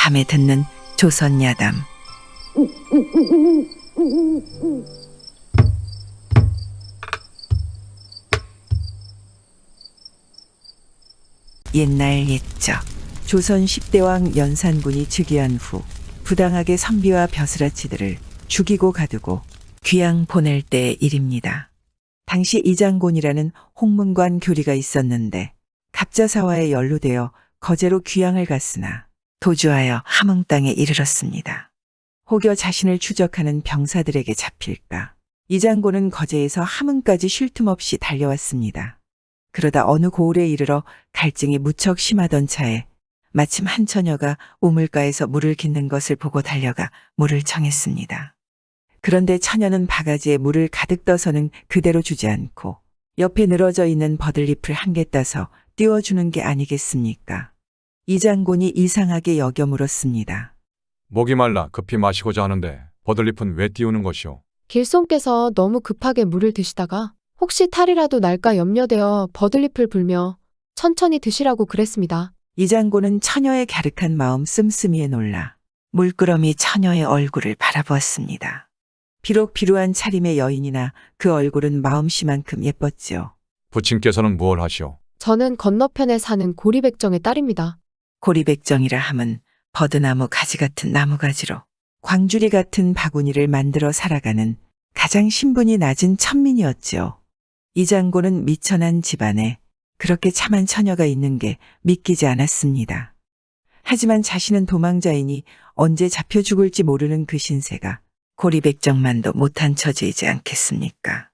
밤에 듣는 조선 야담. 옛날 옛적 조선 10대 왕 연산군이 즉위한 후 부당하게 선비와 벼슬아치들을 죽이고 가두고 귀양 보낼 때의 일입니다. 당시 이장곤이라는 홍문관 교리가 있었는데 갑자사화에 연루되어 거제로 귀양을 갔으나 도주하여 함흥 땅에 이르렀습니다. 혹여 자신을 추적하는 병사들에게 잡힐까 이장곤은 거제에서 함흥까지 쉴 틈 없이 달려왔습니다. 그러다 어느 고을에 이르러 갈증이 무척 심하던 차에 마침 한 처녀가 우물가에서 물을 깃는 것을 보고 달려가 물을 청했습니다. 그런데 처녀는 바가지에 물을 가득 떠서는 그대로 주지 않고 옆에 늘어져 있는 버들잎을 한 개 따서 띄워주는 게 아니겠습니까? 이장곤이 이상하게 여겨 물었습니다. 목이 말라 급히 마시고자 하는데 버들잎은 왜 띄우는 것이오? 길손께서 너무 급하게 물을 드시다가 혹시 탈이라도 날까 염려되어 버들잎을 불며 천천히 드시라고 그랬습니다. 이장곤은 처녀의 갸륵한 마음 씀씀이에 놀라 물끄러미 처녀의 얼굴을 바라보았습니다. 비록 비루한 차림의 여인이나 그 얼굴은 마음씨만큼 예뻤지요. 부친께서는 무얼 하시오? 저는 건너편에 사는 고리백정의 딸입니다. 고리백정이라 함은 버드나무 가지 같은 나무가지로 광주리 같은 바구니를 만들어 살아가는 가장 신분이 낮은 천민이었지요. 이장곤은 미천한 집안에 그렇게 참한 처녀가 있는 게 믿기지 않았습니다. 하지만 자신은 도망자이니 언제 잡혀 죽을지 모르는 그 신세가 고리백정만도 못한 처지이지 않겠습니까?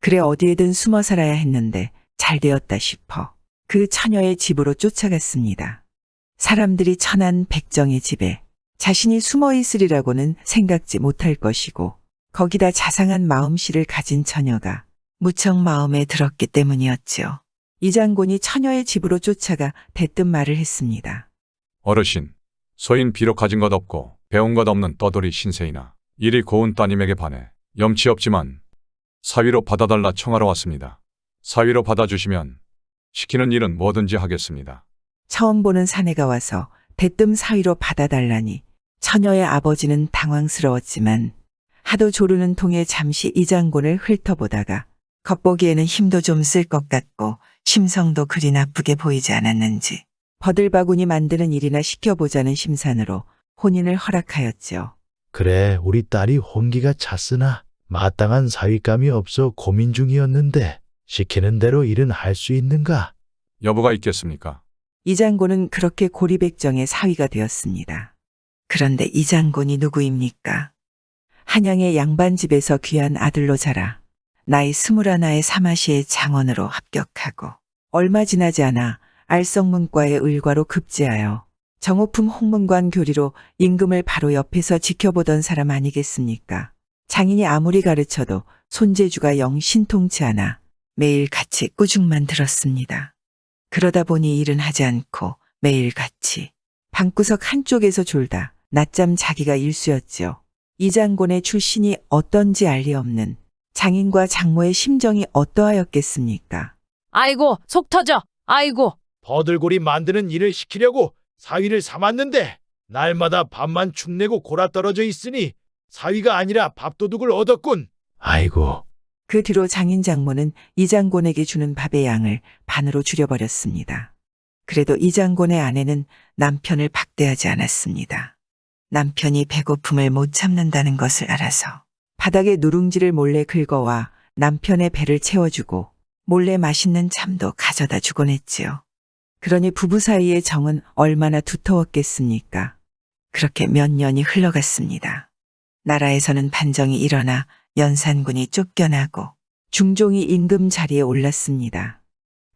그래 어디에든 숨어 살아야 했는데 잘 되었다 싶어 그 처녀의 집으로 쫓아갔습니다. 사람들이 천한 백정의 집에 자신이 숨어 있으리라고는 생각지 못할 것이고 거기다 자상한 마음씨를 가진 처녀가 무척 마음에 들었기 때문이었지요. 이장곤이 처녀의 집으로 쫓아가 대뜸 말을 했습니다. 어르신, 소인 비록 가진 것 없고 배운 것 없는 떠돌이 신세이나 이리 고운 따님에게 반해 염치 없지만 사위로 받아달라 청하러 왔습니다. 사위로 받아주시면 시키는 일은 뭐든지 하겠습니다. 처음 보는 사내가 와서 대뜸 사위로 받아달라니 처녀의 아버지는 당황스러웠지만 하도 조르는 통에 잠시 이장곤을 훑어보다가 겉보기에는 힘도 좀 쓸 것 같고 심성도 그리 나쁘게 보이지 않았는지 버들바구니 만드는 일이나 시켜보자는 심산으로 혼인을 허락하였지요. 그래, 우리 딸이 혼기가 찼으나 마땅한 사윗감이 없어 고민 중이었는데 시키는 대로 일은 할 수 있는가? 여부가 있겠습니까? 이장곤은 그렇게 고리백정의 사위가 되었습니다. 그런데 이장곤이 누구입니까? 한양의 양반집에서 귀한 아들로 자라 나이 21의 사마시의 장원으로 합격하고 얼마 지나지 않아 알성문과의 을과로 급제하여 정오품 홍문관 교리로 임금을 바로 옆에서 지켜보던 사람 아니겠습니까? 장인이 아무리 가르쳐도 손재주가 영 신통치 않아 매일 같이 꾸중만 들었습니다. 그러다 보니 일은 하지 않고 매일 같이 방구석 한쪽에서 졸다 낮잠 자기가 일쑤였지요. 이장곤의 출신이 어떤지 알 리 없는 장인과 장모의 심정이 어떠하였겠습니까? 아이고, 속 터져. 아이고. 버들고리 만드는 일을 시키려고 사위를 삼았는데 날마다 밥만 축내고 골아떨어져 있으니 사위가 아니라 밥도둑을 얻었군. 아이고. 그 뒤로 장인 장모는 이장곤에게 주는 밥의 양을 반으로 줄여버렸습니다. 그래도 이장곤의 아내는 남편을 박대하지 않았습니다. 남편이 배고픔을 못 참는다는 것을 알아서 바닥에 누룽지를 몰래 긁어와 남편의 배를 채워주고 몰래 맛있는 참도 가져다 주곤 했지요. 그러니 부부 사이의 정은 얼마나 두터웠겠습니까? 그렇게 몇 년이 흘러갔습니다. 나라에서는 반정이 일어나 연산군이 쫓겨나고 중종이 임금 자리에 올랐습니다.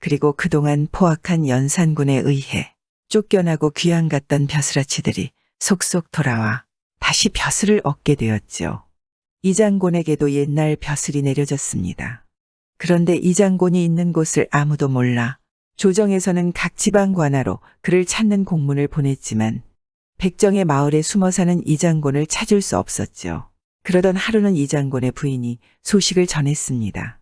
그리고 그동안 포악한 연산군에 의해 쫓겨나고 귀양 갔던 벼슬아치들이 속속 돌아와 다시 벼슬을 얻게 되었지요. 이장곤에게도 옛날 벼슬이 내려졌습니다. 그런데 이장곤이 있는 곳을 아무도 몰라 조정에서는 각 지방 관하로 그를 찾는 공문을 보냈지만 백정의 마을에 숨어 사는 이장곤을 찾을 수 없었죠. 그러던 하루는 이장곤의 부인이 소식을 전했습니다.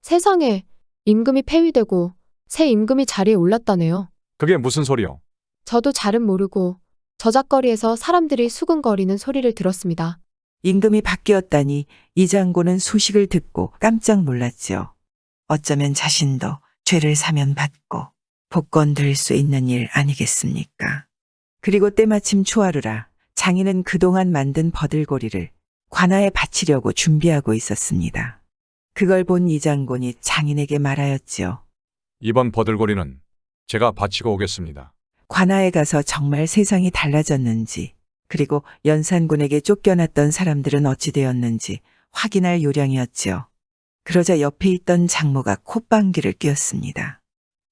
세상에, 임금이 폐위되고 새 임금이 자리에 올랐다네요. 그게 무슨 소리요? 저도 잘은 모르고 저작거리에서 사람들이 수근거리는 소리를 들었습니다. 임금이 바뀌었다니 이 장군은 소식을 듣고 깜짝 놀랐지요. 어쩌면 자신도 죄를 사면 받고 복권될 수 있는 일 아니겠습니까? 그리고 때마침 초하루라 장인은 그동안 만든 버들고리를 관아에 바치려고 준비하고 있었습니다. 그걸 본 이 장군이 장인에게 말하였지요. 이번 버들고리는 제가 바치고 오겠습니다. 관아에 가서 정말 세상이 달라졌는지 그리고 연산군에게 쫓겨났던 사람들은 어찌 되었는지 확인할 요량이었지요. 그러자 옆에 있던 장모가 콧방귀를 뀌었습니다.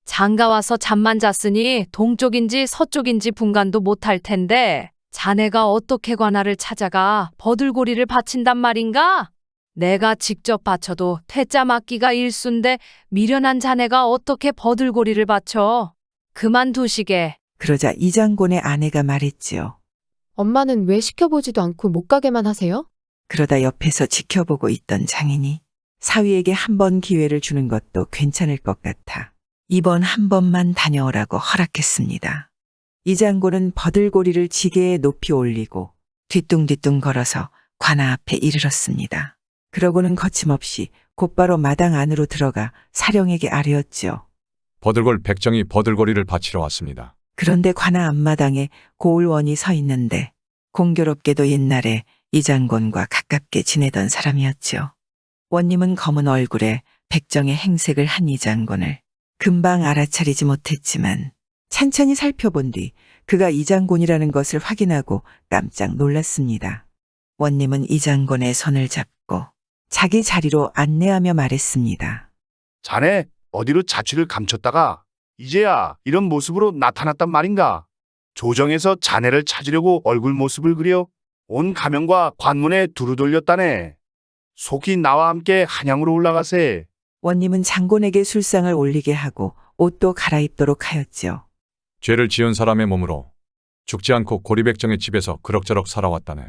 장가 와서 잠만 잤으니 동쪽인지 서쪽인지 분간도 못할 텐데 자네가 어떻게 관아를 찾아가 버들고리를 바친단 말인가? 내가 직접 바쳐도 퇴짜 맞기가 일쑤인데 미련한 자네가 어떻게 버들고리를 바쳐? 그만두시게. 그러자 이 장군의 아내가 말했지요. 엄마는 왜 시켜보지도 않고 못 가게만 하세요? 그러다 옆에서 지켜보고 있던 장인이 사위에게 한 번 기회를 주는 것도 괜찮을 것 같아 이번 한 번만 다녀오라고 허락했습니다. 이 장군은 버들고리를 지게에 높이 올리고 뒤뚱뒤뚱 걸어서 관아 앞에 이르렀습니다. 그러고는 거침없이 곧바로 마당 안으로 들어가 사령에게 아뢰었지요. 버들골 백정이 버들고리를 바치러 왔습니다. 그런데 관아 앞마당에 고을원이 서 있는데 공교롭게도 옛날에 이 장군과 가깝게 지내던 사람이었지요. 원님은 검은 얼굴에 백정의 행색을 한 이 장군을 금방 알아차리지 못했지만 찬찬히 살펴본 뒤 그가 이 장군이라는 것을 확인하고 깜짝 놀랐습니다. 원님은 이 장군의 손을 잡고 자기 자리로 안내하며 말했습니다. 자네 어디로 자취를 감췄다가 이제야 이런 모습으로 나타났단 말인가? 조정에서 자네를 찾으려고 얼굴 모습을 그려 온 가명과 관문에 두루 돌렸다네. 속히 나와 함께 한양으로 올라가세. 원님은 장군에게 술상을 올리게 하고 옷도 갈아입도록 하였지요. 죄를 지은 사람의 몸으로 죽지 않고 고리백정의 집에서 그럭저럭 살아왔다네.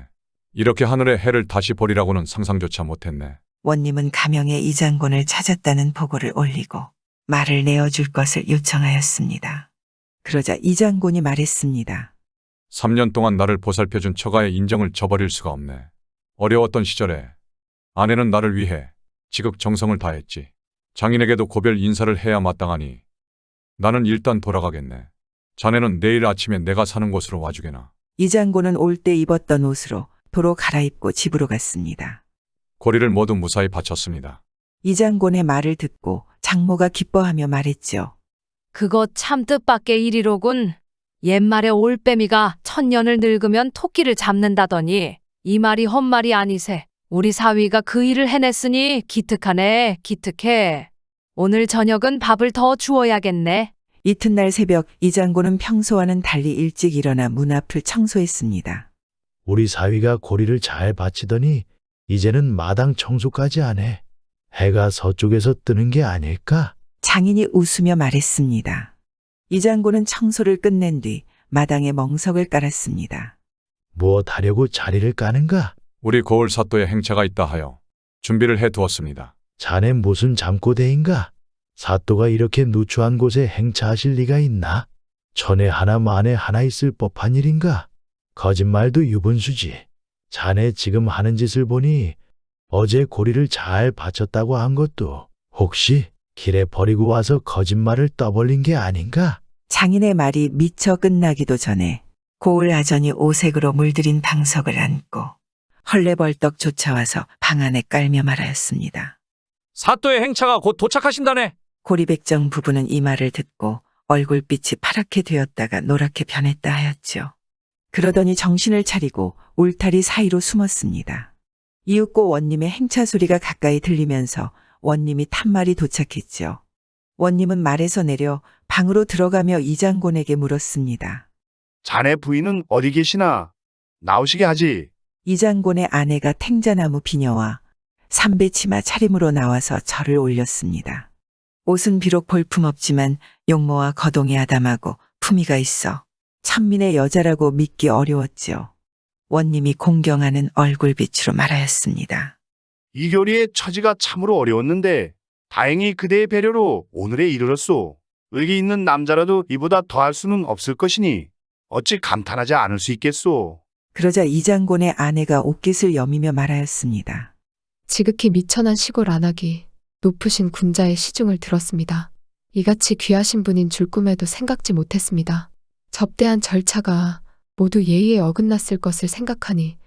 이렇게 하늘의 해를 다시 보리라고는 상상조차 못했네. 원님은 가명에 이 장군을 찾았다는 보고를 올리고 말을 내어줄 것을 요청하였습니다. 그러자 이 장군이 말했습니다. 3년 동안 나를 보살펴준 처가의 인정을 저버릴 수가 없네. 어려웠던 시절에 아내는 나를 위해 지극정성을 다했지. 장인에게도 고별 인사를 해야 마땅하니 나는 일단 돌아가겠네. 자네는 내일 아침에 내가 사는 곳으로 와주게나. 이 장군은 올 때 입었던 옷으로 도로 갈아입고 집으로 갔습니다. 고리를 모두 무사히 바쳤습니다. 이 장군의 말을 듣고 장모가 기뻐하며 말했지요. 그거 참 뜻밖의 일이로군. 옛말에 올빼미가 1000년을 늙으면 토끼를 잡는다더니 이 말이 헛말이 아니세. 우리 사위가 그 일을 해냈으니 기특하네, 기특해. 오늘 저녁은 밥을 더 주어야겠네. 이튿날 새벽 이 장군은 평소와는 달리 일찍 일어나 문 앞을 청소했습니다. 우리 사위가 고리를 잘 바치더니 이제는 마당 청소까지 안 해. 해가 서쪽에서 뜨는 게 아닐까? 장인이 웃으며 말했습니다. 이 장군은 청소를 끝낸 뒤 마당에 멍석을 깔았습니다. 무엇 하려고 자리를 까는가? 우리 고을 사또에 행차가 있다 하여 준비를 해두었습니다. 자네 무슨 잠꼬대인가? 사또가 이렇게 누추한 곳에 행차하실 리가 있나? 전에 하나 만에 하나 있을 법한 일인가? 거짓말도 유분수지. 자네 지금 하는 짓을 보니 어제 고리를 잘 바쳤다고 한 것도 혹시 길에 버리고 와서 거짓말을 떠벌린 게 아닌가? 장인의 말이 미처 끝나기도 전에 고을 아전이 오색으로 물들인 방석을 안고 헐레벌떡 쫓아와서 방 안에 깔며 말하였습니다. 사또의 행차가 곧 도착하신다네. 고리백정 부부는 이 말을 듣고 얼굴빛이 파랗게 되었다가 노랗게 변했다 하였지요. 그러더니 정신을 차리고 울타리 사이로 숨었습니다. 이윽고 원님의 행차 소리가 가까이 들리면서 원님이 탄말이 도착했지요. 원님은 말에서 내려 방으로 들어가며 이 장군에게 물었습니다. 자네 부인은 어디 계시나? 나오시게 하지. 이 장군의 아내가 탱자나무 비녀와 삼배치마 차림으로 나와서 절을 올렸습니다. 옷은 비록 볼품없지만 용모와 거동이 아담하고 품위가 있어 천민의 여자라고 믿기 어려웠지요. 원님이 공경하는 얼굴빛으로 말하였습니다. 이 교리의 처지가 참으로 어려웠는데 다행히 그대의 배려로 오늘에 이르렀소. 의리 있는 남자라도 이보다 더할 수는 없을 것이니 어찌 감탄하지 않을 수 있겠소. 그러자 이 장군의 아내가 옷깃을 여미며 말하였습니다. 지극히 미천한 시골 안악이 높으신 군자의 시중을 들었습니다. 이같이 귀하신 분인 줄 꿈에도 생각지 못했습니다. 접대한 절차가 모두 예의에 어긋났을 것을 생각하니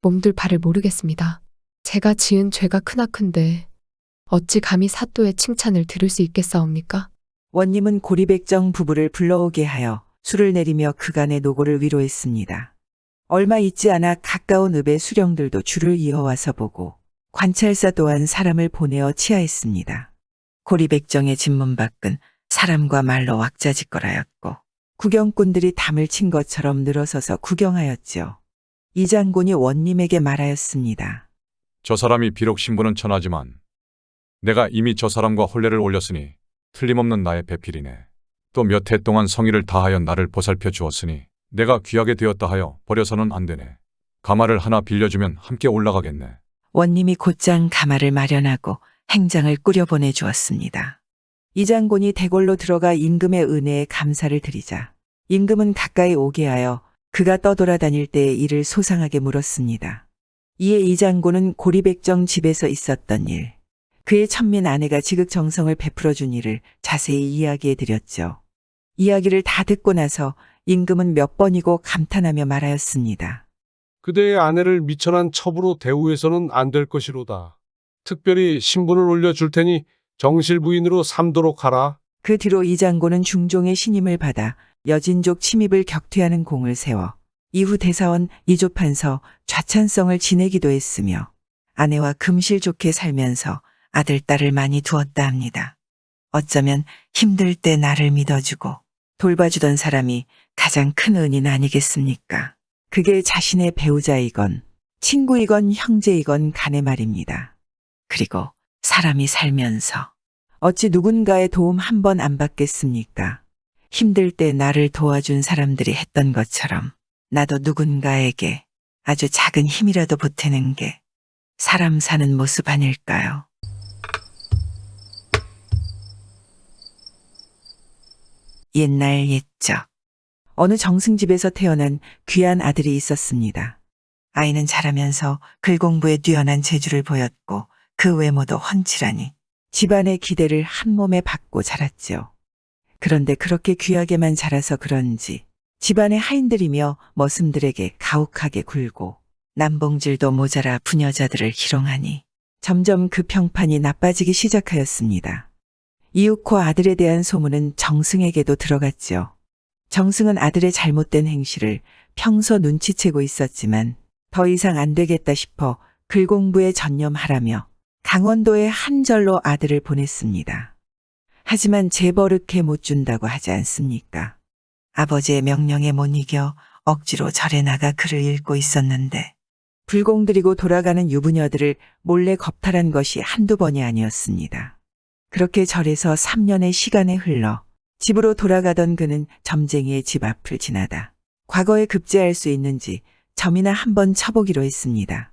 몸둘 바를 모르겠습니다. 제가 지은 죄가 크나큰데 어찌 감히 사또의 칭찬을 들을 수 있겠사옵니까? 원님은 고리백정 부부를 불러오게 하여 술을 내리며 그간의 노고를 위로했습니다. 얼마 있지 않아 가까운 읍의 수령들도 줄을 이어와서 보고 관찰사 또한 사람을 보내어 치하했습니다. 고리백정의 집문 밖은 사람과 말로 왁자지껄하였고 구경꾼들이 담을 친 것처럼 늘어서서 구경하였지요. 이 장군이 원님에게 말하였습니다. 저 사람이 비록 신분은 천하지만 내가 이미 저 사람과 혼례를 올렸으니 틀림없는 나의 배필이네. 또 몇 해 동안 성의를 다하여 나를 보살펴 주었으니 내가 귀하게 되었다 하여 버려서는 안 되네. 가마를 하나 빌려주면 함께 올라가겠네. 원님이 곧장 가마를 마련하고 행장을 꾸려 보내주었습니다. 이 장군이 대궐로 들어가 임금의 은혜에 감사를 드리자 임금은 가까이 오게 하여 그가 떠돌아다닐 때의 일을 소상하게 물었습니다. 이에 이 장군은 고리백정 집에서 있었던 일, 그의 천민 아내가 지극정성을 베풀어준 일을 자세히 이야기해 드렸죠. 이야기를 다 듣고 나서 임금은 몇 번이고 감탄하며 말하였습니다. 그대의 아내를 미천한 첩으로 대우해서는 안 될 것이로다. 특별히 신분을 올려줄 테니 정실부인으로 삼도록 하라. 그 뒤로 이 장군은 중종의 신임을 받아 여진족 침입을 격퇴하는 공을 세워 이후 대사원 이조판서 좌찬성을 지내기도 했으며 아내와 금실 좋게 살면서 아들, 딸을 많이 두었다 합니다. 어쩌면 힘들 때 나를 믿어주고 돌봐주던 사람이 가장 큰 은인 아니겠습니까? 그게 자신의 배우자이건 친구이건 형제이건 간의 말입니다. 그리고 사람이 살면서 어찌 누군가의 도움 한 번 안 받겠습니까? 힘들 때 나를 도와준 사람들이 했던 것처럼 나도 누군가에게 아주 작은 힘이라도 보태는 게 사람 사는 모습 아닐까요? 옛날 옛적 어느 정승집에서 태어난 귀한 아들이 있었습니다. 아이는 자라면서 글 공부에 뛰어난 재주를 보였고 그 외모도 훤칠하니 집안의 기대를 한 몸에 받고 자랐지요. 그런데 그렇게 귀하게만 자라서 그런지 집안의 하인들이며 머슴들에게 가혹하게 굴고 남봉질도 모자라 부녀자들을 희롱하니 점점 그 평판이 나빠지기 시작하였습니다. 이윽고 아들에 대한 소문은 정승에게도 들어갔지요. 정승은 아들의 잘못된 행실을 평소 눈치채고 있었지만 더 이상 안 되겠다 싶어 글 공부에 전념하라며 강원도의 한 절로 아들을 보냈습니다. 하지만 재버릇해 못 준다고 하지 않습니까? 아버지의 명령에 못 이겨 억지로 절에 나가 글을 읽고 있었는데 불공들이고 돌아가는 유부녀들을 몰래 겁탈한 것이 한두 번이 아니었습니다. 그렇게 절에서 3년의 시간이 흘러 집으로 돌아가던 그는 점쟁이의 집 앞을 지나다 과거에 급제할 수 있는지 점이나 한번 쳐보기로 했습니다.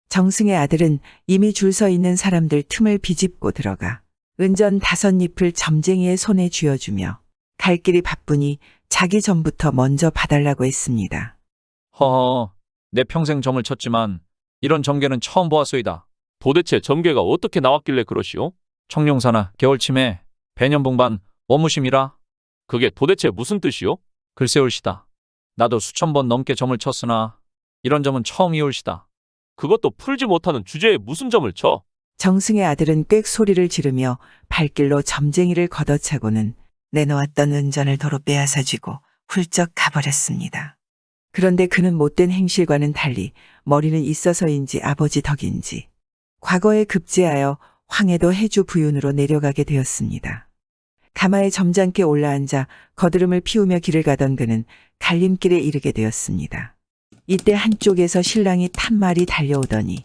정승의 아들은 이미 줄 서 있는 사람들 틈을 비집고 들어가 은전 5잎을 점쟁이의 손에 쥐어주며 갈 길이 바쁘니 자기 전부터 먼저 봐달라고 했습니다. 허허, 내 평생 점을 쳤지만 이런 점괘는 처음 보았소이다. 도대체 점괘가 어떻게 나왔길래 그러시오? 청룡사나 겨울침에 배년봉반 워무심이라. 그게 도대체 무슨 뜻이오? 글쎄올시다. 나도 수천 번 넘게 점을 쳤으나 이런 점은 처음이올시다. 그것도 풀지 못하는 주제에 무슨 점을 쳐? 정승의 아들은 꽥 소리를 지르며 발길로 점쟁이를 걷어차고는 내놓았던 은전을 도로 빼앗아쥐고 훌쩍 가버렸습니다. 그런데 그는 못된 행실과는 달리 머리는 있어서인지 아버지 덕인지 과거에 급제하여 황해도 해주 부윤으로 내려가게 되었습니다. 가마에 점잖게 올라앉아 거드름을 피우며 길을 가던 그는 갈림길에 이르게 되었습니다. 이때 한쪽에서 신랑이 탄 말이 달려오더니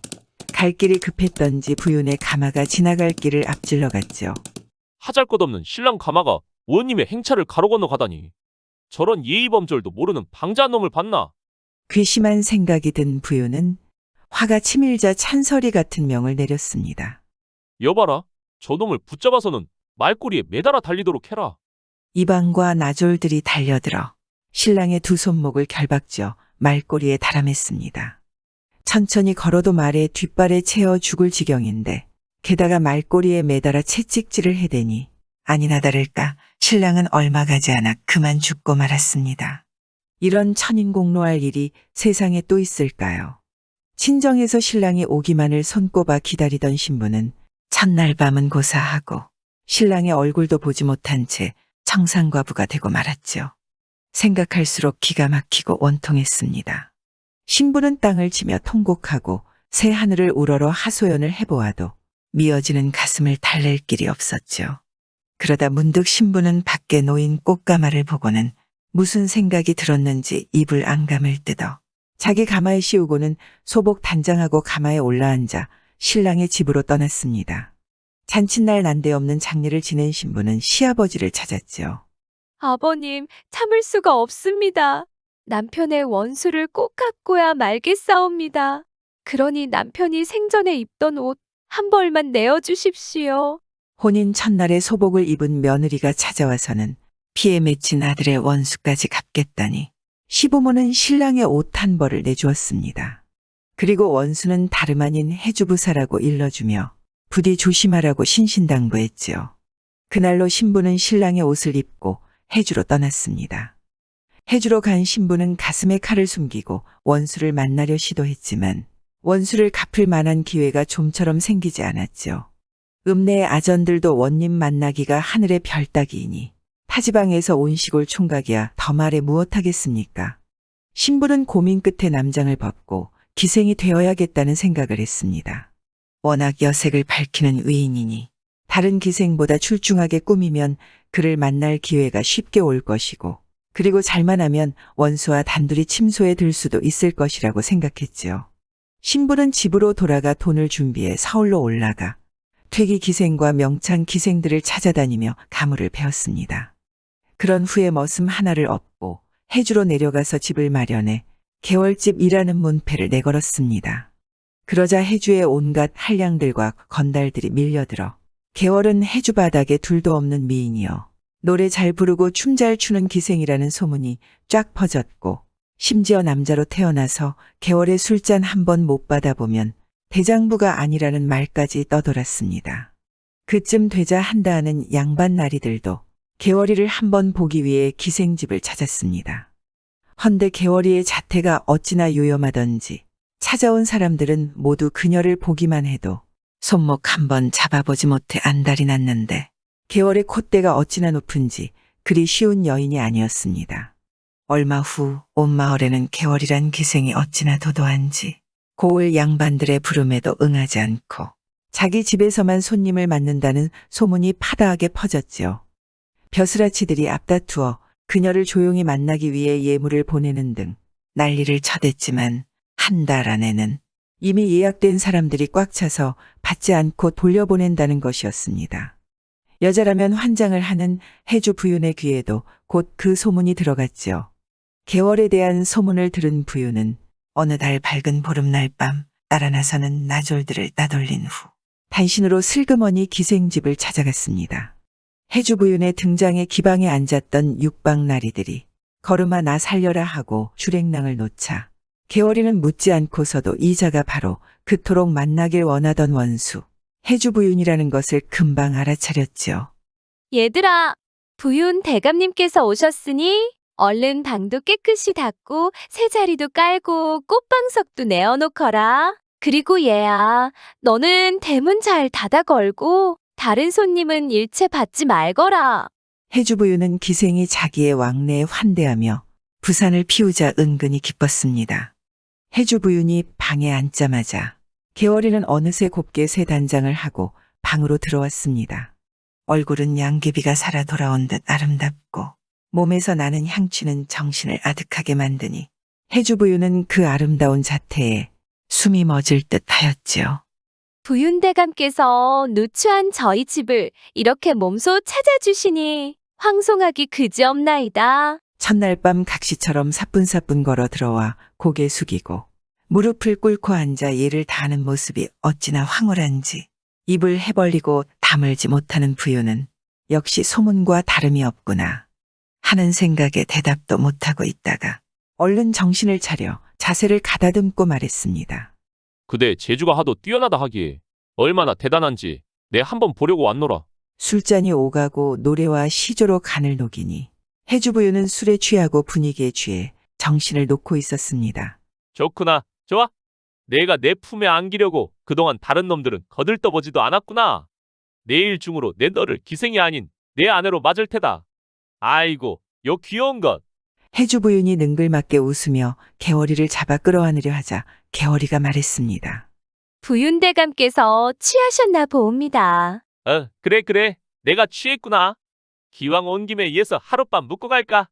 갈 길이 급했던지 부윤의 가마가 지나갈 길을 앞질러 갔죠. 하잘것없는 신랑 가마가 의원님의 행차를 가로 건너 가다니. 저런 예의범절도 모르는 방자한 놈을 봤나? 괘씸한 생각이 든 부윤은 화가 치밀자 찬설이 같은 명을 내렸습니다. 여봐라, 저놈을 붙잡아서는 말꼬리에 매달아 달리도록 해라. 이방과 나졸들이 달려들어 신랑의 두 손목을 결박쥐어 말꼬리에 달아맸습니다. 천천히 걸어도 말에 뒷발에 채워 죽을 지경인데 게다가 말꼬리에 매달아 채찍질을 해대니 아니나 다를까 신랑은 얼마 가지 않아 그만 죽고 말았습니다. 이런 천인공노할 일이 세상에 또 있을까요? 친정에서 신랑이 오기만을 손꼽아 기다리던 신부는 첫날 밤은 고사하고 신랑의 얼굴도 보지 못한 채 청산과부가 되고 말았죠. 생각할수록 기가 막히고 원통했습니다. 신부는 땅을 치며 통곡하고 새 하늘을 우러러 하소연을 해보아도 미어지는 가슴을 달랠 길이 없었죠. 그러다 문득 신부는 밖에 놓인 꽃가마를 보고는 무슨 생각이 들었는지 입을 앙감을 뜯어 자기 가마에 씌우고는 소복 단장하고 가마에 올라앉아 신랑의 집으로 떠났습니다. 잔칫날 난데없는 장례를 지낸 신부는 시아버지를 찾았죠. 아버님, 참을 수가 없습니다. 남편의 원수를 꼭 갚고야 말겠사옵니다. 그러니 남편이 생전에 입던 옷 한 벌만 내어주십시오. 혼인 첫날에 소복을 입은 며느리가 찾아와서는 피에 맺힌 아들의 원수까지 갚겠다니 시부모는 신랑의 옷 한 벌을 내주었습니다. 그리고 원수는 다름 아닌 해주부사라고 일러주며 부디 조심하라고 신신당부했지요. 그날로 신부는 신랑의 옷을 입고 해주로 떠났습니다. 해주로 간 신부는 가슴에 칼을 숨기고 원수를 만나려 시도했지만 원수를 갚을 만한 기회가 좀처럼 생기지 않았죠. 읍내의 아전들도 원님 만나기가 하늘의 별 따기이니 타지방에서 온 시골 총각이야 더 말해 무엇하겠습니까? 신부는 고민 끝에 남장을 벗고 기생이 되어야겠다는 생각을 했습니다. 워낙 여색을 밝히는 위인이니 다른 기생보다 출중하게 꾸미면 그를 만날 기회가 쉽게 올 것이고 그리고 잘만 하면 원수와 단둘이 침소에 들 수도 있을 것이라고 생각했지요. 신부는 집으로 돌아가 돈을 준비해 서울로 올라가 퇴기 기생과 명창 기생들을 찾아다니며 가무를 배웠습니다. 그런 후에 머슴 하나를 얻고 해주로 내려가서 집을 마련해 개월집이라는 문패를 내걸었습니다. 그러자 해주의 온갖 한량들과 건달들이 밀려들어 개월은 해주 바닥에 둘도 없는 미인이여 노래 잘 부르고 춤 잘 추는 기생이라는 소문이 쫙 퍼졌고 심지어 남자로 태어나서 개월에 술잔 한 번 못 받아보면 대장부가 아니라는 말까지 떠돌았습니다. 그쯤 되자 한다 하는 양반 나리들도 개월이를 한번 보기 위해 기생집을 찾았습니다. 헌데 개월이의 자태가 어찌나 요염하던지 찾아온 사람들은 모두 그녀를 보기만 해도 손목 한번 잡아보지 못해 안달이 났는데 개월의 콧대가 어찌나 높은지 그리 쉬운 여인이 아니었습니다. 얼마 후 온 마을에는 개월이란 기생이 어찌나 도도한지 고을 양반들의 부름에도 응하지 않고 자기 집에서만 손님을 맞는다는 소문이 파다하게 퍼졌지요. 벼슬아치들이 앞다투어 그녀를 조용히 만나기 위해 예물을 보내는 등 난리를 쳐댔지만 한 달 안에는 이미 예약된 사람들이 꽉 차서 받지 않고 돌려보낸다는 것이었습니다. 여자라면 환장을 하는 해주 부윤의 귀에도 곧 그 소문이 들어갔지요. 개월에 대한 소문을 들은 부윤은 어느 달 밝은 보름날 밤 따라 나서는 나졸들을 따돌린 후 단신으로 슬그머니 기생집을 찾아갔습니다. 해주 부윤의 등장에 기방에 앉았던 육방나리들이 걸음아 나 살려라 하고 주랭랑을 놓자 개월이는 묻지 않고서도 이자가 바로 그토록 만나길 원하던 원수 해주 부윤이라는 것을 금방 알아차렸지요. 얘들아, 부윤 대감님께서 오셨으니 얼른 방도 깨끗이 닦고 새 자리도 깔고 꽃방석도 내어놓거라. 그리고 얘야, 너는 대문 잘 닫아 걸고 다른 손님은 일체 받지 말거라. 해주 부윤은 기생이 자기의 왕래에 환대하며 부산을 피우자 은근히 기뻤습니다. 해주 부윤이 방에 앉자마자 개월이는 어느새 곱게 새 단장을 하고 방으로 들어왔습니다. 얼굴은 양귀비가 살아 돌아온 듯 아름답고 몸에서 나는 향취는 정신을 아득하게 만드니 해주 부윤은 그 아름다운 자태에 숨이 멎을 듯 하였지요. 부윤 대감께서 누추한 저희 집을 이렇게 몸소 찾아주시니 황송하기 그지없나이다. 첫날 밤 각시처럼 사뿐사뿐 걸어 들어와 고개 숙이고 무릎을 꿇고 앉아 예를 다하는 모습이 어찌나 황홀한지 입을 해벌리고 다물지 못하는 부윤은 역시 소문과 다름이 없구나 하는 생각에 대답도 못하고 있다가 얼른 정신을 차려 자세를 가다듬고 말했습니다. 그대 재주가 하도 뛰어나다 하기에 얼마나 대단한지 내 한번 보려고 왔노라. 술잔이 오가고 노래와 시조로 간을 녹이니 해주부유는 술에 취하고 분위기에 취해 정신을 놓고 있었습니다. 좋구나. 좋아. 내가 내 품에 안기려고 그동안 다른 놈들은 거들떠보지도 않았구나. 내일 중으로 내 너를 기생이 아닌 내 아내로 맞을 테다. 아이고, 요 귀여운 것. 해주부윤이 능글맞게 웃으며 개월이를 잡아 끌어안으려 하자 개월이가 말했습니다. 부윤대감께서 취하셨나 봅니다. 그래. 내가 취했구나. 기왕 온 김에 이에서 하룻밤 묵고 갈까?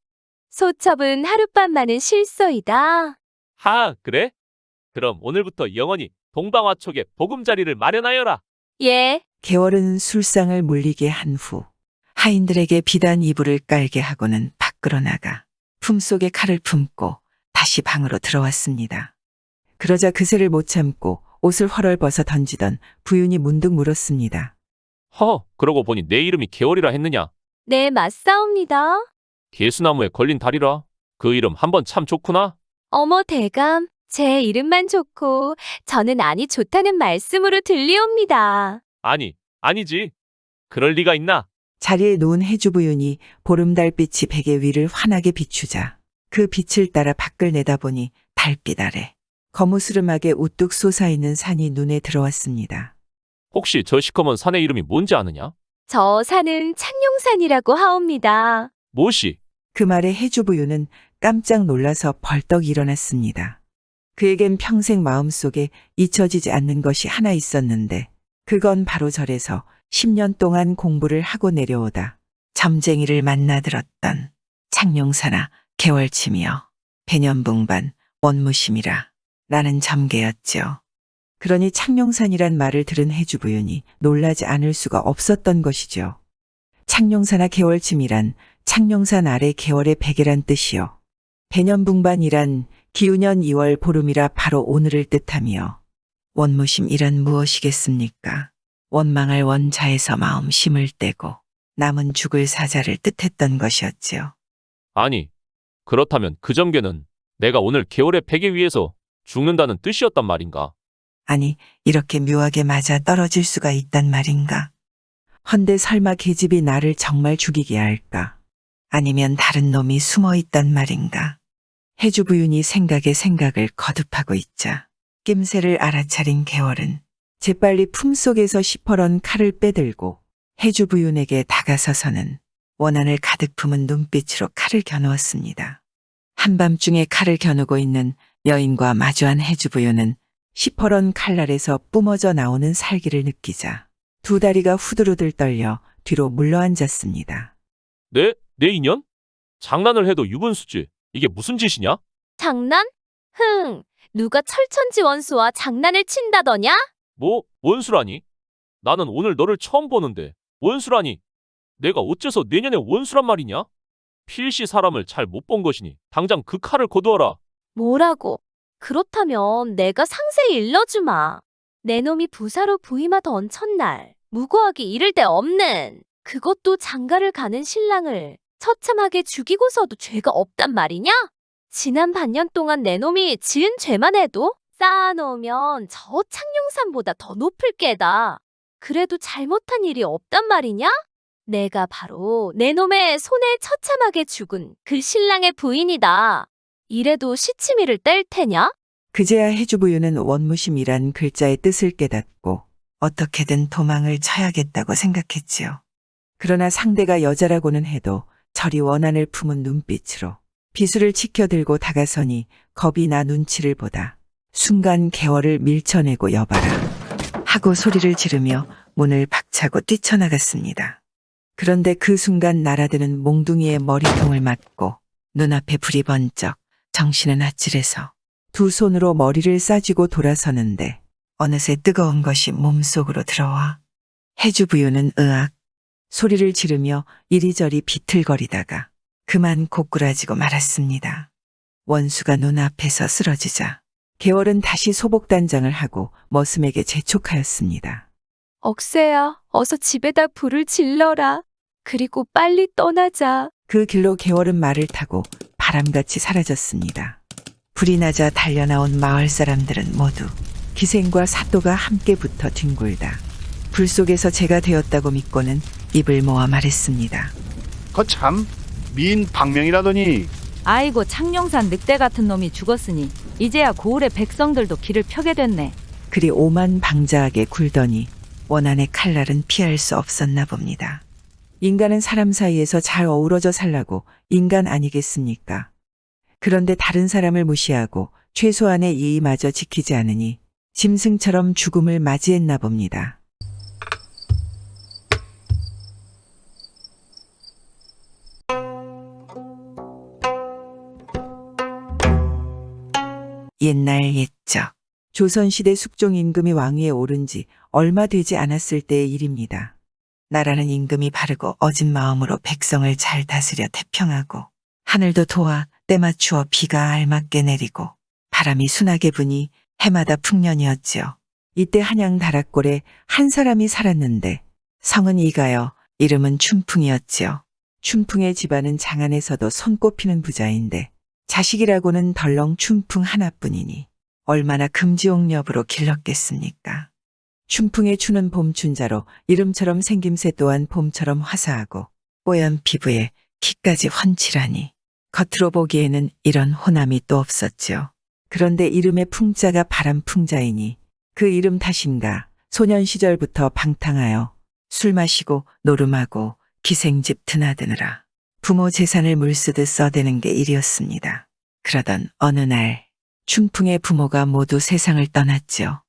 소첩은 하룻밤만은 실소이다. 그래? 그럼 오늘부터 영원히 동방화촉에 보금자리를 마련하여라. 예, 개월은 술상을 물리게 한 후 하인들에게 비단 이불을 깔게 하고는 밖으로 나가 품속에 칼을 품고 다시 방으로 들어왔습니다. 그러자 그새를 못 참고 옷을 헐헐벗어 던지던 부윤이 문득 물었습니다. 그러고 보니 내 이름이 개월이라 했느냐? 네, 맞사옵니다. 개수나무에 걸린 달이라. 그 이름 한번 참 좋구나. 어머 대감, 제 이름만 좋고 저는 안이 좋다는 말씀으로 들리옵니다. 아니지. 그럴 리가 있나? 자리에 누운 해주부윤이 보름달빛이 베개 위를 환하게 비추자 그 빛을 따라 밖을 내다보니 달빛 아래 거무스름하게 우뚝 솟아있는 산이 눈에 들어왔습니다. 혹시 저 시커먼 산의 이름이 뭔지 아느냐? 저 산은 창룡산이라고 하옵니다. 무엇이? 그 말에 해주부유는 깜짝 놀라서 벌떡 일어났습니다. 그에겐 평생 마음속에 잊혀지지 않는 것이 하나 있었는데 그건 바로 절에서 10년 동안 공부를 하고 내려오다 점쟁이를 만나 들었던 창룡사나 개월치며 배년붕반 원무심이라 라는 점괘였죠. 그러니 창룡산이란 말을 들은 해주부윤이 놀라지 않을 수가 없었던 것이죠. 창룡사나 개월침이란 창룡산 아래 개월의 베개란 뜻이요. 배년붕반이란 기우년 2월 보름이라 바로 오늘을 뜻하며 원무심이란 무엇이겠습니까? 원망할 원자에서 마음 심을 떼고 남은 죽을 사자를 뜻했던 것이었지요. 아니, 그렇다면 그 점괘는 내가 오늘 개월의 베개 위에서 죽는다는 뜻이었단 말인가? 아니, 이렇게 묘하게 맞아 떨어질 수가 있단 말인가? 헌데 설마 계집이 나를 정말 죽이게 할까? 아니면 다른 놈이 숨어 있단 말인가? 해주부윤이 생각에 생각을 거듭하고 있자 낌새를 알아차린 개월은 재빨리 품속에서 시퍼런 칼을 빼들고 해주부윤에게 다가서서는 원한을 가득 품은 눈빛으로 칼을 겨누었습니다. 한밤중에 칼을 겨누고 있는 여인과 마주한 해주부윤은 시퍼런 칼날에서 뿜어져 나오는 살기를 느끼자 두 다리가 후두루들 떨려 뒤로 물러앉았습니다. 내 인연? 장난을 해도 유분수지. 이게 무슨 짓이냐? 장난? 누가 철천지 원수와 장난을 친다더냐? 뭐 원수라니? 나는 오늘 너를 처음 보는데 원수라니? 내가 어째서 내년에 원수란 말이냐? 필시 사람을 잘 못 본 것이니 당장 그 칼을 거두어라. 뭐라고? 그렇다면 내가 상세히 일러주마. 내 놈이 부사로 부임하던 첫날 무고하기 이를 데 없는 그것도 장가를 가는 신랑을 처참하게 죽이고서도 죄가 없단 말이냐? 지난 반년 동안 내 놈이 지은 죄만 해도 쌓아놓으면 저 창룡산보다 더 높을 게다. 그래도 잘못한 일이 없단 말이냐? 내가 바로 내 놈의 손에 처참하게 죽은 그 신랑의 부인이다. 이래도 시치미를 뗄 테냐? 그제야 해주부유는 원무심이란 글자의 뜻을 깨닫고 어떻게든 도망을 쳐야겠다고 생각했지요. 그러나 상대가 여자라고는 해도 저리 원한을 품은 눈빛으로 비수를 치켜들고 다가서니 겁이 나 눈치를 보다 순간 개월을 밀쳐내고 여봐라 하고 소리를 지르며 문을 박차고 뛰쳐나갔습니다. 그런데 그 순간 날아드는 몽둥이의 머리통을 맞고 눈앞에 불이 번쩍 정신은 아찔해서 두 손으로 머리를 싸쥐고 돌아서는데 어느새 뜨거운 것이 몸속으로 들어와 해주부유는 으악 소리를 지르며 이리저리 비틀거리다가 그만 고꾸라지고 말았습니다. 원수가 눈앞에서 쓰러지자 개월은 다시 소복단장을 하고 머슴에게 재촉하였습니다. 억새야, 어서 집에다 불을 질러라. 그리고 빨리 떠나자. 그 길로 개월은 말을 타고 바람같이 사라졌습니다. 불이 나자 달려나온 마을 사람들은 모두 기생과 사또가 함께 붙어 뒹굴다 불 속에서 제가 되었다고 믿고는 입을 모아 말했습니다. 거참 미인 박명이라더니 아이고 창룡산 늑대 같은 놈이 죽었으니 이제야 고을의 백성들도 길을 펴게 됐네. 그리 오만방자하게 굴더니 원한의 칼날은 피할 수 없었나 봅니다. 인간은 사람 사이에서 잘 어우러져 살라고 인간 아니겠습니까? 그런데 다른 사람을 무시하고 최소한의 예의마저 지키지 않으니 짐승처럼 죽음을 맞이했나 봅니다. 옛날 옛적 조선시대 숙종 임금이 왕위에 오른 지 얼마 되지 않았을 때의 일입니다. 나라는 임금이 바르고 어진 마음으로 백성을 잘 다스려 태평하고 하늘도 도와 때 맞추어 비가 알맞게 내리고 바람이 순하게 부니 해마다 풍년이었지요. 이때 한양 다락골에 한 사람이 살았는데 성은 이가요 이름은 춘풍이었지요. 춘풍의 집안은 장안에서도 손꼽히는 부자인데 자식이라고는 덜렁 춘풍 하나뿐이니 얼마나 금지옥렵으로 길렀겠습니까? 춘풍의 추는 봄춘자로 이름처럼 생김새 또한 봄처럼 화사하고 뽀얀 피부에 키까지 훤칠하니 겉으로 보기에는 이런 호남이 또 없었지요. 그런데 이름의 풍자가 바람풍자이니 그 이름 탓인가 소년 시절부터 방탕하여 술 마시고 노름하고 기생집 드나드느라 부모 재산을 물쓰듯 써대는 게 일이었습니다. 그러던 어느 날 춘풍의 부모가 모두 세상을 떠났지요.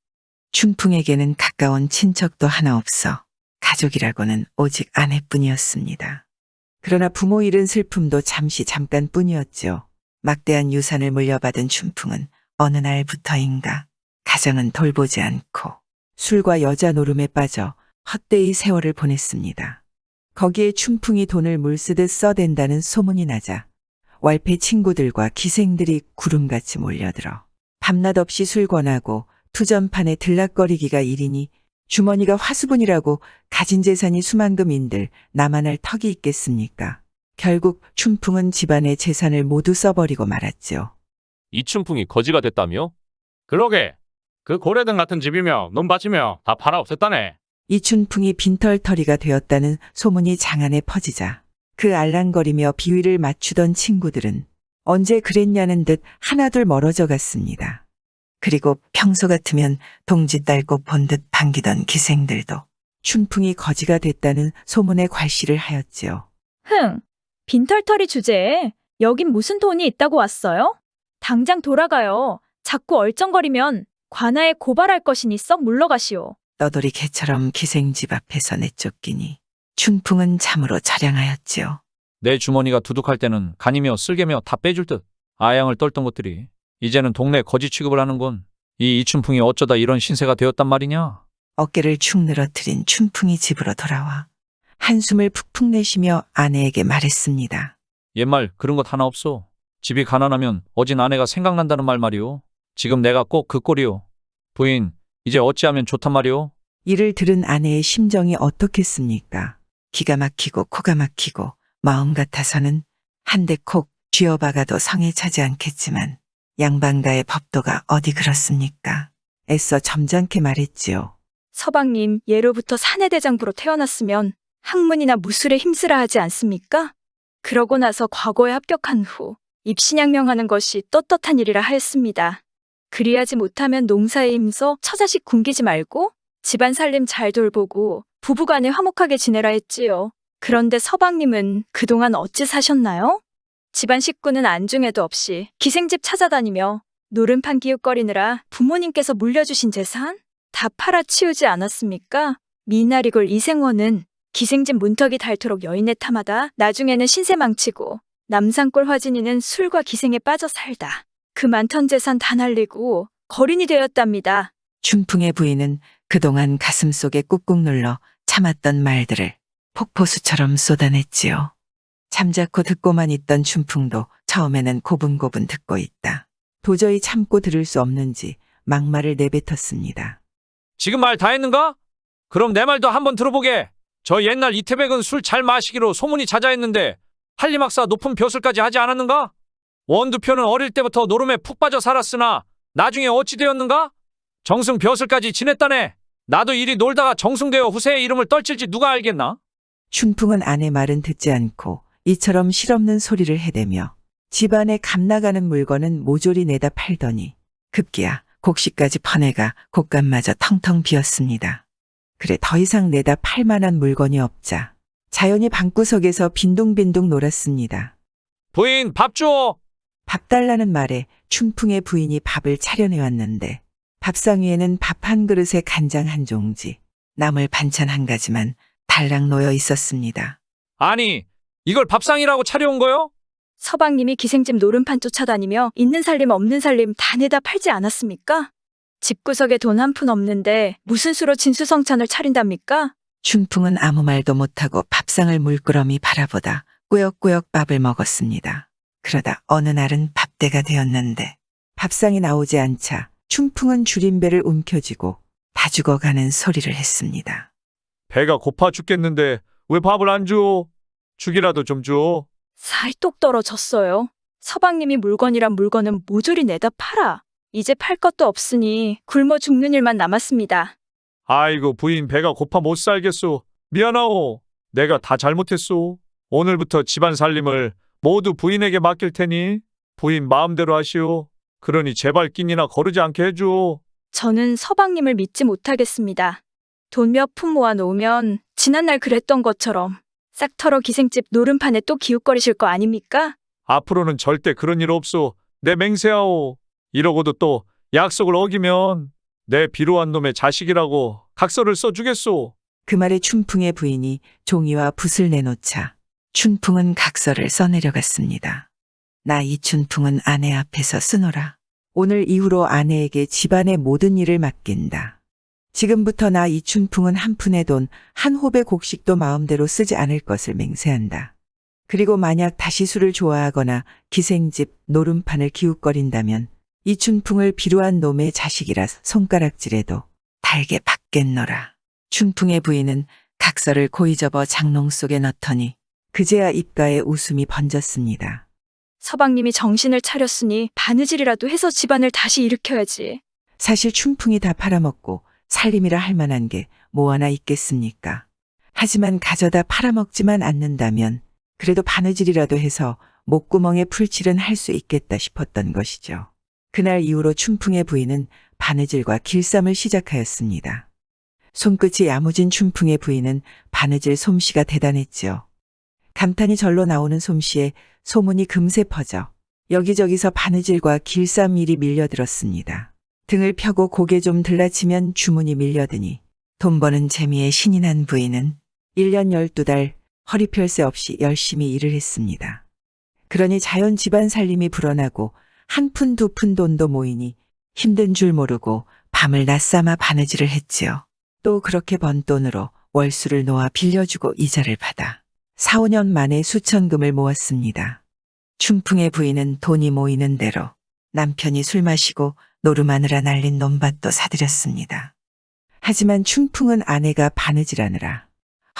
춘풍에게는 가까운 친척도 하나 없어 가족이라고는 오직 아내뿐이었습니다. 그러나 부모 잃은 슬픔도 잠깐뿐이었지요. 막대한 유산을 물려받은 춘풍은 어느 날부터인가 가정은 돌보지 않고 술과 여자 노름에 빠져 헛되이 세월을 보냈습니다. 거기에 춘풍이 돈을 물쓰듯 써댄다는 소문이 나자 왈패 친구들과 기생들이 구름같이 몰려들어 밤낮 없이 술 권하고 투전판에 들락거리기가 일이니 주머니가 화수분이라고 가진 재산이 수만금인들 나만 할 턱이 있겠습니까? 결국 춘풍은 집안의 재산을 모두 써버리고 말았죠. 이 춘풍이 거지가 됐다며? 그러게. 그 고래등 같은 집이며 논밭이며 다 팔아 없앴다네. 이 춘풍이 빈털터리가 되었다는 소문이 장안에 퍼지자 그 알랑거리며 비위를 맞추던 친구들은 언제 그랬냐는 듯 하나둘 멀어져 갔습니다. 그리고 평소 같으면 동지 딸고 본 듯 반기던 기생들도 춘풍이 거지가 됐다는 소문에 괄시를 하였지요. 흥, 빈털터리 주제에 여긴 무슨 돈이 있다고 왔어요? 당장 돌아가요. 자꾸 얼쩡거리면 관아에 고발할 것이니 썩 물러가시오. 떠돌이 개처럼 기생집 앞에서 내쫓기니 춘풍은 참으로 처량하였지요. 내 주머니가 두둑할 때는 간이며 쓸개며 다 빼줄 듯 아양을 떨던 것들이 이제는 동네 거지 취급을 하는군. 이 이춘풍이 어쩌다 이런 신세가 되었단 말이냐? 어깨를 축 늘어뜨린 춘풍이 집으로 돌아와 한숨을 푹푹 내쉬며 아내에게 말했습니다. 옛말 그런 것 하나 없소. 집이 가난하면 어진 아내가 생각난다는 말이오. 지금 내가 꼭 그 꼴이오. 부인, 이제 어찌하면 좋단 말이오? 이를 들은 아내의 심정이 어떻겠습니까? 기가 막히고 코가 막히고 마음 같아서는 한 대 콕 쥐어박아도 성에 차지 않겠지만 양반가의 법도가 어디 그렇습니까? 애써 점잖게 말했지요. 서방님, 예로부터 사내대장부로 태어났으면 학문이나 무술에 힘쓰라 하지 않습니까? 그러고 나서 과거에 합격한 후 입신양명하는 것이 떳떳한 일이라 하였습니다. 그리하지 못하면 농사에 힘써 처자식 굶기지 말고 집안 살림 잘 돌보고 부부간에 화목하게 지내라 했지요. 그런데 서방님은 그동안 어찌 사셨나요? 집안 식구는 안중에도 없이 기생집 찾아다니며 노름판 기웃거리느라 부모님께서 물려주신 재산 다 팔아치우지 않았습니까? 미나리골 이생원은 기생집 문턱이 닳도록 여인의 탐하다 나중에는 신세 망치고 남산골 화진이는 술과 기생에 빠져 살다 그 많던 재산 다 날리고 거린이 되었답니다. 춘풍의 부인은 그동안 가슴속에 꾹꾹 눌러 참았던 말들을 폭포수처럼 쏟아냈지요. 잠자코 듣고만 있던 춘풍도 처음에는 고분고분 듣고 있다. 도저히 참고 들을 수 없는지 막말을 내뱉었습니다. 지금 말 다 했는가? 그럼 내 말도 한번 들어보게. 저 옛날 이태백은 술 잘 마시기로 소문이 자자했는데 한림학사 높은 벼슬까지 하지 않았는가? 원두표는 어릴 때부터 노름에 푹 빠져 살았으나 나중에 어찌 되었는가? 정승 벼슬까지 지냈다네. 나도 이리 놀다가 정승되어 후세의 이름을 떨칠지 누가 알겠나? 춘풍은 아내 말은 듣지 않고 이처럼 실없는 소리를 해대며 집안에 값나가는 물건은 모조리 내다 팔더니 급기야 곡식까지 퍼내가 곡간마저 텅텅 비었습니다. 그래 더 이상 내다 팔 만한 물건이 없자 자연히 방구석에서 빈둥빈둥 놀았습니다. 부인 밥 주오. 밥 달라는 말에 춘풍의 부인이 밥을 차려내왔는데 밥상 위에는 밥 한 그릇에 간장 한 종지, 나물 반찬 한 가지만 달랑 놓여 있었습니다. 아니, 이걸 밥상이라고 차려온 거요? 서방님이 기생집 노름판 쫓아다니며 있는 살림 없는 살림 다 내다 팔지 않았습니까? 집구석에 돈 한 푼 없는데 무슨 수로 진수성찬을 차린답니까? 춘풍은 아무 말도 못하고 밥상을 물끄러미 바라보다 꾸역꾸역 밥을 먹었습니다. 그러다 어느 날은 밥때가 되었는데 밥상이 나오지 않자 춘풍은 줄임배를 움켜쥐고 다 죽어가는 소리를 했습니다. 배가 고파 죽겠는데 왜 밥을 안 줘? 죽이라도 좀 줘. 살이 똑 떨어졌어요. 서방님이 물건이란 물건은 모조리 내다 팔아. 이제 팔 것도 없으니 굶어 죽는 일만 남았습니다. 아이고 부인 배가 고파 못 살겠소. 미안하오. 내가 다 잘못했소. 오늘부터 집안 살림을 모두 부인에게 맡길 테니 부인 마음대로 하시오. 그러니 제발 끼니나 거르지 않게 해줘. 저는 서방님을 믿지 못하겠습니다. 돈 몇 푼 모아 놓으면 지난날 그랬던 것처럼 싹 털어 기생집 노름판에 또 기웃거리실 거 아닙니까? 앞으로는 절대 그런 일 없소. 내 맹세하오. 이러고도 또 약속을 어기면 내 비루한 놈의 자식이라고 각서를 써주겠소. 그 말에 춘풍의 부인이 종이와 붓을 내놓자 춘풍은 각서를 써내려갔습니다. 나 이춘풍은 아내 앞에서 쓰노라. 오늘 이후로 아내에게 집안의 모든 일을 맡긴다. 지금부터 나 이춘풍은 한 푼의 돈, 한 홉의 곡식도 마음대로 쓰지 않을 것을 맹세한다. 그리고 만약 다시 술을 좋아하거나 기생집, 노름판을 기웃거린다면 이춘풍을 비루한 놈의 자식이라 손가락질해도 달게 받겠노라. 춘풍의 부인은 각서를 고이 접어 장롱 속에 넣더니 그제야 입가에 웃음이 번졌습니다. 서방님이 정신을 차렸으니 바느질이라도 해서 집안을 다시 일으켜야지. 사실 춘풍이 다 팔아먹고 살림이라 할 만한 게 뭐 하나 있겠습니까? 하지만 가져다 팔아먹지만 않는다면 그래도 바느질이라도 해서 목구멍에 풀칠은 할 수 있겠다 싶었던 것이죠. 그날 이후로 춘풍의 부인은 바느질과 길쌈을 시작하였습니다. 손끝이 야무진 춘풍의 부인은 바느질 솜씨가 대단했지요. 감탄이 절로 나오는 솜씨에 소문이 금세 퍼져 여기저기서 바느질과 길쌈 일이 밀려들었습니다. 등을 펴고 고개 좀 들라치면 주문이 밀려드니 돈 버는 재미에 신이 난 부인은 1년 12달 허리펼 새 없이 열심히 일을 했습니다. 그러니 자연 집안 살림이 불어나고 한 푼 두 푼 돈도 모이니 힘든 줄 모르고 밤을 낮삼아 바느질을 했지요. 또 그렇게 번 돈으로 월수를 놓아 빌려주고 이자를 받아 4, 5년 만에 수천금을 모았습니다. 춘풍의 부인은 돈이 모이는 대로 남편이 술 마시고 노름하느라 날린 논밭도 사들였습니다. 하지만 춘풍은 아내가 바느질하느라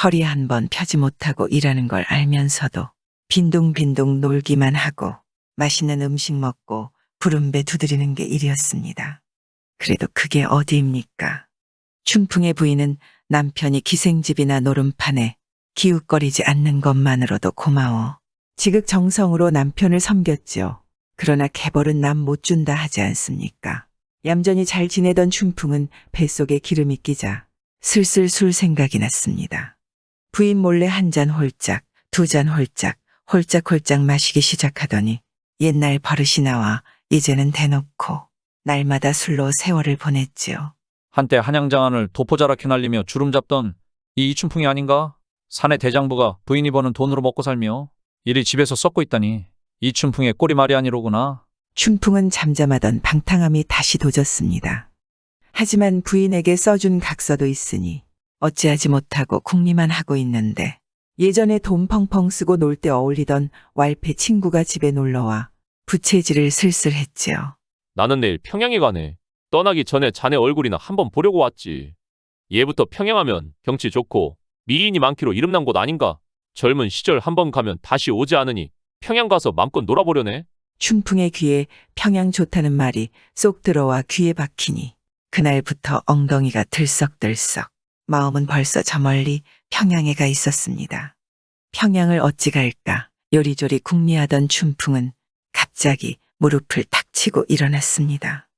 허리 한 번 펴지 못하고 일하는 걸 알면서도 빈둥빈둥 놀기만 하고 맛있는 음식 먹고 부른 배 두드리는 게 일이었습니다. 그래도 그게 어디입니까? 춘풍의 부인은 남편이 기생집이나 노름판에 기웃거리지 않는 것만으로도 고마워 지극정성으로 남편을 섬겼지요. 그러나 개벌은 남 못 준다 하지 않습니까? 얌전히 잘 지내던 춘풍은 뱃속에 기름이 끼자 슬슬 술 생각이 났습니다. 부인 몰래 한 잔 홀짝, 두 잔 홀짝, 홀짝홀짝 마시기 시작하더니 옛날 버릇이 나와 이제는 대놓고 날마다 술로 세월을 보냈지요. 한때 한양장안을 도포자락해 날리며 주름 잡던 이 이춘풍이 아닌가? 사내 대장부가 부인이 버는 돈으로 먹고 살며 일이 집에서 썩고 있다니 이춘풍의 꼴이 말이 아니로구나. 춘풍은 잠잠하던 방탕함이 다시 도졌습니다. 하지만 부인에게 써준 각서도 있으니 어찌하지 못하고 궁리만 하고 있는데 예전에 돈 펑펑 쓰고 놀 때 어울리던 왈패 친구가 집에 놀러와 부채질을 슬슬 했지요. 나는 내일 평양에 가네. 떠나기 전에 자네 얼굴이나 한번 보려고 왔지. 예부터 평양하면 경치 좋고 미인이 많기로 이름난 곳 아닌가? 젊은 시절 한번 가면 다시 오지 않으니 평양 가서 맘껏 놀아보려네. 춘풍의 귀에 평양 좋다는 말이 쏙 들어와 귀에 박히니 그날부터 엉덩이가 들썩들썩. 마음은 벌써 저 멀리 평양에 가 있었습니다. 평양을 어찌 갈까 요리조리 궁리하던 춘풍은 갑자기 무릎을 탁 치고 일어났습니다.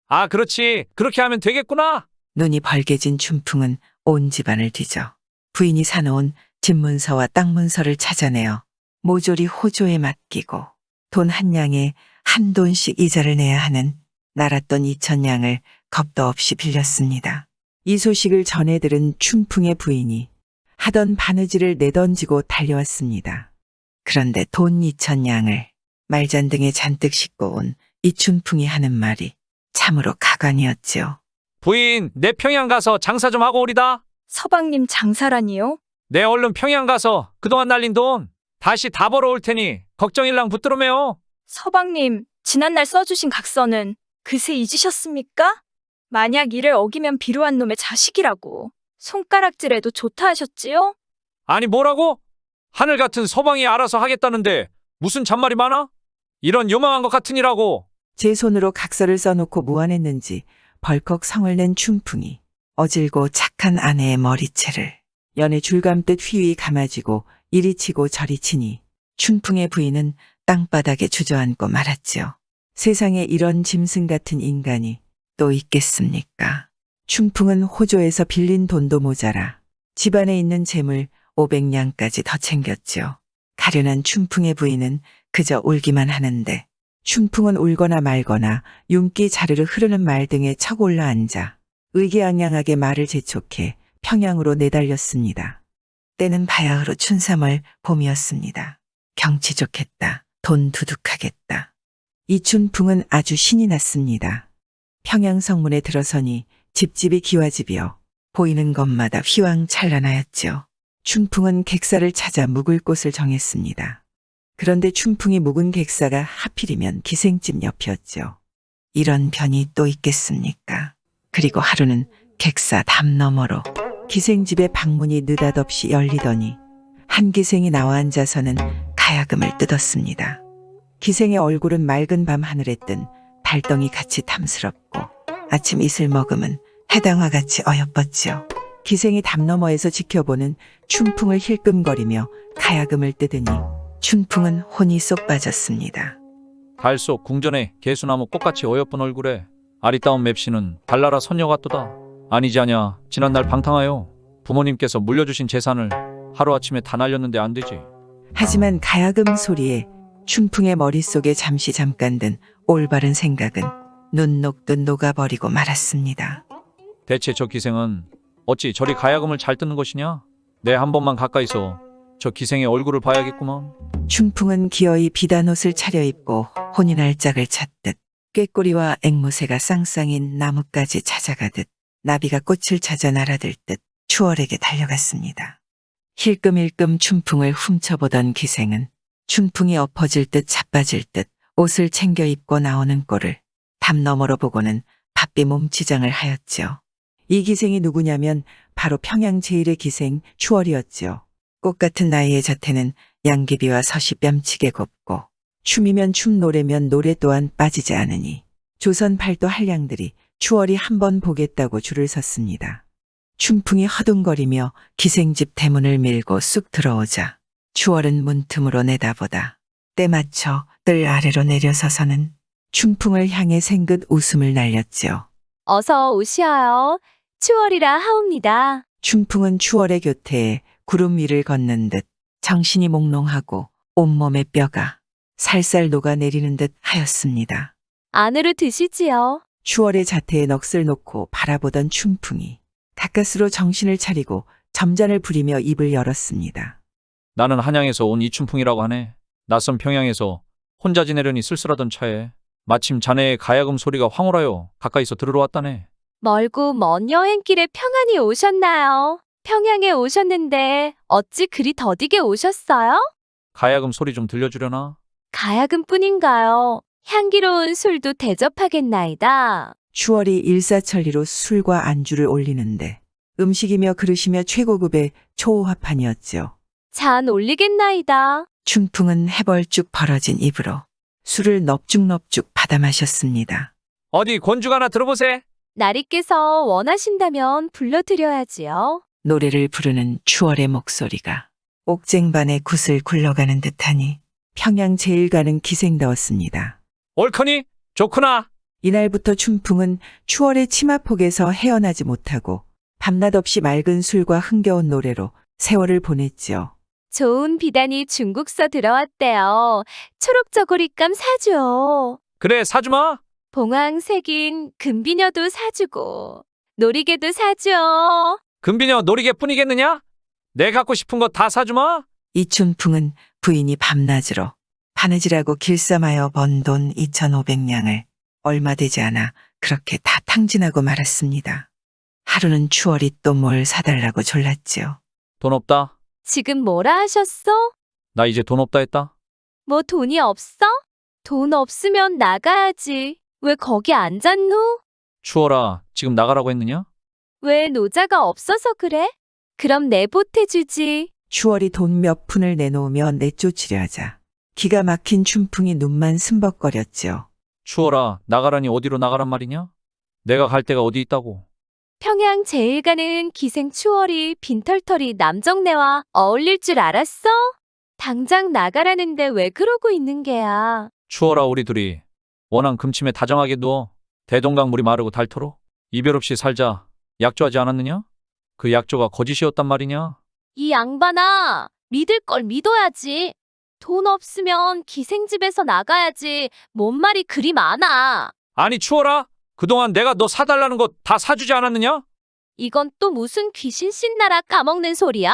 아, 그렇지. 그렇게 하면 되겠구나. 눈이 벌게진 춘풍은 온 집안을 뒤져 부인이 사놓은 집문서와 땅문서를 찾아내어 모조리 호조에 맡기고 돈 한 양에 한 돈씩 이자를 내야 하는 날았돈 2,000냥을 겁도 없이 빌렸습니다. 이 소식을 전해 들은 춘풍의 부인이 하던 바느질을 내던지고 달려왔습니다. 그런데 돈 2,000냥을 말잔등에 잔뜩 싣고 온 이 춘풍이 하는 말이 참으로 가관이었지요. 부인, 내 평양 가서 장사 좀 하고 오리다. 서방님 장사라니요? 내 얼른 평양 가서 그동안 날린 돈 다시 다 벌어올 테니 걱정일랑 붙들어매요. 서방님, 지난날 써주신 각서는 그새 잊으셨습니까? 만약 이를 어기면 비루한 놈의 자식이라고 손가락질해도 좋다 하셨지요? 아니 뭐라고? 하늘 같은 서방이 알아서 하겠다는데 무슨 잔말이 많아? 이런 요망한 것 같으니라고. 제 손으로 각서를 써놓고 무안했는지 벌컥 성을 낸 춘풍이 어질고 착한 아내의 머리채를 연애 줄감듯 휘휘 감아쥐고 이리 치고 저리 치니 춘풍의 부인은 땅바닥에 주저앉고 말았지요. 세상에 이런 짐승 같은 인간이 또 있겠습니까? 춘풍은 호조에서 빌린 돈도 모자라 집안에 있는 재물 500냥까지 더 챙겼지요. 가련한 춘풍의 부인은 그저 울기만 하는데 춘풍은 울거나 말거나 윤기 자르르 흐르는 말 등에 척 올라앉아 의기양양하게 말을 재촉해 평양으로 내달렸습니다. 때는 바야흐로 춘삼월 봄이었습니다. 경치 좋겠다. 돈 두둑하겠다. 이 춘풍은 아주 신이 났습니다. 평양 성문에 들어서니 집집이 기와집이여 보이는 것마다 휘황찬란하였지요. 춘풍은 객사를 찾아 묵을 곳을 정했습니다. 그런데 춘풍이 묵은 객사가 하필이면 기생집 옆이었죠. 이런 변이 또 있겠습니까? 그리고 하루는 객사 담 너머로 기생집의 방문이 느닷없이 열리더니 한 기생이 나와 앉아서는 가야금을 뜯었습니다. 기생의 얼굴은 맑은 밤 하늘에 뜬 달덩이 같이 탐스럽고 아침 이슬 머금은 해당화 같이 어여뻤지요. 기생이 담 너머에서 지켜보는 춘풍을 힐끔거리며 가야금을 뜯으니 춘풍은 혼이 쏙 빠졌습니다. 달 속 궁전에 개수나무 꽃같이 어여쁜 얼굴에 아리따운 맵시는 달나라 선녀 같도다. 아니지 아냐. 지난날 방탕하여 부모님께서 물려주신 재산을 하루아침에 다 날렸는데 안 되지. 하지만 가야금 소리에 춘풍의 머릿속에 잠깐 든 올바른 생각은 눈 녹듯 녹아버리고 말았습니다. 대체 저 기생은 어찌 저리 가야금을 잘 뜯는 것이냐? 내 한 번만 가까이서 저 기생의 얼굴을 봐야겠구먼. 춘풍은 기어이 비단 옷을 차려입고 혼이 날 짝을 찾듯 꾀꼬리와 앵무새가 쌍쌍인 나뭇가지 찾아가듯 나비가 꽃을 찾아 날아들듯 추월에게 달려갔습니다. 힐끔힐끔 춘풍을 훔쳐보던 기생은 춘풍이 엎어질 듯 자빠질 듯 옷을 챙겨 입고 나오는 꼴을 담 너머로 보고는 바삐 몸치장을 하였지요. 이 기생이 누구냐면 바로 평양 제1의 기생 추월이었지요. 꽃 같은 나이의 자태는 양귀비와 서시 뺨치게 곱고 춤이면 춤 노래면 노래 또한 빠지지 않으니 조선 팔도 한량들이 추월이 한번 보겠다고 줄을 섰습니다. 춘풍이 허둥거리며 기생집 대문을 밀고 쑥 들어오자 추월은 문틈으로 내다보다 때맞춰 뜰 아래로 내려서서는 춘풍을 향해 생긋 웃음을 날렸지요. 어서 오시어요. 추월이라 하옵니다. 춘풍은 추월의 곁에 구름 위를 걷는 듯 정신이 몽롱하고 온몸의 뼈가 살살 녹아내리는 듯 하였습니다. 안으로 드시지요. 추월의 자태에 넋을 놓고 바라보던 춘풍이 가까스로 정신을 차리고 점잔을 부리며 입을 열었습니다. 나는 한양에서 온 이춘풍이라고 하네. 낯선 평양에서 혼자 지내려니 쓸쓸하던 차에 마침 자네의 가야금 소리가 황홀하여 가까이서 들으러 왔다네. 멀고 먼 여행길에 평안히 오셨나요? 평양에 오셨는데 어찌 그리 더디게 오셨어요? 가야금 소리 좀 들려주려나? 가야금뿐인가요? 향기로운 술도 대접하겠나이다. 추월이 일사천리로 술과 안주를 올리는데 음식이며 그릇이며 최고급의 초호화판이었죠. 잔 올리겠나이다. 춘풍은 해벌쭉 벌어진 입으로 술을 넙죽넙죽 받아 마셨습니다. 어디 곤죽 하나 들어보세. 나리께서 원하신다면 불러드려야지요. 노래를 부르는 추월의 목소리가 옥쟁반의 굿을 굴러가는 듯하니 평양 제일 가는 기생다웠습니다. 옳거니? 좋구나. 이날부터 춘풍은 추월의 치마폭에서 헤어나지 못하고 밤낮 없이 맑은 술과 흥겨운 노래로 세월을 보냈지요. 좋은 비단이 중국서 들어왔대요. 초록저고리감 사줘. 그래, 사주마. 봉황 색인 금비녀도 사주고 놀이개도 사줘. 금비녀 놀이개뿐이겠느냐? 내 갖고 싶은 거 다 사주마. 이 춘풍은 부인이 밤낮으로 바느질하고 길쌈하여 번 돈 2,500냥을 얼마 되지 않아 그렇게 다 탕진하고 말았습니다. 하루는 추월이 또 뭘 사달라고 졸랐지요. 돈 없다. 지금 뭐라 하셨어? 나 이제 돈 없다 했다. 뭐 돈이 없어? 돈 없으면 나가야지. 왜 거기 앉았누? 추워라. 지금 나가라고 했느냐? 왜 노자가 없어서 그래? 그럼 내 보태주지. 추월이 돈 몇 푼을 내놓으며 내쫓으려 하자 기가 막힌 춘풍이 눈만 숨벅거렸지요. 추워라. 나가라니 어디로 나가란 말이냐? 내가 갈 데가 어디 있다고. 평양 제일 가는 기생 추월이 빈털털이 남정네와 어울릴 줄 알았어? 당장 나가라는데 왜 그러고 있는 게야? 추워라. 우리 둘이 원한 금침에 다정하게 누워 대동강 물이 마르고 닳도록 이별 없이 살자 약조하지 않았느냐? 그 약조가 거짓이었단 말이냐? 이 양반아, 믿을 걸 믿어야지. 돈 없으면 기생집에서 나가야지. 뭔 말이 그리 많아. 아니 추워라. 그동안 내가 너 사달라는 거 다 사주지 않았느냐? 이건 또 무슨 귀신 씻나라 까먹는 소리야?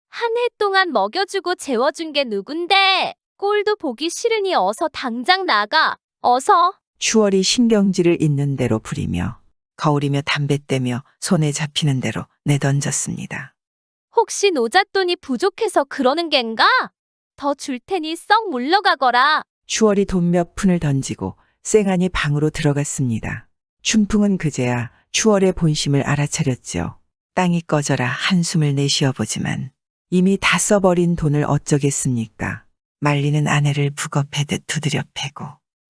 한 해 동안 먹여주고 재워준 게 누군데? 꼴도 보기 싫으니 어서 당장 나가. 어서. 추월이 신경질을 있는 대로 부리며 거울이며 담배 떼며 손에 잡히는 대로 내던졌습니다. 혹시 노잣돈이 부족해서 그러는 겐가? 더 줄 테니 썩 물러가거라. 추월이 돈 몇 푼을 던지고 쌩안이 방으로 들어갔습니다. 춘풍은 그제야 추월의 본심을 알아차렸지요. 땅이 꺼져라 한숨을 내쉬어보지만 이미 다 써버린 돈을 어쩌겠습니까? 말리는 아내를 북업해듯 두드려 패고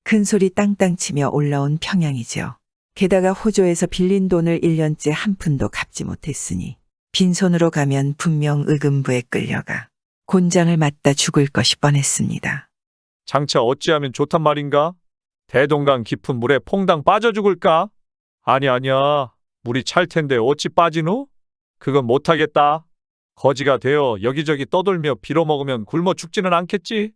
큰소리 땅땅 치며 올라온 평양이지요. 게다가 호조에서 빌린 돈을 1년째 한 푼도 갚지 못했으니 빈손으로 가면 분명 의금부에 끌려가 곤장을 맞다 죽을 것이 뻔했습니다. 장차 어찌하면 좋단 말인가? 대동강 깊은 물에 퐁당 빠져 죽을까? 아니야. 물이 찰 텐데 어찌 빠지노? 그건 못하겠다. 거지가 되어 여기저기 떠돌며 빌어먹으면 굶어 죽지는 않겠지?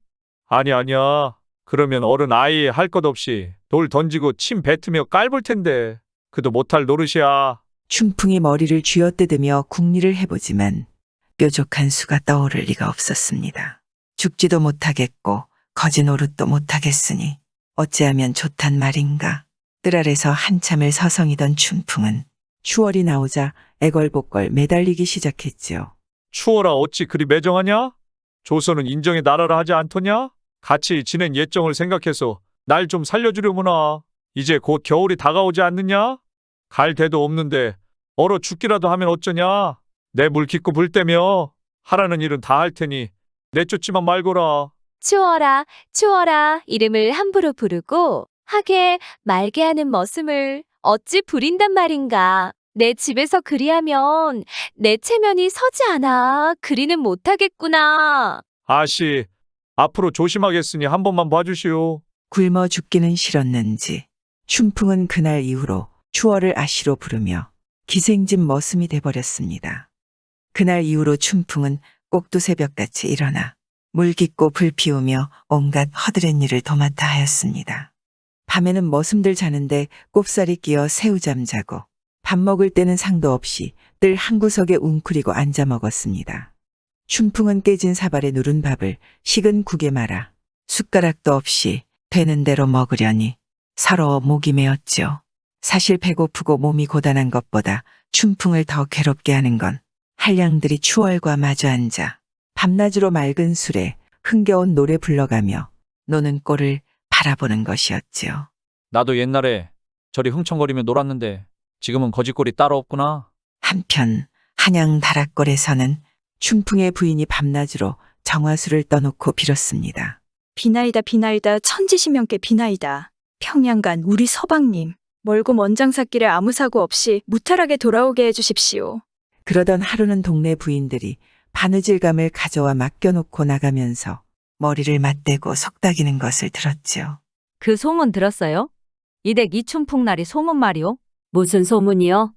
아니야. 그러면 어른 아이 할 것 없이 돌 던지고 침 뱉으며 깔볼 텐데 그도 못할 노릇이야. 춘풍이 머리를 쥐어뜯으며 궁리를 해보지만 뾰족한 수가 떠오를 리가 없었습니다. 죽지도 못하겠고 거지 노릇도 못하겠으니 어찌하면 좋단 말인가. 뜰 아래서 한참을 서성이던 춘풍은 추월이 나오자 애걸복걸 매달리기 시작했지요. 추워라 어찌 그리 매정하냐? 조선은 인정의 나라라 하지 않더냐? 같이 지낸 예정을 생각해서 날 좀 살려주려무나. 이제 곧 겨울이 다가오지 않느냐? 갈 데도 없는데 얼어 죽기라도 하면 어쩌냐? 내 물 깊고 불 때며 하라는 일은 다 할 테니 내쫓지만 말거라. 추워라, 추워라 이름을 함부로 부르고 하게 말게 하는 머슴을 어찌 부린단 말인가. 내 집에서 그리하면 내 체면이 서지 않아. 그리는 못하겠구나. 아씨, 앞으로 조심하겠으니 한 번만 봐주시오. 굶어 죽기는 싫었는지 춘풍은 그날 이후로 추월을 아씨로 부르며 기생집 머슴이 돼버렸습니다. 그날 이후로 춘풍은 꼭두새벽같이 일어나 물 깃고 불 피우며 온갖 허드렛 일을 도맡아 하였습니다. 밤에는 머슴들 자는데 꼽살이 끼어 새우잠 자고 밥 먹을 때는 상도 없이 뜰 한 구석에 웅크리고 앉아 먹었습니다. 춘풍은 깨진 사발에 누른 밥을 식은 국에 말아 숟가락도 없이 되는 대로 먹으려니 서러워 목이 메었지요. 사실 배고프고 몸이 고단한 것보다 춘풍을 더 괴롭게 하는 건 한량들이 추월과 마주 앉아 밤낮으로 맑은 술에 흥겨운 노래 불러가며 노는 꼴을 바라보는 것이었지요. 나도 옛날에 저리 흥청거리며 놀았는데 지금은 거짓골이 따로 없구나. 한편 한양 다락골에서는 춘풍의 부인이 밤낮으로 정화수를 떠놓고 빌었습니다. 비나이다 비나이다 천지시명께 비나이다. 평양간 우리 서방님. 멀고 먼 장사길에 아무 사고 없이 무탈하게 돌아오게 해주십시오. 그러던 하루는 동네 부인들이 바느질감을 가져와 맡겨놓고 나가면서 머리를 맞대고 속닥이는 것을 들었지요. 그 소문 들었어요? 이댁 이춘풍날이 소문 말이오. 무슨 소문이요?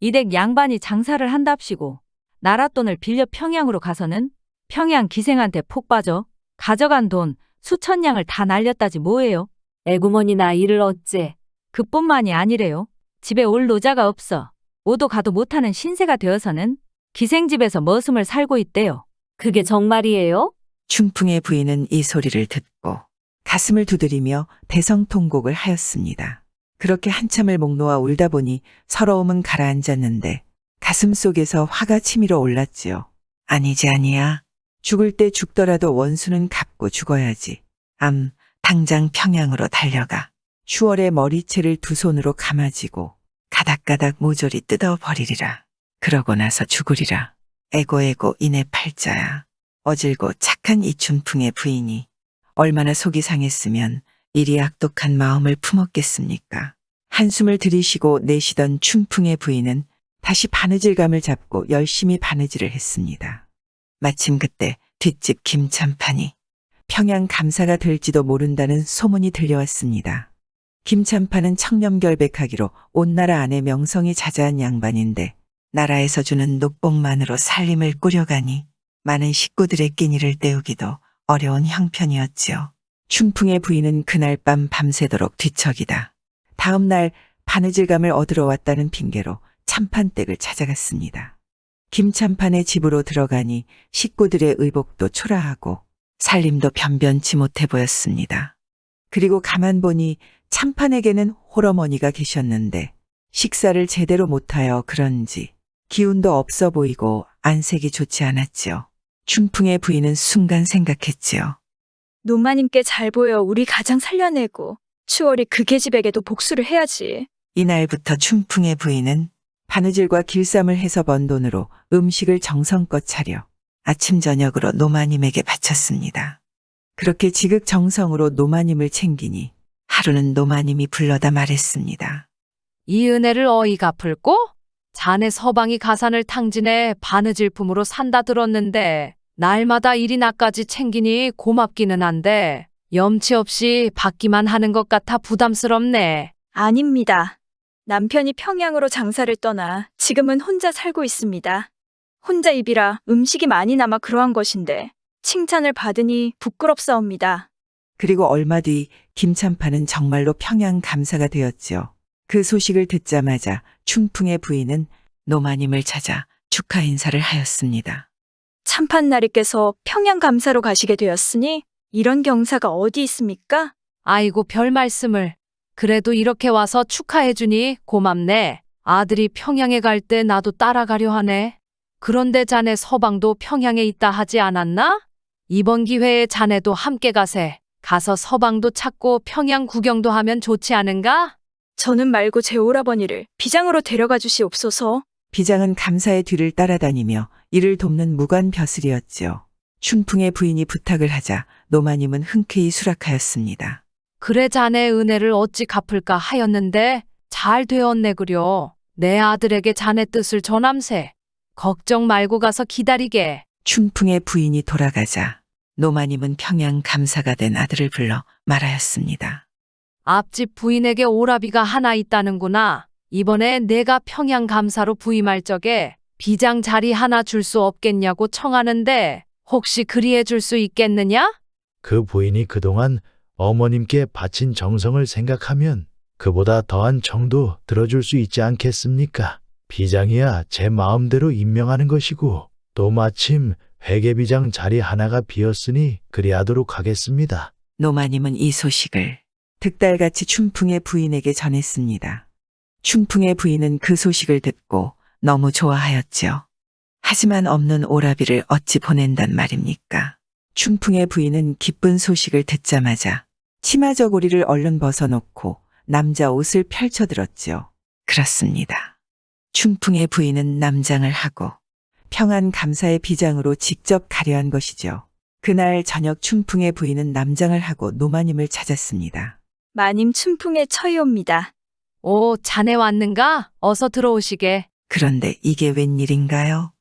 이댁 양반이 장사를 한답시고 나랏돈을 빌려 평양으로 가서는 평양 기생한테 폭 빠져 가져간 돈 수천 냥을 다 날렸다지 뭐예요. 애구머니나 이를 어째. 그뿐만이 아니래요. 집에 올 노자가 없어 오도 가도 못하는 신세가 되어서는 기생집에서 머슴을 살고 있대요. 그게 정말이에요? 춘풍의 부인은 이 소리를 듣고 가슴을 두드리며 대성통곡을 하였습니다. 그렇게 한참을 목 놓아 울다 보니 서러움은 가라앉았는데 가슴 속에서 화가 치밀어 올랐지요. 아니지 아니야. 죽을 때 죽더라도 원수는 갚고 죽어야지. 당장 평양으로 달려가. 추월의 머리채를 두 손으로 감아쥐고 가닥가닥 모조리 뜯어버리리라. 그러고 나서 죽으리라. 에고 이내 팔자야. 어질고 착한 이춘풍의 부인이 얼마나 속이 상했으면 이리 악독한 마음을 품었겠습니까? 한숨을 들이쉬고 내쉬던 춘풍의 부인은 다시 바느질감을 잡고 열심히 바느질을 했습니다. 마침 그때 뒷집 김참판이 평양 감사가 될지도 모른다는 소문이 들려왔습니다. 김참판은 청렴결백하기로 온 나라 안에 명성이 자자한 양반인데 나라에서 주는 녹봉만으로 살림을 꾸려가니 많은 식구들의 끼니를 때우기도 어려운 형편이었지요. 춘풍의 부인은 그날 밤 밤새도록 뒤척이다. 다음 날 바느질감을 얻으러 왔다는 핑계로 참판댁을 찾아갔습니다. 김참판의 집으로 들어가니 식구들의 의복도 초라하고 살림도 변변치 못해 보였습니다. 그리고 가만 보니 참판에게는 홀어머니가 계셨는데 식사를 제대로 못하여 그런지 기운도 없어 보이고 안색이 좋지 않았지요. 춘풍의 부인은 순간 생각했지요. 노마님께 잘 보여 우리 가장 살려내고 추월이 그 계집에게도 복수를 해야지. 이날부터 춘풍의 부인은 바느질과 길쌈을 해서 번 돈으로 음식을 정성껏 차려 아침 저녁으로 노마님에게 바쳤습니다. 그렇게 지극정성으로 노마님을 챙기니 하루는 노마님이 불러다 말했습니다. 이 은혜를 어이 갚을꼬? 자네 서방이 가산을 탕진해 바느질품으로 산다 들었는데 날마다 일이나까지 챙기니 고맙기는 한데 염치 없이 받기만 하는 것 같아 부담스럽네. 아닙니다. 남편이 평양으로 장사를 떠나 지금은 혼자 살고 있습니다. 혼자 입이라 음식이 많이 남아 그러한 것인데 칭찬을 받으니 부끄럽사옵니다. 그리고 얼마 뒤 김참판은 정말로 평양 감사가 되었지요. 그 소식을 듣자마자 춘풍의 부인은 노마님을 찾아 축하 인사를 하였습니다. 참판나리께서 평양 감사로 가시게 되었으니 이런 경사가 어디 있습니까? 아이고 별 말씀을. 그래도 이렇게 와서 축하해주니 고맙네. 아들이 평양에 갈 때 나도 따라가려 하네. 그런데 자네 서방도 평양에 있다 하지 않았나? 이번 기회에 자네도 함께 가세. 가서 서방도 찾고 평양 구경도 하면 좋지 않은가? 저는 말고 제 오라버니를 비장으로 데려가 주시옵소서. 비장은 감사의 뒤를 따라다니며 이를 돕는 무관 벼슬이었지요. 춘풍의 부인이 부탁을 하자 노마님은 흔쾌히 수락하였습니다. 그래 자네 은혜를 어찌 갚을까 하였는데 잘 되었네 그려. 내 아들에게 자네 뜻을 전함세. 걱정 말고 가서 기다리게. 춘풍의 부인이 돌아가자 노마님은 평양 감사가 된 아들을 불러 말하였습니다. 앞집 부인에게 오라비가 하나 있다는구나. 이번에 내가 평양 감사로 부임할 적에 비장 자리 하나 줄 수 없겠냐고 청하는데 혹시 그리해 줄 수 있겠느냐? 그 부인이 그동안 어머님께 바친 정성을 생각하면 그보다 더한 정도 들어줄 수 있지 않겠습니까? 비장이야 제 마음대로 임명하는 것이고 또 마침 회계비장 자리 하나가 비었으니 그리하도록 하겠습니다. 노마님은 이 소식을 득달같이 춘풍의 부인에게 전했습니다. 춘풍의 부인은 그 소식을 듣고 너무 좋아하였지요. 하지만 없는 오라비를 어찌 보낸단 말입니까? 춘풍의 부인은 기쁜 소식을 듣자마자 치마 저고리를 얼른 벗어놓고 남자 옷을 펼쳐들었지요. 그렇습니다. 춘풍의 부인은 남장을 하고 평안 감사의 비장으로 직접 가려 한 것이죠. 그날 저녁 춘풍의 부인은 남장을 하고 노마님을 찾았습니다. 마님 춘풍의 처이옵니다. 오, 자네 왔는가? 어서 들어오시게. 그런데 이게 웬일인가요?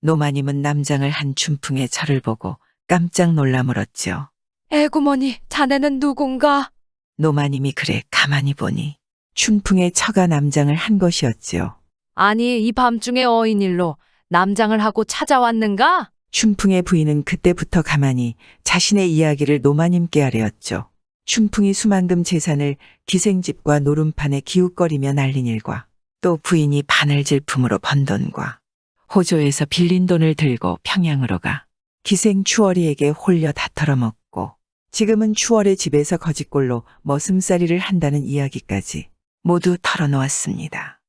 노마님은 남장을 한 춘풍의 절을 보고 깜짝 놀라 물었죠. 에구머니, 자네는 누군가? 노마님이 그래 가만히 보니 춘풍의 처가 남장을 한 것이었지요. 아니, 이 밤중에 어인일로 남장을 하고 찾아왔는가? 춘풍의 부인은 그때부터 가만히 자신의 이야기를 노마님께 아뢰었죠. 춘풍이 수만금 재산을 기생집과 노름판에 기웃거리며 날린 일과 또 부인이 바늘질품으로 번 돈과 호조에서 빌린 돈을 들고 평양으로 가 기생 추월이에게 홀려 다 털어먹고 지금은 추월의 집에서 거짓골로 머슴살이를 한다는 이야기까지 모두 털어놓았습니다.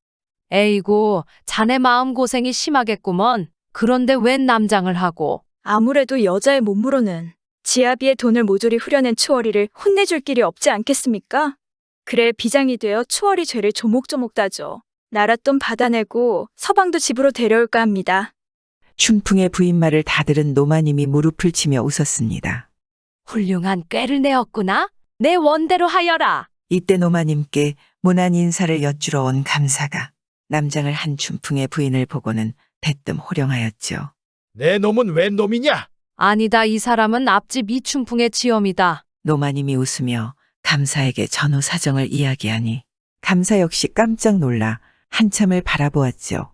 에이구, 자네 마음고생이 심하겠구먼. 그런데 웬 남장을 하고? 아무래도 여자의 몸으로는 지아비의 돈을 모조리 후려낸 추월이를 혼내줄 길이 없지 않겠습니까? 그래 비장이 되어 추월이 죄를 조목조목 따져 나랏돈 받아내고 서방도 집으로 데려올까 합니다. 춘풍의 부인 말을 다 들은 노마님이 무릎을 치며 웃었습니다. 훌륭한 꾀를 내었구나. 내 원대로 하여라. 이때 노마님께 무난 인사를 여쭈러 온 감사가 남장을 한 춘풍의 부인을 보고는 대뜸 호령하였죠. 내 놈은 웬 놈이냐? 아니다, 이 사람은 앞집 이춘풍의 지엄이다. 노마님이 웃으며 감사에게 전후 사정을 이야기하니 감사 역시 깜짝 놀라 한참을 바라보았죠.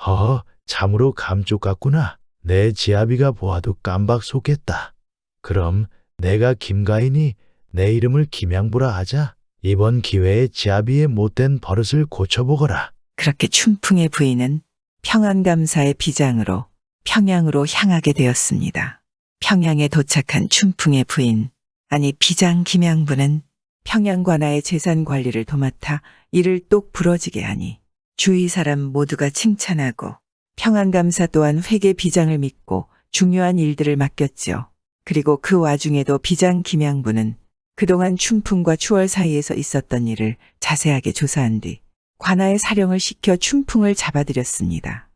허, 참으로 감쪽 같구나. 내 지아비가 보아도 깜박 속겠다. 그럼 내가 김가인이 내 이름을 김양부라 하자. 이번 기회에 지아비의 못된 버릇을 고쳐보거라. 그렇게 춘풍의 부인은 평안감사의 비장으로 평양으로 향하게 되었습니다. 평양에 도착한 춘풍의 부인, 아니 비장 김양부는 평양 관아의 재산 관리를 도맡아 이를 똑 부러지게 하니 주위 사람 모두가 칭찬하고 평안감사 또한 회계 비장을 믿고 중요한 일들을 맡겼지요. 그리고 그 와중에도 비장 김양부는 그동안 춘풍과 추월 사이에서 있었던 일을 자세하게 조사한 뒤 관아에 사령을 시켜 춘풍을 잡아들였습니다.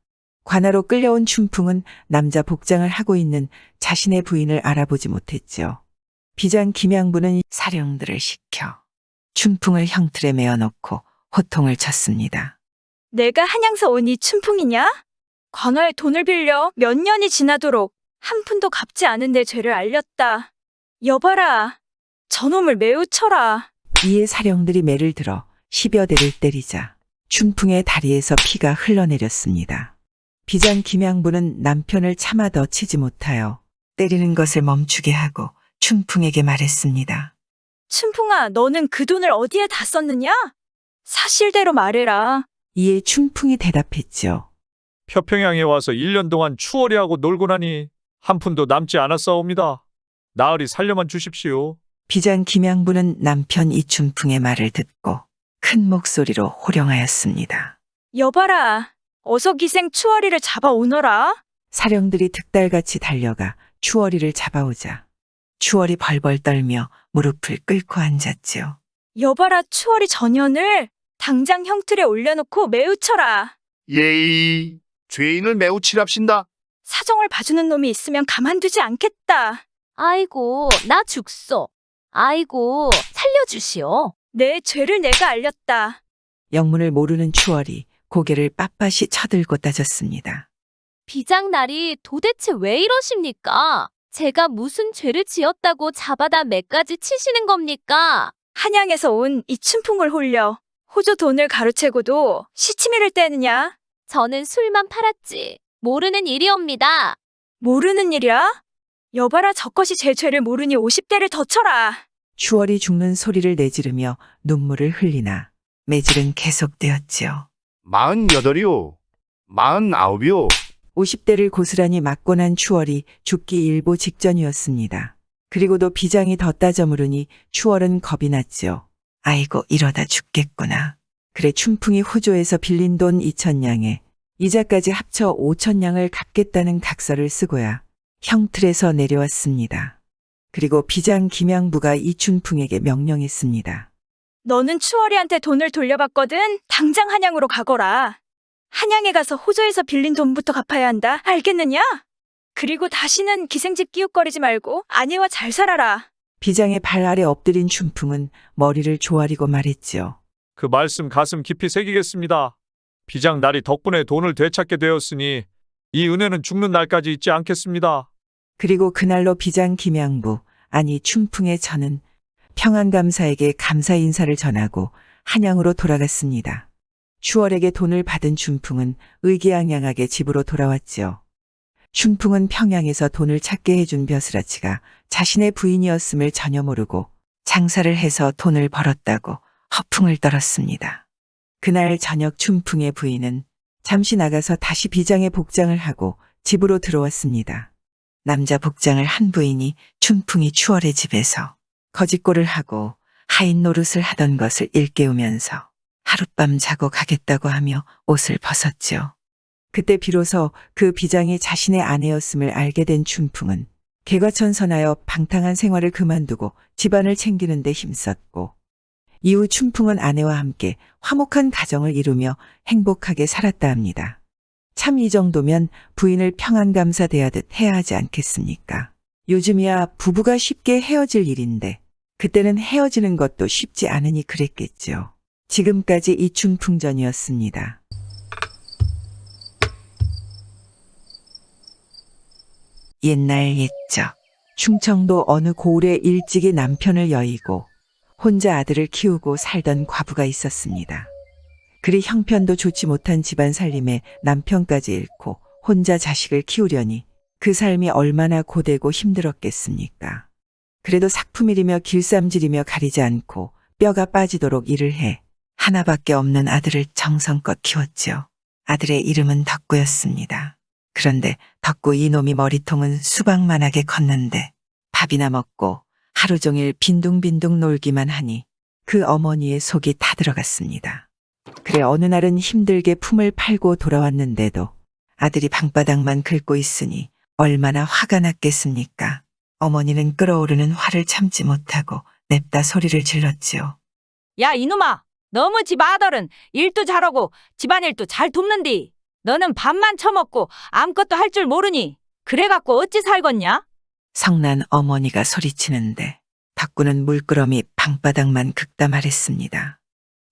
관아로 끌려온 춘풍은 남자 복장을 하고 있는 자신의 부인을 알아보지 못했죠. 비장 김양부는 사령들을 시켜 춘풍을 형틀에 메어놓고 호통을 쳤습니다. 내가 한양서 온 이 춘풍이냐? 관아에 돈을 빌려 몇 년이 지나도록 한 푼도 갚지 않은 내 죄를 알렸다. 여봐라. 저놈을 매우 쳐라. 이에 사령들이 매를 들어 10여 대를 때리자 춘풍의 다리에서 피가 흘러내렸습니다. 비장 김양부는 남편을 참아 더 치지 못하여 때리는 것을 멈추게 하고 춘풍에게 말했습니다. 춘풍아, 너는 그 돈을 어디에 다 썼느냐? 사실대로 말해라. 이에 춘풍이 대답했죠. 표평양에 와서 1년 동안 추월이하고 놀고 나니 한 푼도 남지 않았사옵니다. 나으리 살려만 주십시오. 비장 김양부는 남편 이춘풍의 말을 듣고 큰 목소리로 호령하였습니다. 여봐라. 어서 기생 추월이를 잡아오너라. 사령들이 득달같이 달려가 추월이를 잡아오자 추월이 벌벌 떨며 무릎을 꿇고 앉았지요. 여봐라 추월이 전현을 당장 형틀에 올려놓고 매우 쳐라. 예이, 죄인을 매우 치랍신다. 사정을 봐주는 놈이 있으면 가만두지 않겠다. 아이고, 나 죽소. 아이고, 살려주시오. 내 죄를 내가 알렸다. 영문을 모르는 추월이 고개를 빳빳이 쳐들고 따졌습니다. 비장날이 도대체 왜 이러십니까? 제가 무슨 죄를 지었다고 잡아다 매까지 치시는 겁니까? 한양에서 온 이 춘풍을 홀려 호조 돈을 가로채고도 시치미를 떼느냐? 저는 술만 팔았지. 모르는 일이옵니다. 모르는 일이야? 여봐라 저것이 제 죄를 모르니 50대를 더 쳐라. 추월이 죽는 소리를 내지르며 눈물을 흘리나 매질은 계속되었지요. 48이요. 49이요. 50대를 고스란히 맞고 난 추월이 죽기 일보 직전이었습니다. 그리고도 비장이 더 따져 물으니 추월은 겁이 났지요. 아이고 이러다 죽겠구나. 그래 춘풍이 호조에서 빌린 돈 2,000냥에 이자까지 합쳐 5,000냥을 갚겠다는 각서를 쓰고야 형틀에서 내려왔습니다. 그리고 비장 김양부가 이춘풍에게 명령했습니다. 너는 추월이한테 돈을 돌려받거든 당장 한양으로 가거라. 한양에 가서 호조에서 빌린 돈부터 갚아야 한다. 알겠느냐? 그리고 다시는 기생집 끼웃거리지 말고 아내와 잘 살아라. 비장의 발 아래 엎드린 춘풍은 머리를 조아리고 말했지요. 그 말씀 가슴 깊이 새기겠습니다. 비장 날이 덕분에 돈을 되찾게 되었으니 이 은혜는 죽는 날까지 잊지 않겠습니다. 그리고 그날로 비장 김양부, 아니 춘풍의 저는 평안감사에게 감사 인사를 전하고 한양으로 돌아갔습니다. 추월에게 돈을 받은 춘풍은 의기양양하게 집으로 돌아왔지요. 춘풍은 평양에서 돈을 찾게 해준 벼슬아치가 자신의 부인이었음을 전혀 모르고 장사를 해서 돈을 벌었다고 허풍을 떨었습니다. 그날 저녁 춘풍의 부인은 잠시 나가서 다시 비장의 복장을 하고 집으로 들어왔습니다. 남자 복장을 한 부인이 춘풍이 추월의 집에서 거짓골을 하고 하인 노릇을 하던 것을 일깨우면서 하룻밤 자고 가겠다고 하며 옷을 벗었지요. 그때 비로소 그 비장이 자신의 아내였음을 알게 된 춘풍은 개과천선하여 방탕한 생활을 그만두고 집안을 챙기는 데 힘썼고 이후 춘풍은 아내와 함께 화목한 가정을 이루며 행복하게 살았다 합니다. 참 이 정도면 부인을 평안감사 대하듯 해야 하지 않겠습니까? 요즘이야 부부가 쉽게 헤어질 일인데 그때는 헤어지는 것도 쉽지 않으니 그랬겠죠. 지금까지 이춘풍전이었습니다. 옛날 옛적 충청도 어느 고을에 일찍이 남편을 여의고 혼자 아들을 키우고 살던 과부가 있었습니다. 그리 형편도 좋지 못한 집안 살림에 남편까지 잃고 혼자 자식을 키우려니 그 삶이 얼마나 고되고 힘들었겠습니까? 그래도 삭품일이며 길쌈질이며 가리지 않고 뼈가 빠지도록 일을 해 하나밖에 없는 아들을 정성껏 키웠지요. 아들의 이름은 덕구였습니다. 그런데 덕구 이놈이 머리통은 수박만하게 컸는데 밥이나 먹고 하루 종일 빈둥빈둥 놀기만 하니 그 어머니의 속이 타들어갔습니다. 그래 어느 날은 힘들게 품을 팔고 돌아왔는데도 아들이 방바닥만 긁고 있으니 얼마나 화가 났겠습니까? 어머니는 끓어오르는 화를 참지 못하고 냅다 소리를 질렀지요. 야, 이놈아! 너무 집 아들은 일도 잘하고 집안일도 잘 돕는디. 너는 밥만 처먹고 아무것도 할 줄 모르니 그래갖고 어찌 살겄냐? 성난 어머니가 소리치는데 덕구는 물끄러미 방바닥만 긁다 말했습니다.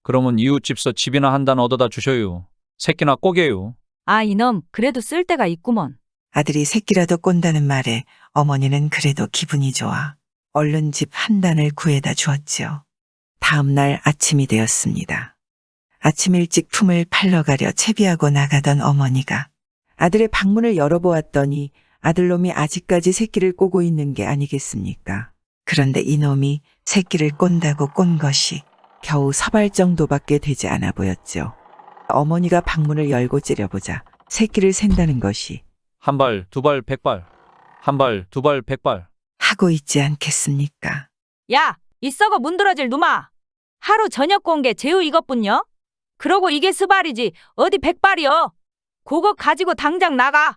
그러면 이웃집서 집이나 한 단 얻어다 주셔요. 새끼나 꼬개요. 아, 이놈 그래도 쓸 데가 있구먼. 아들이 새끼라도 꼰다는 말에 어머니는 그래도 기분이 좋아 얼른 집 한 단을 구해다 주었지요. 다음 날 아침이 되었습니다. 아침 일찍 품을 팔러 가려 채비하고 나가던 어머니가 아들의 방문을 열어보았더니 아들놈이 아직까지 새끼를 꼬고 있는 게 아니겠습니까? 그런데 이놈이 새끼를 꼰다고 꼰 것이 겨우 서발 정도밖에 되지 않아 보였죠. 어머니가 방문을 열고 째려보자 새끼를 샌다는 것이 한 발, 두 발, 100발. 한 발, 두 발, 100발. 하고 있지 않겠습니까? 야, 이 썩어 문드러질 놈아! 하루 저녁 꼰 게 제우 이것뿐요? 그러고 이게 스발이지 어디 100발이여? 그거 가지고 당장 나가.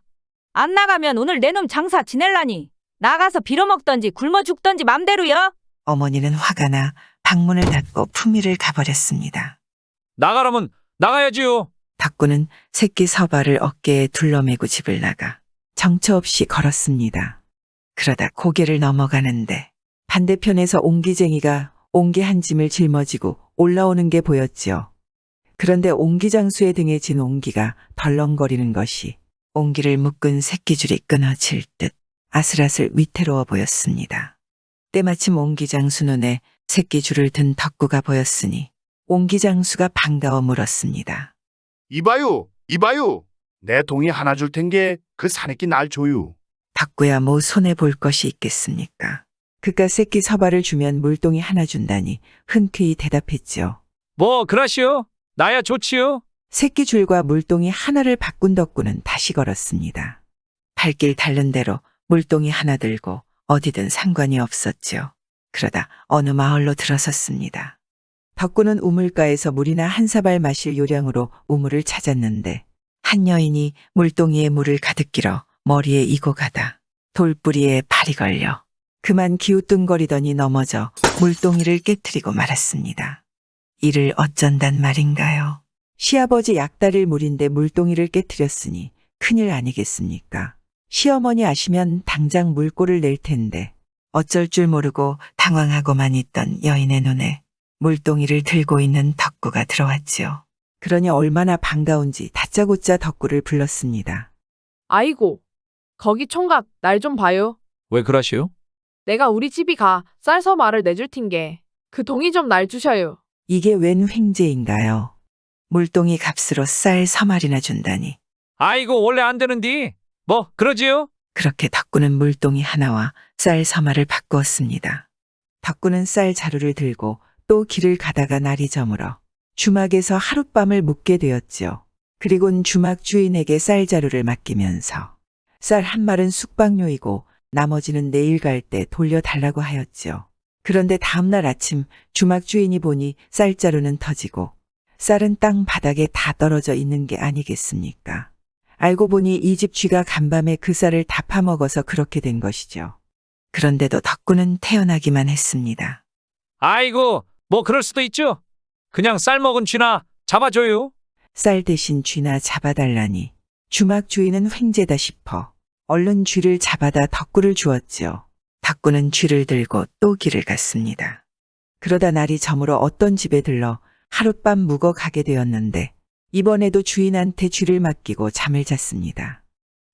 안 나가면 오늘 내 놈 장사 지낼라니. 나가서 빌어먹던지 굶어 죽던지 맘대로여. 어머니는 화가 나 방문을 닫고 품위를 가버렸습니다. 나가라면 나가야지요. 덕구는 새끼 서발을 어깨에 둘러매고 집을 나가 정처 없이 걸었습니다. 그러다 고개를 넘어가는데 반대편에서 옹기쟁이가 옹기 한 짐을 짊어지고 올라오는 게 보였지요. 그런데 옹기장수의 등에 진 옹기가 덜렁거리는 것이 옹기를 묶은 새끼줄이 끊어질 듯 아슬아슬 위태로워 보였습니다. 때마침 옹기장수 눈에 새끼줄을 든 덕구가 보였으니 옹기장수가 반가워 물었습니다. 이봐요, 이봐요. 내 동이 하나 줄 텐게 그 사내끼 날 줘요. 덕구야 뭐 손해 볼 것이 있겠습니까? 그깟 새끼 서발을 주면 물동이 하나 준다니 흔쾌히 대답했지요. 뭐 그라시오. 나야 좋지요. 새끼 줄과 물동이 하나를 바꾼 덕구는 다시 걸었습니다. 발길 닳는 대로 물동이 하나 들고 어디든 상관이 없었지요. 그러다 어느 마을로 들어섰습니다. 덕구는 우물가에서 물이나 한 사발 마실 요량으로 우물을 찾았는데 한 여인이 물동이에 물을 가득 길어 머리에 이고 가다 돌뿌리에 발이 걸려 그만 기우뚱거리더니 넘어져 물동이를 깨트리고 말았습니다. 이를 어쩐단 말인가요? 시아버지 약다를 물인데 물동이를 깨뜨렸으니 큰일 아니겠습니까? 시어머니 아시면 당장 물꼬를 낼 텐데 어쩔 줄 모르고 당황하고만 있던 여인의 눈에 물동이를 들고 있는 덕구가 들어왔지요. 그러니 얼마나 반가운지 다짜고짜 덕구를 불렀습니다. 아이고, 거기 총각 날 좀 봐요. 왜 그러시오? 내가 우리 집이 가 쌀서 말을 내줄 텐게 그 동이 좀 날 주셔요. 이게 웬 횡재인가요? 물동이 값으로 쌀 3알이나 준다니. 아이고 원래 안 되는디. 뭐 그러지요? 그렇게 덕구는 물동이 하나와 쌀 3알을 바꾸었습니다. 덕구는 쌀 자루를 들고 또 길을 가다가 날이 저물어 주막에서 하룻밤을 묵게 되었지요. 그리곤 주막 주인에게 쌀 자루를 맡기면서 쌀 한 말은 숙박료이고 나머지는 내일 갈 때 돌려달라고 하였지요. 그런데 다음날 아침 주막 주인이 보니 쌀자루는 터지고 쌀은 땅 바닥에 다 떨어져 있는 게 아니겠습니까? 알고 보니 이 집 쥐가 간밤에 그 쌀을 다 파먹어서 그렇게 된 것이죠. 그런데도 덕구는 태어나기만 했습니다. 아이고 뭐 그럴 수도 있죠. 그냥 쌀 먹은 쥐나 잡아줘요. 쌀 대신 쥐나 잡아달라니 주막 주인은 횡재다 싶어 얼른 쥐를 잡아다 덕구를 주었지요. 덕구는 쥐를 들고 또 길을 갔습니다. 그러다 날이 저물어 어떤 집에 들러 하룻밤 묵어 가게 되었는데 이번에도 주인한테 쥐를 맡기고 잠을 잤습니다.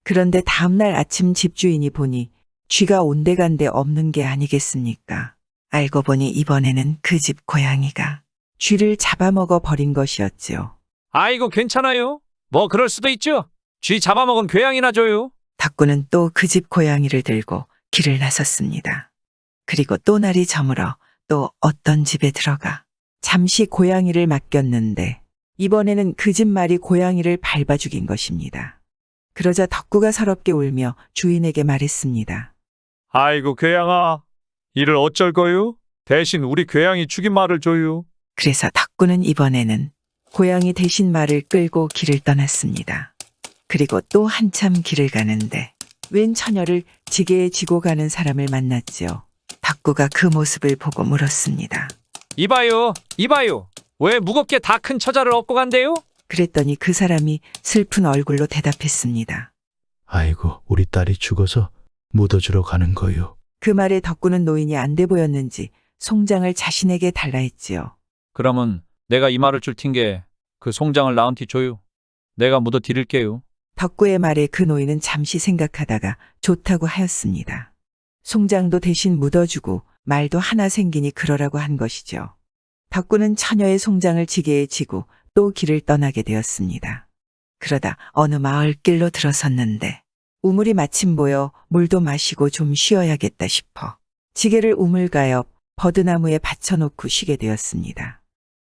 그런데 다음날 아침 집주인이 보니 쥐가 온데간데 없는 게 아니겠습니까? 알고 보니 이번에는 그 집 고양이가 쥐를 잡아먹어 버린 것이었지요. 아이고 괜찮아요. 뭐 그럴 수도 있죠. 쥐 잡아먹은 괴양이나 줘요. 덕구는 또 그 집 고양이를 들고 길을 나섰습니다. 그리고 또 날이 저물어 또 어떤 집에 들어가 잠시 고양이를 맡겼는데 이번에는 그 집 말이 고양이를 밟아 죽인 것입니다. 그러자 덕구가 서럽게 울며 주인에게 말했습니다. 아이고 괴양아, 이를 어쩔 거요? 대신 우리 괴양이 죽인 말을 줘요. 그래서 덕구는 이번에는 고양이 대신 말을 끌고 길을 떠났습니다. 그리고 또 한참 길을 가는데 웬 처녀를 지게에 지고 가는 사람을 만났지요. 덕구가 그 모습을 보고 물었습니다. 이봐요, 이봐요. 왜 무겁게 다 큰 처자를 업고 간대요? 그랬더니 그 사람이 슬픈 얼굴로 대답했습니다. 아이고, 우리 딸이 죽어서 묻어주러 가는 거요. 그 말에 덕구는 노인이 안 돼 보였는지 송장을 자신에게 달라 했지요. 그러면 내가 이 말을 줄 텐게 그 송장을 나한테 줘요. 내가 묻어 드릴게요. 덕구의 말에 그 노인은 잠시 생각하다가 좋다고 하였습니다. 송장도 대신 묻어주고 말도 하나 생기니 그러라고 한 것이죠. 덕구는 처녀의 송장을 지게에 지고 또 길을 떠나게 되었습니다. 그러다 어느 마을길로 들어섰는데 우물이 마침 보여 물도 마시고 좀 쉬어야겠다 싶어 지게를 우물가 옆 버드나무에 받쳐놓고 쉬게 되었습니다.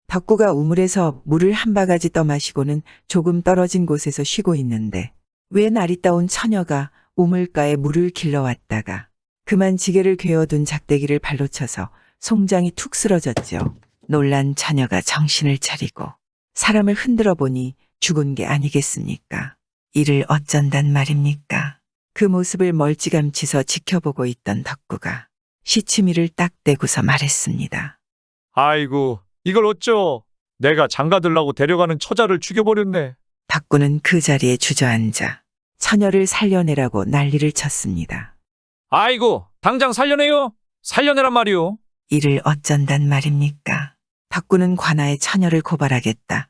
덕구가 우물에서 물을 한 바가지 떠마시고는 조금 떨어진 곳에서 쉬고 있는데 왜 아리따운 처녀가 우물가에 물을 길러왔다가 그만 지게를 괴어둔 작대기를 발로 쳐서 송장이 툭 쓰러졌죠. 놀란 처녀가 정신을 차리고 사람을 흔들어 보니 죽은 게 아니겠습니까? 이를 어쩐단 말입니까? 그 모습을 멀찌감치서 지켜보고 있던 덕구가 시치미를 딱 대고서 말했습니다. 아이고, 이걸 어쩌? 내가 장가들라고 데려가는 처자를 죽여버렸네. 덕구는 그 자리에 주저앉아 처녀를 살려내라고 난리를 쳤습니다. 아이고, 당장 살려내요. 살려내란 말이오. 이를 어쩐단 말입니까? 덕구는 관아에 처녀를 고발하겠다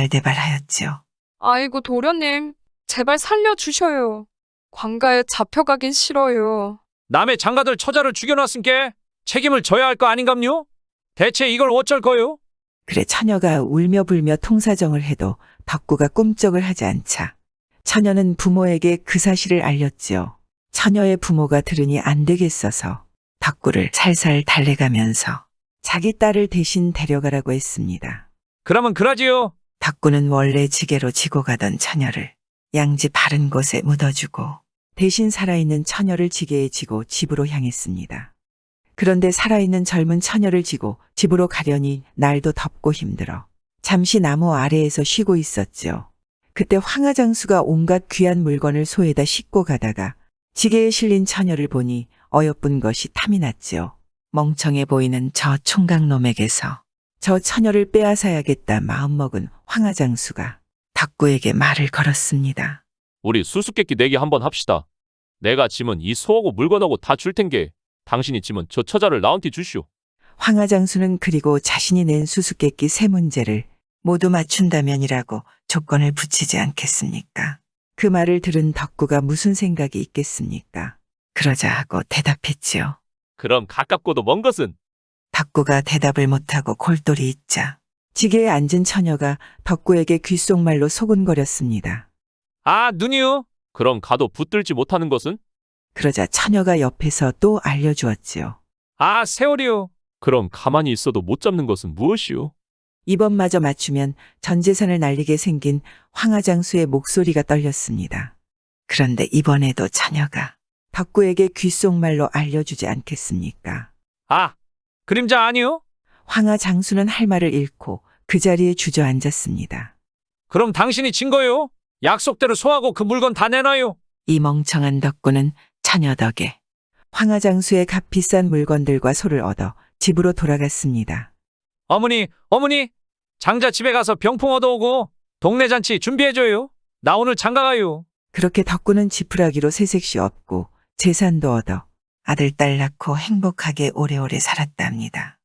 노발대발하였지요. 아이고 도련님, 제발 살려주셔요. 관가에 잡혀가긴 싫어요. 남의 장가들 처자를 죽여놨으니까 책임을 져야 할 거 아닌감요? 대체 이걸 어쩔 거요? 그래 처녀가 울며 불며 통사정을 해도 덕구가 꿈쩍을 하지 않자 처녀는 부모에게 그 사실을 알렸지요. 처녀의 부모가 들으니 안 되겠어서 덕구를 살살 달래가면서 자기 딸을 대신 데려가라고 했습니다. 그러면 그러지요. 덕구는 원래 지게로 지고 가던 처녀를 양지 바른 곳에 묻어주고 대신 살아있는 처녀를 지게에 지고 집으로 향했습니다. 그런데 살아있는 젊은 처녀를 지고 집으로 가려니 날도 덥고 힘들어 잠시 나무 아래에서 쉬고 있었죠. 그때 황하장수가 온갖 귀한 물건을 소에다 싣고 가다가 지게에 실린 처녀를 보니 어여쁜 것이 탐이 났지요. 멍청해 보이는 저 총각놈에게서 저 처녀를 빼앗아야겠다 마음먹은 황하장수가 덕구에게 말을 걸었습니다. 우리 수수께끼 내기 한번 합시다. 내가 지면 이 소하고 물건하고 다 줄 텐게 당신이 지면 저 처자를 나한테 주시오. 황하장수는 그리고 자신이 낸 수수께끼 3문제를 모두 맞춘다면이라고 조건을 붙이지 않겠습니까? 그 말을 들은 덕구가 무슨 생각이 있겠습니까? 그러자 하고 대답했지요. 그럼 가깝고도 먼 것은 덕구가 대답을 못하고 골똘히 있자 지게에 앉은 처녀가 덕구에게 귓속말로 소곤거렸습니다. 아, 눈이요? 그럼 가도 붙들지 못하는 것은? 그러자 처녀가 옆에서 또 알려주었지요. 아, 세월이요. 그럼 가만히 있어도 못 잡는 것은 무엇이오? 이번마저 맞추면 전 재산을 날리게 생긴 황하장수의 목소리가 떨렸습니다. 그런데 이번에도 처녀가 덕구에게 귓속말로 알려주지 않겠습니까? 아, 그림자 아니요? 황하장수는 할 말을 잃고 그 자리에 주저앉았습니다. 그럼 당신이 진 거요? 약속대로 소하고 그 물건 다 내놔요. 이 멍청한 덕구는 처녀 덕에 황하장수의 값비싼 물건들과 소를 얻어 집으로 돌아갔습니다. 어머니, 어머니, 장자 집에 가서 병풍 얻어오고 동네 잔치 준비해줘요. 나 오늘 장가 가요. 그렇게 덕구는 지푸라기로 새색시 얻고 재산도 얻어 아들 딸 낳고 행복하게 오래오래 살았답니다.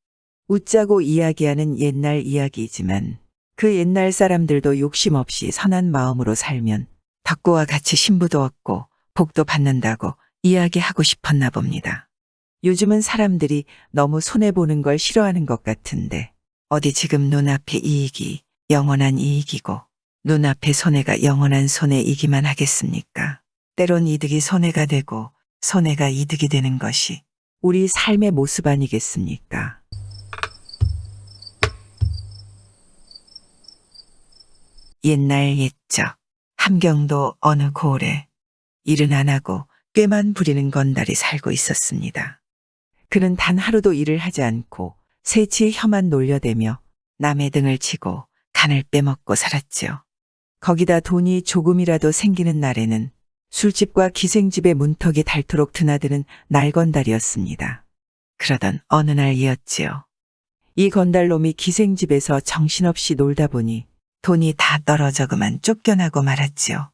웃자고 이야기하는 옛날 이야기이지만 그 옛날 사람들도 욕심 없이 선한 마음으로 살면 덕구와 같이 신부도 얻고 복도 받는다고 이야기하고 싶었나 봅니다. 요즘은 사람들이 너무 손해보는 걸 싫어하는 것 같은데 어디 지금 눈앞의 이익이 영원한 이익이고 눈앞의 손해가 영원한 손해이기만 하겠습니까? 때론 이득이 손해가 되고 손해가 이득이 되는 것이 우리 삶의 모습 아니겠습니까? 옛날 옛적 함경도 어느 고을에 일은 안 하고 꾀만 부리는 건달이 살고 있었습니다. 그는 단 하루도 일을 하지 않고 새치의 혀만 놀려대며 남의 등을 치고 간을 빼먹고 살았지요. 거기다 돈이 조금이라도 생기는 날에는 술집과 기생집의 문턱에 닳도록 드나드는 날건달이었습니다. 그러던 어느 날이었지요. 이 건달놈이 기생집에서 정신없이 놀다 보니 돈이 다 떨어져 그만 쫓겨나고 말았지요.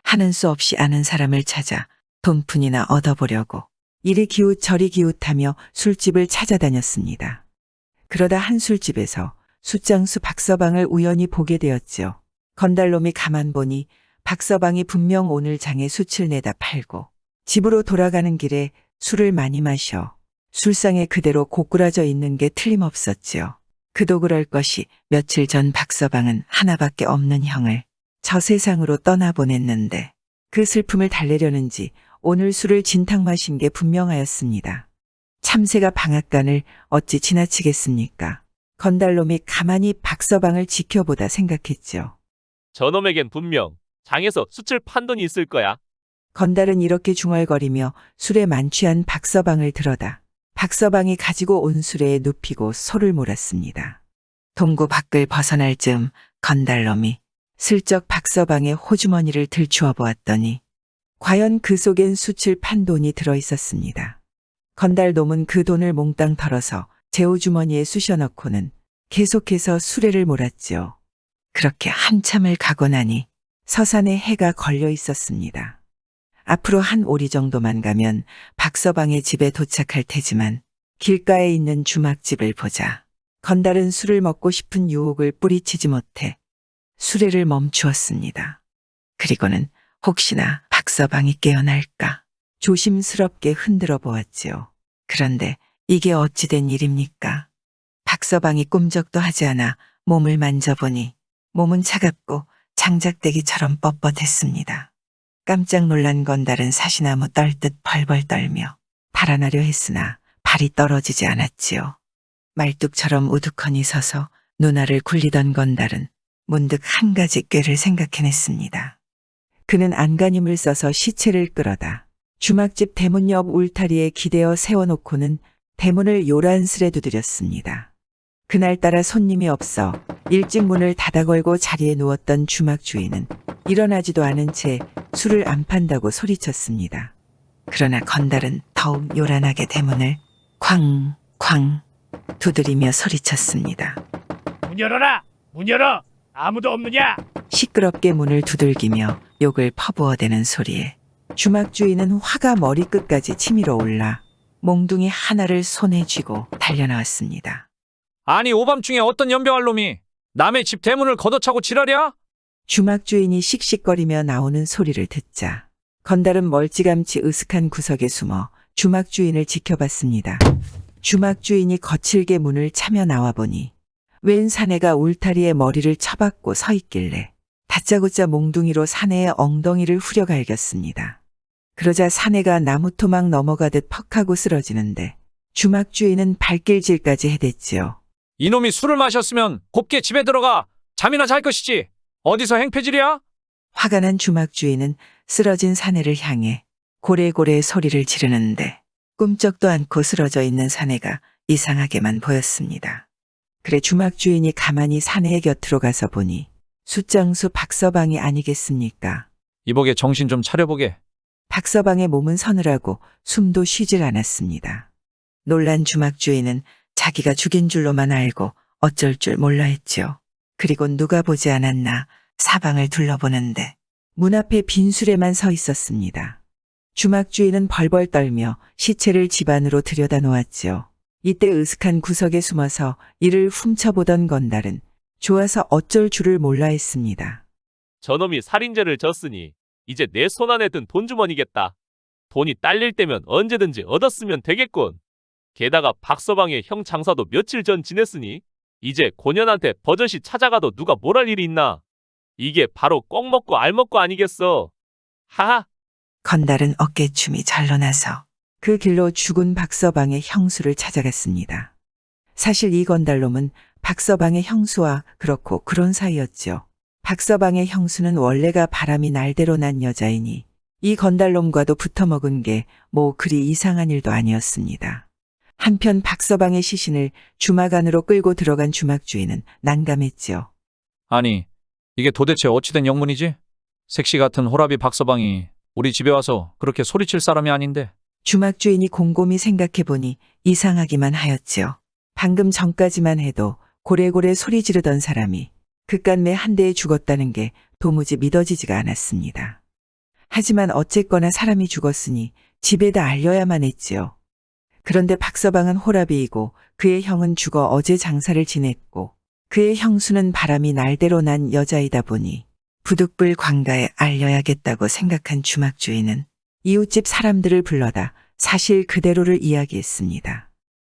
하는 수 없이 아는 사람을 찾아 돈푼이나 얻어보려고 이리 기웃 저리 기웃하며 술집을 찾아다녔습니다. 그러다 한 술집에서 숫장수 박서방을 우연히 보게 되었지요. 건달놈이 가만 보니 박서방이 분명 오늘 장에 숯을 내다 팔고 집으로 돌아가는 길에 술을 많이 마셔 술상에 그대로 고꾸라져 있는 게 틀림없었지요. 그도 그럴 것이 며칠 전 박서방은 하나밖에 없는 형을 저 세상으로 떠나보냈는데 그 슬픔을 달래려는지 오늘 술을 진탕 마신 게 분명하였습니다. 참새가 방앗간을 어찌 지나치겠습니까? 건달놈이 가만히 박서방을 지켜보다 생각했죠. 저놈에겐 분명 장에서 숯을 판 돈이 있을 거야. 건달은 이렇게 중얼거리며 술에 만취한 박서방을 들어다 박서방이 가지고 온 수레에 눕히고 소를 몰았습니다. 동구 밖을 벗어날 즈음 건달놈이 슬쩍 박서방의 호주머니를 들추어 보았더니 과연 그 속엔 숯을 판 돈이 들어있었습니다. 건달놈은 그 돈을 몽땅 털어서 제호주머니에 쑤셔넣고는 계속해서 수레를 몰았지요. 그렇게 한참을 가고 나니 서산에 해가 걸려 있었습니다. 앞으로 한 오리 정도만 가면 박서방의 집에 도착할 테지만 길가에 있는 주막집을 보자 건달은 술을 먹고 싶은 유혹을 뿌리치지 못해 수레를 멈추었습니다. 그리고는 혹시나 박서방이 깨어날까 조심스럽게 흔들어 보았지요. 그런데 이게 어찌된 일입니까? 박서방이 꿈쩍도 하지 않아 몸을 만져보니 몸은 차갑고 장작대기처럼 뻣뻣했습니다. 깜짝 놀란 건달은 사시나무 떨듯 벌벌 떨며 달아나려 했으나 발이 떨어지지 않았지요. 말뚝처럼 우두커니 서서 눈알을 굴리던 건달은 문득 한 가지 꾀를 생각해냈습니다. 그는 안간힘을 써서 시체를 끌어다 주막집 대문 옆 울타리에 기대어 세워놓고는 대문을 요란스레 두드렸습니다. 그날따라 손님이 없어 일찍 문을 닫아 걸고 자리에 누웠던 주막 주인은 일어나지도 않은 채 술을 안 판다고 소리쳤습니다. 그러나 건달은 더욱 요란하게 대문을 쾅쾅 두드리며 소리쳤습니다. 문 열어라! 문 열어! 아무도 없느냐? 시끄럽게 문을 두들기며 욕을 퍼부어대는 소리에 주막 주인은 화가 머리끝까지 치밀어 올라 몽둥이 하나를 손에 쥐고 달려나왔습니다. 아니 오밤중에 어떤 연병할 놈이 남의 집 대문을 걷어차고 지랄이야? 주막 주인이 씩씩거리며 나오는 소리를 듣자 건달은 멀찌감치 으슥한 구석에 숨어 주막 주인을 지켜봤습니다. 주막 주인이 거칠게 문을 차며 나와보니 웬 사내가 울타리에 머리를 쳐박고 서 있길래 다짜고짜 몽둥이로 사내의 엉덩이를 후려갈겼습니다. 그러자 사내가 나무토막 넘어가듯 퍽하고 쓰러지는데 주막 주인은 발길질까지 해댔지요. 이놈이 술을 마셨으면 곱게 집에 들어가 잠이나 잘 것이지. 어디서 행패질이야? 화가 난 주막 주인은 쓰러진 사내를 향해 고래고래 소리를 지르는데 꿈쩍도 않고 쓰러져 있는 사내가 이상하게만 보였습니다. 그래 주막 주인이 가만히 사내의 곁으로 가서 보니 숫장수 박서방이 아니겠습니까? 이보게 정신 좀 차려보게. 박서방의 몸은 서늘하고 숨도 쉬질 않았습니다. 놀란 주막 주인은 자기가 죽인 줄로만 알고 어쩔 줄 몰라 했지요. 그리고 누가 보지 않았나 사방을 둘러보는데 문 앞에 빈수레만 서 있었습니다. 주막 주인은 벌벌 떨며 시체를 집 안으로 들여다 놓았지요. 이때 으슥한 구석에 숨어서 이를 훔쳐보던 건달은 좋아서 어쩔 줄을 몰라 했습니다. 저놈이 살인죄를 졌으니 이제 내 손 안에 든 돈주머니겠다. 돈이 딸릴 때면 언제든지 얻었으면 되겠군. 게다가 박서방의 형 장사도 며칠 전 지냈으니 이제 고년한테 버젓이 찾아가도 누가 뭘 할 일이 있나. 이게 바로 꼭 먹고 알 먹고 아니겠어. 하하. 건달은 어깨춤이 절로 나서 그 길로 죽은 박서방의 형수를 찾아갔습니다. 사실 이 건달놈은 박서방의 형수와 그렇고 그런 사이였죠. 박서방의 형수는 원래가 바람이 날대로 난 여자이니 이 건달놈과도 붙어먹은 게 뭐 그리 이상한 일도 아니었습니다. 한편 박서방의 시신을 주막 안으로 끌고 들어간 주막 주인은 난감했지요. 아니 이게 도대체 어찌된 영문이지? 색시 같은 호라비 박서방이 우리 집에 와서 그렇게 소리칠 사람이 아닌데. 주막 주인이 곰곰이 생각해보니 이상하기만 하였지요. 방금 전까지만 해도 고래고래 소리 지르던 사람이 그깟 매 한 대에 죽었다는 게 도무지 믿어지지가 않았습니다. 하지만 어쨌거나 사람이 죽었으니 집에다 알려야만 했지요. 그런데 박서방은 호라비이고 그의 형은 죽어 어제 장사를 지냈고 그의 형수는 바람이 날대로 난 여자이다 보니 부득불 관가에 알려야겠다고 생각한 주막 주인은 이웃집 사람들을 불러다 사실 그대로를 이야기했습니다.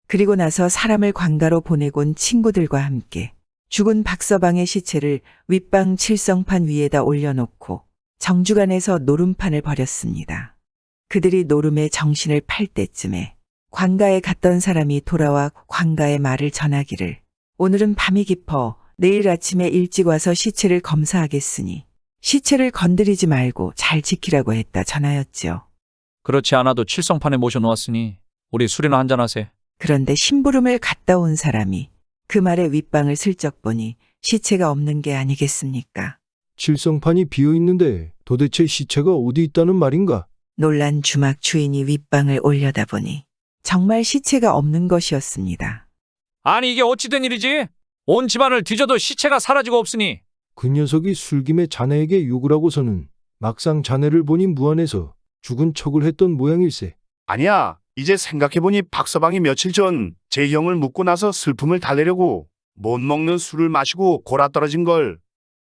그리고 나서 사람을 관가로 보내곤 친구들과 함께 죽은 박서방의 시체를 윗방 칠성판 위에다 올려놓고 정주간에서 노름판을 벌였습니다. 그들이 노름에 정신을 팔 때쯤에 관가에 갔던 사람이 돌아와 관가의 말을 전하기를 오늘은 밤이 깊어 내일 아침에 일찍 와서 시체를 검사하겠으니 시체를 건드리지 말고 잘 지키라고 했다 전하였지요. 그렇지 않아도 칠성판에 모셔놓았으니 우리 술이나 한잔하세. 그런데 심부름을 갔다 온 사람이 그 말에 윗방을 슬쩍 보니 시체가 없는 게 아니겠습니까? 칠성판이 비어있는데 도대체 시체가 어디 있다는 말인가? 놀란 주막 주인이 윗방을 올려다보니 정말 시체가 없는 것이었습니다. 아니 이게 어찌된 일이지? 온 집안을 뒤져도 시체가 사라지고 없으니. 그 녀석이 술김에 자네에게 욕을 하고서는 막상 자네를 보니 무안해서 죽은 척을 했던 모양일세. 아니야. 이제 생각해보니 박서방이 며칠 전 제 형을 묻고 나서 슬픔을 달래려고 못 먹는 술을 마시고 골아떨어진 걸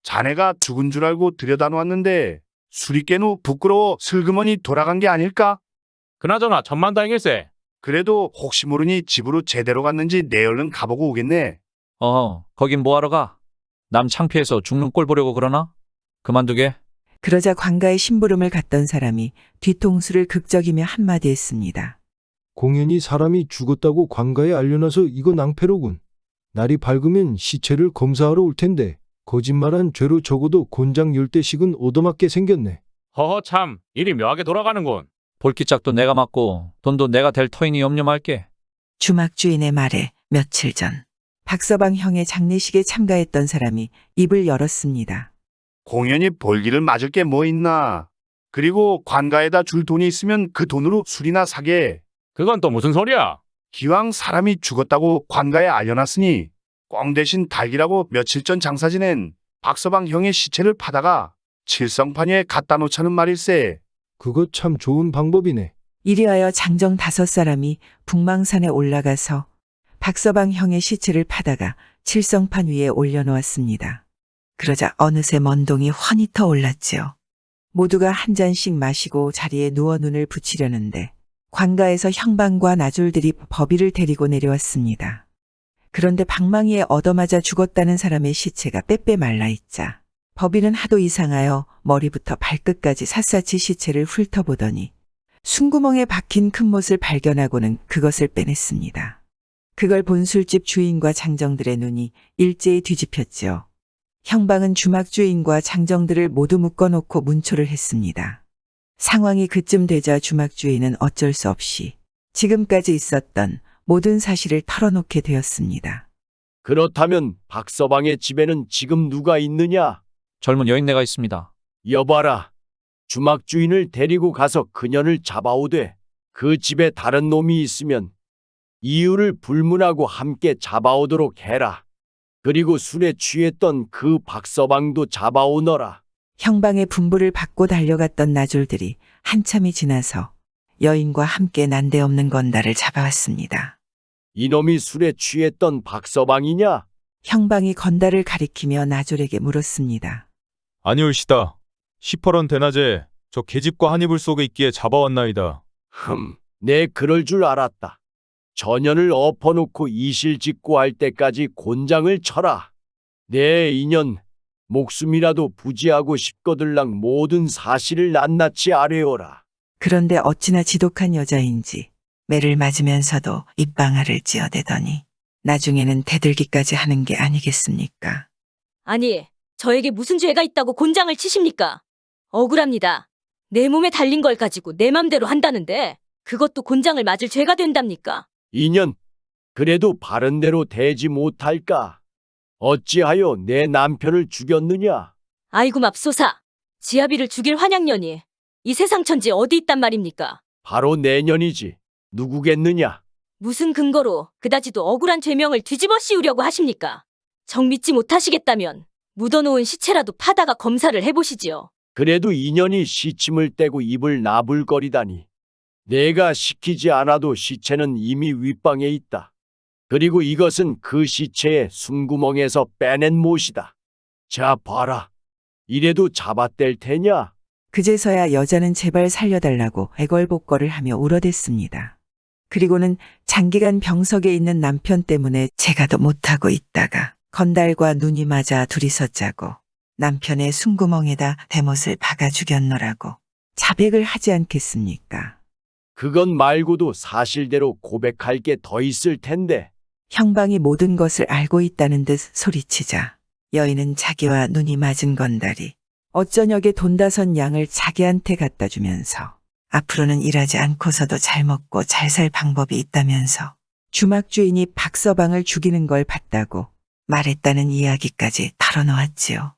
자네가 죽은 줄 알고 들여다 놓았는데 술이 깬 후 부끄러워 슬그머니 돌아간 게 아닐까? 그나저나 천만다행일세. 그래도 혹시 모르니 집으로 제대로 갔는지 내 얼른 가보고 오겠네. 거긴 뭐하러 가? 남 창피해서 죽는 꼴 보려고 그러나? 그만두게. 그러자 관가에 심부름을 갔던 사람이 뒤통수를 극적이며 한마디 했습니다. 공연히 사람이 죽었다고 관가에 알려놔서 이거 낭패로군. 날이 밝으면 시체를 검사하러 올 텐데 거짓말한 죄로 적어도 곤장 10대씩은 얻어맞게 생겼네. 허허 참 일이 묘하게 돌아가는군. 볼기짝도 내가 맞고 돈도 내가 될 터이니 염려 말게. 주막 주인의 말에 며칠 전 박서방 형의 장례식에 참가했던 사람이 입을 열었습니다. 공연히 볼기를 맞을 게 뭐 있나. 그리고 관가에다 줄 돈이 있으면 그 돈으로 술이나 사게. 그건 또 무슨 소리야? 기왕 사람이 죽었다고 관가에 알려놨으니 꽝 대신 닭이라고 며칠 전 장사 지낸 박서방 형의 시체를 파다가 칠성판위에 갖다 놓자는 말일세. 그거 참 좋은 방법이네. 이리하여 장정 5사람이 북망산에 올라가서 박서방 형의 시체를 파다가 칠성판 위에 올려놓았습니다. 그러자 어느새 먼동이 훤히 터올랐지요. 모두가 한 잔씩 마시고 자리에 누워 눈을 붙이려는데 관가에서 형방과 나졸들이 법의를 데리고 내려왔습니다. 그런데 방망이에 얻어맞아 죽었다는 사람의 시체가 빼빼 말라있자 법의는 하도 이상하여 머리부터 발끝까지 샅샅이 시체를 훑어보더니 숨구멍에 박힌 큰 못을 발견하고는 그것을 빼냈습니다. 그걸 본 술집 주인과 장정들의 눈이 일제히 뒤집혔지요. 형방은 주막 주인과 장정들을 모두 묶어놓고 문초를 했습니다. 상황이 그쯤 되자 주막 주인은 어쩔 수 없이 지금까지 있었던 모든 사실을 털어놓게 되었습니다. 그렇다면 박서방의 집에는 지금 누가 있느냐? 젊은 여인네가 있습니다. 여봐라. 주막 주인을 데리고 가서 그년을 잡아오되 그 집에 다른 놈이 있으면 이유를 불문하고 함께 잡아오도록 해라. 그리고 술에 취했던 그 박서방도 잡아오너라. 형방의 분부를 받고 달려갔던 나졸들이 한참이 지나서 여인과 함께 난데없는 건달을 잡아왔습니다. 이놈이 술에 취했던 박서방이냐? 형방이 건달을 가리키며 나졸에게 물었습니다. 아니올시다. 시퍼런 대낮에 저 계집과 한 이불 속에 있기에 잡아왔나이다. 내 그럴 줄 알았다. 전연을 엎어놓고 이실직고 할 때까지 곤장을 쳐라. 내 인연 목숨이라도 부지하고 싶거들랑 모든 사실을 낱낱이 아뢰어라. 그런데 어찌나 지독한 여자인지 매를 맞으면서도 입방아를 찧어대더니 나중에는 대들기까지 하는 게 아니겠습니까? 아니, 저에게 무슨 죄가 있다고 곤장을 치십니까? 억울합니다. 내 몸에 달린 걸 가지고 내 맘대로 한다는데 그것도 곤장을 맞을 죄가 된답니까? 인연, 그래도 바른대로 대지 못할까? 어찌하여 내 남편을 죽였느냐? 아이고 맙소사. 지아비를 죽일 환양년이 이 세상 천지 어디 있단 말입니까? 바로 내 년이지. 누구겠느냐? 무슨 근거로 그다지도 억울한 죄명을 뒤집어 씌우려고 하십니까? 정 믿지 못하시겠다면 묻어놓은 시체라도 파다가 검사를 해보시지요. 그래도 인연이 시침을 떼고 입을 나불거리다니. 내가 시키지 않아도 시체는 이미 윗방에 있다. 그리고 이것은 그 시체의 숨구멍에서 빼낸 못이다. 자, 봐라. 이래도 잡아뗄 테냐? 그제서야 여자는 제발 살려달라고 애걸복걸을 하며 울어댔습니다. 그리고는 장기간 병석에 있는 남편 때문에 제가도 못하고 있다가 건달과 눈이 맞아 둘이서 짜고 남편의 숨구멍에다 대못을 박아 죽였노라고 자백을 하지 않겠습니까? 그건 말고도 사실대로 고백할 게 더 있을 텐데. 형방이 모든 것을 알고 있다는 듯 소리치자 여인은 자기와 눈이 맞은 건달이 어쩌녁에 돈 5냥을 자기한테 갖다 주면서 앞으로는 일하지 않고서도 잘 먹고 잘 살 방법이 있다면서 주막 주인이 박서방을 죽이는 걸 봤다고 말했다는 이야기까지 털어놓았지요.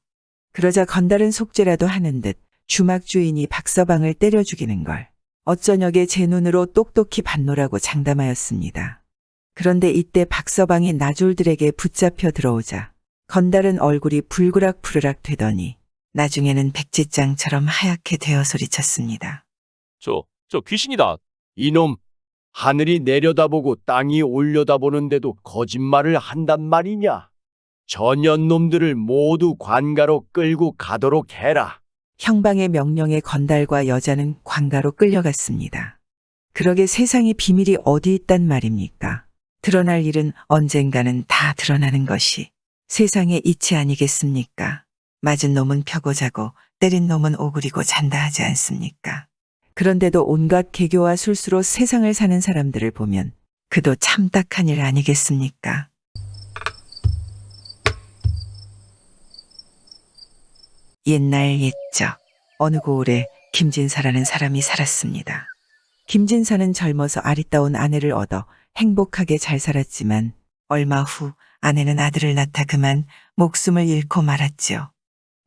그러자 건달은 속죄라도 하는 듯 주막 주인이 박서방을 때려 죽이는 걸 어쩌녁에 제 눈으로 똑똑히 봤노라고 장담하였습니다. 그런데 이때 박서방이 나졸들에게 붙잡혀 들어오자 건달은 얼굴이 불그락푸르락 되더니 나중에는 백지장처럼 하얗게 되어 소리쳤습니다. 저 귀신이다. 이놈, 하늘이 내려다보고 땅이 올려다보는데도 거짓말을 한단 말이냐? 전연놈들을 모두 관가로 끌고 가도록 해라. 형방의 명령에 건달과 여자는 관가로 끌려갔습니다. 그러게 세상에 비밀이 어디 있단 말입니까? 드러날 일은 언젠가는 다 드러나는 것이 세상의 이치 아니겠습니까? 맞은 놈은 펴고 자고 때린 놈은 오그리고 잔다 하지 않습니까? 그런데도 온갖 개교와 술수로 세상을 사는 사람들을 보면 그도 참 딱한 일 아니겠습니까? 옛날 옛적 어느 고을에 김진사라는 사람이 살았습니다. 김진사는 젊어서 아리따운 아내를 얻어 행복하게 잘 살았지만 얼마 후 아내는 아들을 낳다 그만 목숨을 잃고 말았지요.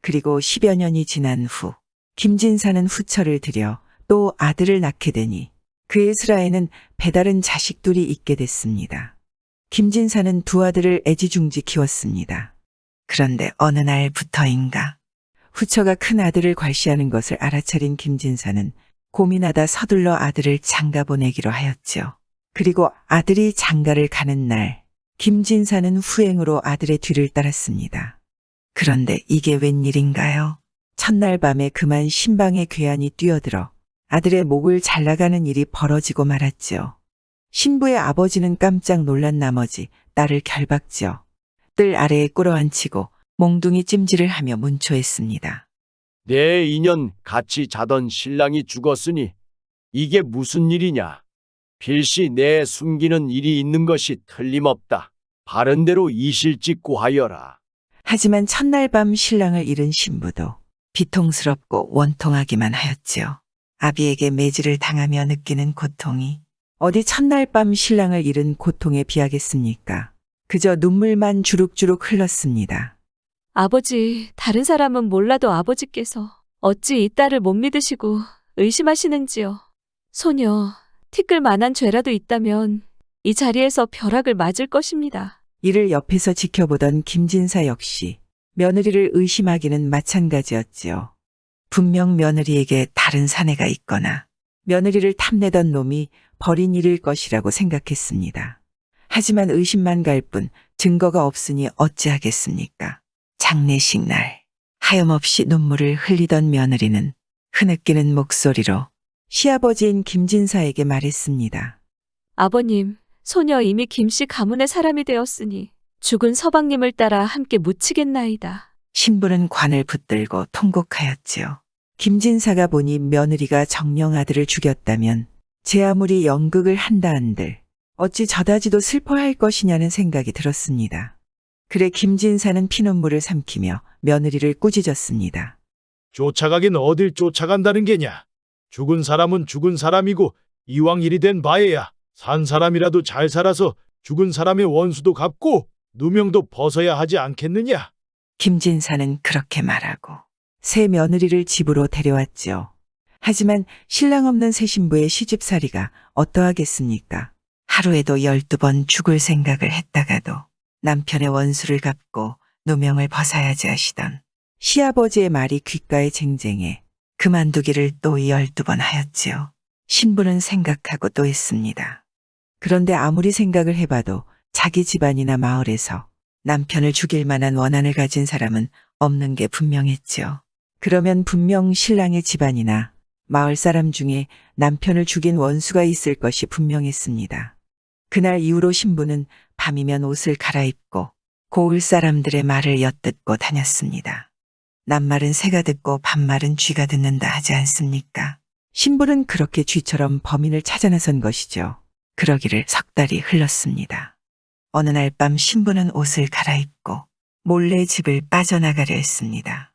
그리고 10여 년이 지난 후 김진사는 후처를 들여 또 아들을 낳게 되니 그의 슬하에는 배다른 자식들이 있게 됐습니다. 김진사는 두 아들을 애지중지 키웠습니다. 그런데 어느 날부터인가 후처가 큰 아들을 괄시하는 것을 알아차린 김진사는 고민하다 서둘러 아들을 장가 보내기로 하였지요. 그리고 아들이 장가를 가는 날 김진사는 후행으로 아들의 뒤를 따랐습니다. 그런데 이게 웬일인가요? 첫날 밤에 그만 신방의 괴한이 뛰어들어 아들의 목을 잘라가는 일이 벌어지고 말았지요. 신부의 아버지는 깜짝 놀란 나머지 딸을 결박지어 뜰 아래에 꿇어앉히고 몽둥이 찜질을 하며 문초했습니다. 내 인연 같이 자던 신랑이 죽었으니 이게 무슨 일이냐? 필시 내 숨기는 일이 있는 것이 틀림없다. 바른대로 이실직 구하여라. 하지만 첫날 밤 신랑을 잃은 신부도 비통스럽고 원통하기만 하였지요. 아비에게 매질을 당하며 느끼는 고통이 어디 첫날 밤 신랑을 잃은 고통에 비하겠습니까? 그저 눈물만 주룩주룩 흘렀습니다. 아버지, 다른 사람은 몰라도 아버지께서 어찌 이 딸을 못 믿으시고 의심하시는지요. 소녀, 티끌 만한 죄라도 있다면 이 자리에서 벼락을 맞을 것입니다. 이를 옆에서 지켜보던 김진사 역시 며느리를 의심하기는 마찬가지였지요. 분명 며느리에게 다른 사내가 있거나 며느리를 탐내던 놈이 벌인 일일 것이라고 생각했습니다. 하지만 의심만 갈 뿐 증거가 없으니 어찌하겠습니까? 장례식 날 하염없이 눈물을 흘리던 며느리는 흐느끼는 목소리로 시아버지인 김진사에게 말했습니다. 아버님, 소녀 이미 김씨 가문의 사람이 되었으니 죽은 서방님을 따라 함께 묻히겠나이다. 신부는 관을 붙들고 통곡하였지요. 김진사가 보니 며느리가 정령 아들을 죽였다면 제 아무리 연극을 한다 한들 어찌 저다지도 슬퍼할 것이냐는 생각이 들었습니다. 그래 김진사는 피눈물을 삼키며 며느리를 꾸짖었습니다. 쫓아가긴 어딜 쫓아간다는 게냐? 죽은 사람은 죽은 사람이고 이왕 일이 된 바에야 산 사람이라도 잘 살아서 죽은 사람의 원수도 갚고 누명도 벗어야 하지 않겠느냐? 김진사는 그렇게 말하고 새 며느리를 집으로 데려왔지요. 하지만 신랑 없는 새 신부의 시집살이가 어떠하겠습니까? 하루에도 12번 죽을 생각을 했다가도 남편의 원수를 갚고 누명을 벗어야지 하시던 시아버지의 말이 귓가에 쟁쟁해 그만두기를 또 12번 하였지요. 신부는 생각하고 또 했습니다. 그런데 아무리 생각을 해봐도 자기 집안이나 마을에서 남편을 죽일 만한 원한을 가진 사람은 없는 게 분명했지요. 그러면 분명 신랑의 집안이나 마을 사람 중에 남편을 죽인 원수가 있을 것이 분명했습니다. 그날 이후로 신부는 밤이면 옷을 갈아입고 고을 사람들의 말을 엿듣고 다녔습니다. 낱말은 새가 듣고 반말은 쥐가 듣는다 하지 않습니까? 신부는 그렇게 쥐처럼 범인을 찾아 나선 것이죠. 그러기를 석 달이 흘렀습니다. 어느 날 밤 신부는 옷을 갈아입고 몰래 집을 빠져나가려 했습니다.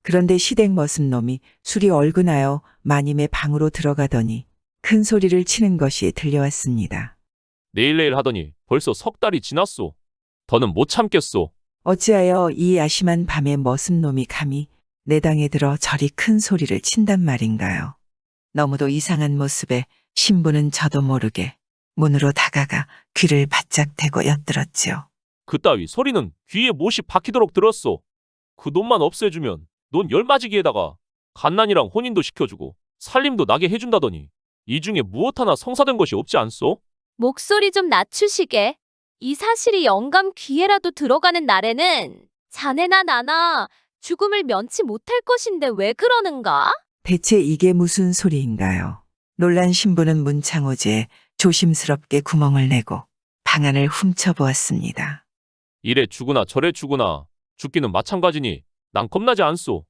그런데 시댁 머슴 놈이 술이 얼근하여 마님의 방으로 들어가더니 큰 소리를 치는 것이 들려왔습니다. 내일 하더니 벌써 석 달이 지났소. 더는 못 참겠소. 어찌하여 이 야심한 밤에 머슴 놈이 감히 내 당에 들어 저리 큰 소리를 친단 말인가요? 너무도 이상한 모습에 신부는 저도 모르게 문으로 다가가 귀를 바짝 대고 엿들었지요. 그따위 소리는 귀에 못이 박히도록 들었소. 그 돈만 없애주면 넌 열맞이기에다가 갓난이랑 혼인도 시켜주고 살림도 나게 해준다더니 이 중에 무엇 하나 성사된 것이 없지 않소? 목소리 좀 낮추시게. 이 사실이 영감 귀에라도 들어가는 날에는 자네나 나나 죽음을 면치 못할 것인데 왜 그러는가? 대체 이게 무슨 소리인가요? 놀란 신부는 문창호지에 조심스럽게 구멍을 내고 방안을 훔쳐보았습니다. 이래 죽으나 저래 죽으나 죽기는 마찬가지니 난 겁나지 않소.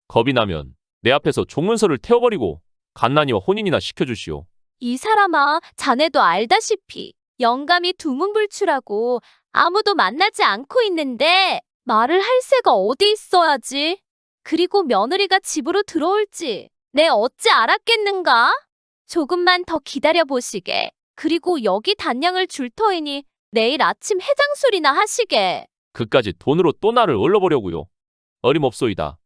겁이 나면 내 앞에서 종문서를 태워버리고 갓난이와 혼인이나 시켜주시오. 이 사람아, 자네도 알다시피 영감이 두문불출하고 아무도 만나지 않고 있는데 말을 할 새가 어디 있어야지. 그리고 며느리가 집으로 들어올지 내 어찌 알았겠는가? 조금만 더 기다려보시게. 그리고 여기 단량을 줄 터이니 내일 아침 해장술이나 하시게. 그까지 돈으로 또 나를 얼러보려고요. 어림없소이다.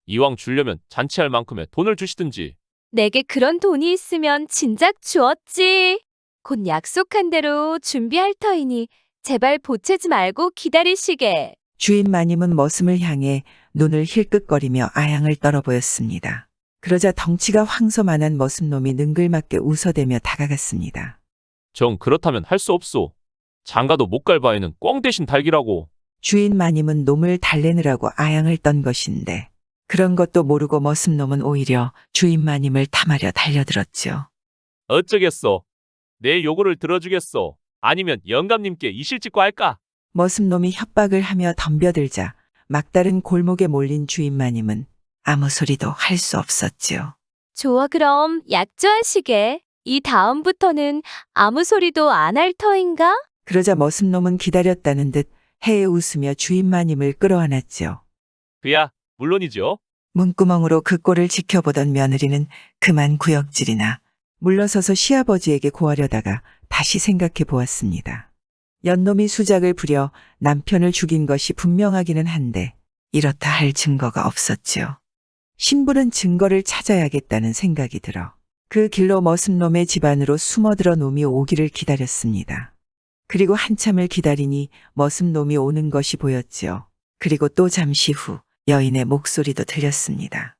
이왕 주려면 잔치할 만큼의 돈을 주시든지. 내게 그런 돈이 있으면 진작 주었지. 곧 약속한 대로 준비할 터이니 제발 보채지 말고 기다리시게. 주인 마님은 머슴을 향해 눈을 힐끗거리며 아양을 떨어 보였습니다. 그러자 덩치가 황소만한 머슴놈이 능글맞게 웃어대며 다가갔습니다. 정 그렇다면 할 수 없소. 장가도 못 갈 바에는 꽝 대신 달기라고. 주인 마님은 놈을 달래느라고 아양을 떤 것인데 그런 것도 모르고 머슴놈은 오히려 주인 마님을 탐하려 달려들었죠. 어쩌겠소. 내 요구를 들어주겠소. 아니면 영감님께 이실 짓고 할까? 머슴놈이 협박을 하며 덤벼들자 막다른 골목에 몰린 주인 마님은 아무 소리도 할 수 없었지요. 좋아, 그럼 약조하시게. 이 다음부터는 아무 소리도 안 할 터인가? 그러자 머슴놈은 기다렸다는 듯 해에 웃으며 주인 마님을 끌어안았지요. 그야 물론이죠. 문구멍으로 그 꼴을 지켜보던 며느리는 그만 구역질이나 물러서서 시아버지에게 고하려다가 다시 생각해 보았습니다. 연놈이 수작을 부려 남편을 죽인 것이 분명하기는 한데 이렇다 할 증거가 없었지요. 신부는 증거를 찾아야겠다는 생각이 들어 그 길로 머슴놈의 집 안으로 숨어들어 놈이 오기를 기다렸습니다. 그리고 한참을 기다리니 머슴놈이 오는 것이 보였지요. 그리고 또 잠시 후 여인의 목소리도 들렸습니다.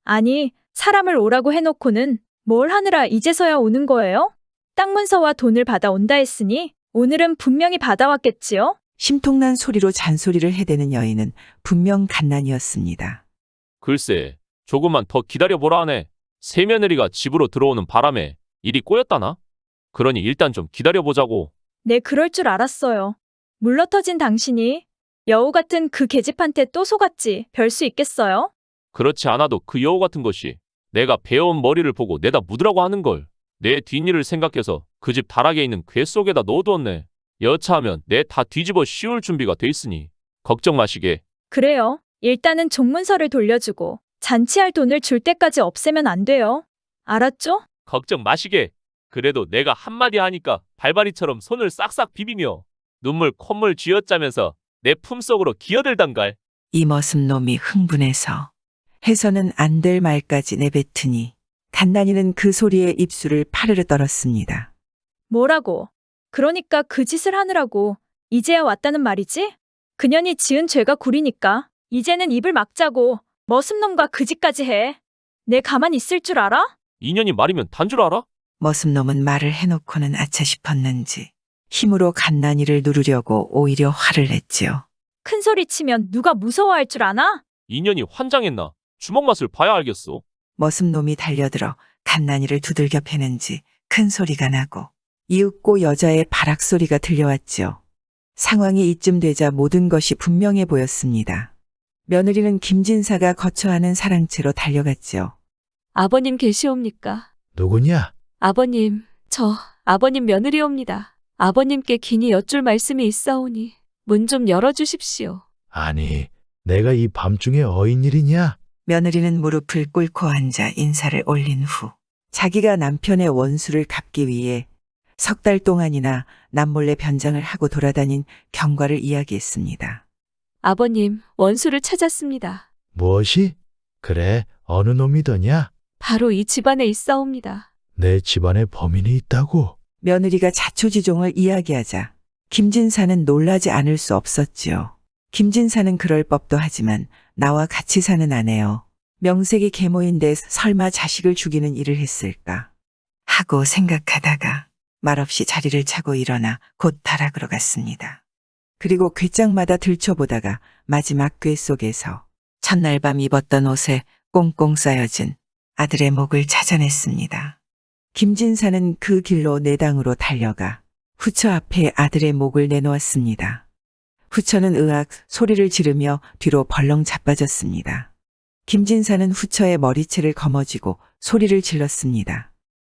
아니, 사람을 오라고 해놓고는 뭘 하느라 이제서야 오는 거예요? 땅 문서와 돈을 받아온다 했으니 오늘은 분명히 받아왔겠지요? 심통난 소리로 잔소리를 해대는 여인은 분명 갓난이었습니다. 글쎄, 조금만 더 기다려보라 하네. 새며느리가 집으로 들어오는 바람에 일이 꼬였다나? 그러니 일단 좀 기다려보자고. 네, 그럴 줄 알았어요. 물러터진 당신이 여우 같은 그 계집한테 또 속았지 별 수 있겠어요? 그렇지 않아도 그 여우 같은 것이 내가 베어온 머리를 보고 내다 묻으라고 하는 걸 내 뒷일을 생각해서 그 집 다락에 있는 궤 속에다 넣어두었네. 여차하면 내 다 뒤집어 씌울 준비가 돼 있으니 걱정 마시게. 그래요. 일단은 종문서를 돌려주고 잔치할 돈을 줄 때까지 없애면 안 돼요. 알았죠? 걱정 마시게. 그래도 내가 한마디 하니까 발바리처럼 손을 싹싹 비비며 눈물 콧물 쥐어짜면서 내 품속으로 기어들던갈. 이 머슴놈이 흥분해서 해서는 안 될 말까지 내뱉으니 갓난이는 그 소리에 입술을 파르르 떨었습니다. 뭐라고? 그러니까 그 짓을 하느라고 이제야 왔다는 말이지? 그년이 지은 죄가 구리니까 이제는 입을 막자고 머슴놈과 그 짓까지 해. 내 가만히 있을 줄 알아? 인연이 말이면 단 줄 알아? 머슴놈은 말을 해놓고는 아차 싶었는지 힘으로 갓난이를 누르려고 오히려 화를 냈지요. 큰 소리 치면 누가 무서워할 줄 아나? 인연이 환장했나? 주먹 맛을 봐야 알겠어. 머슴놈이 달려들어 갓난이를 두들겨 패는지 큰 소리가 나고 이윽고 여자의 발악 소리가 들려왔지요. 상황이 이쯤 되자 모든 것이 분명해 보였습니다. 며느리는 김진사가 거처하는 사랑채로 달려갔지요. 아버님 계시옵니까? 누구냐? 아버님, 저 아버님 며느리옵니다. 아버님께 긴히 여쭐 말씀이 있사오니 문 좀 열어주십시오. 아니, 내가 이 밤중에 어인일이냐? 며느리는 무릎을 꿇고 앉아 인사를 올린 후 자기가 남편의 원수를 갚기 위해 석 달 동안이나 남몰래 변장을 하고 돌아다닌 경과를 이야기했습니다. 아버님, 원수를 찾았습니다. 무엇이? 그래, 어느 놈이더냐? 바로 이 집안에 있사옵니다. 내 집안에 범인이 있다고? 며느리가 자초지종을 이야기하자 김진사는 놀라지 않을 수 없었지요. 김진사는 그럴 법도 하지만 나와 같이 사는 아내여 명색이 계모인데 설마 자식을 죽이는 일을 했을까 하고 생각하다가 말없이 자리를 차고 일어나 곧 다락으로 갔습니다. 그리고 궤장마다 들춰보다가 마지막 궤 속에서 첫날 밤 입었던 옷에 꽁꽁 쌓여진 아들의 목을 찾아냈습니다. 김진사는 그 길로 내당으로 달려가 후처 앞에 아들의 목을 내놓았습니다. 후처는 으악 소리를 지르며 뒤로 벌렁 자빠졌습니다. 김진사는 후처의 머리채를 거머쥐고 소리를 질렀습니다.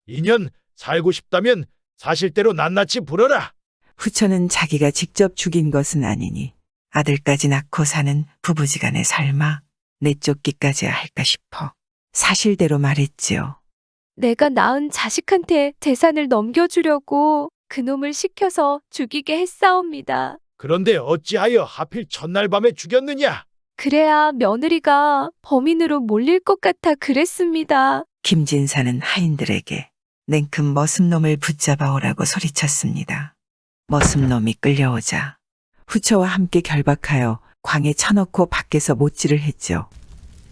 인연 살고 싶다면 사실대로 낱낱이 불어라. 후처는 자기가 직접 죽인 것은 아니니 아들까지 낳고 사는 부부지간에 설마 내쫓기까지 할까 싶어 사실대로 말했지요. 내가 낳은 자식한테 재산을 넘겨주려고 그놈을 시켜서 죽이게 했사옵니다. 그런데 어찌하여 하필 첫날 밤에 죽였느냐? 그래야 며느리가 범인으로 몰릴 것 같아 그랬습니다. 김진사는 하인들에게 냉큼 머슴놈을 붙잡아 오라고 소리쳤습니다. 머슴놈이 끌려오자 후처와 함께 결박하여 광에 쳐넣고 밖에서 못질을 했죠.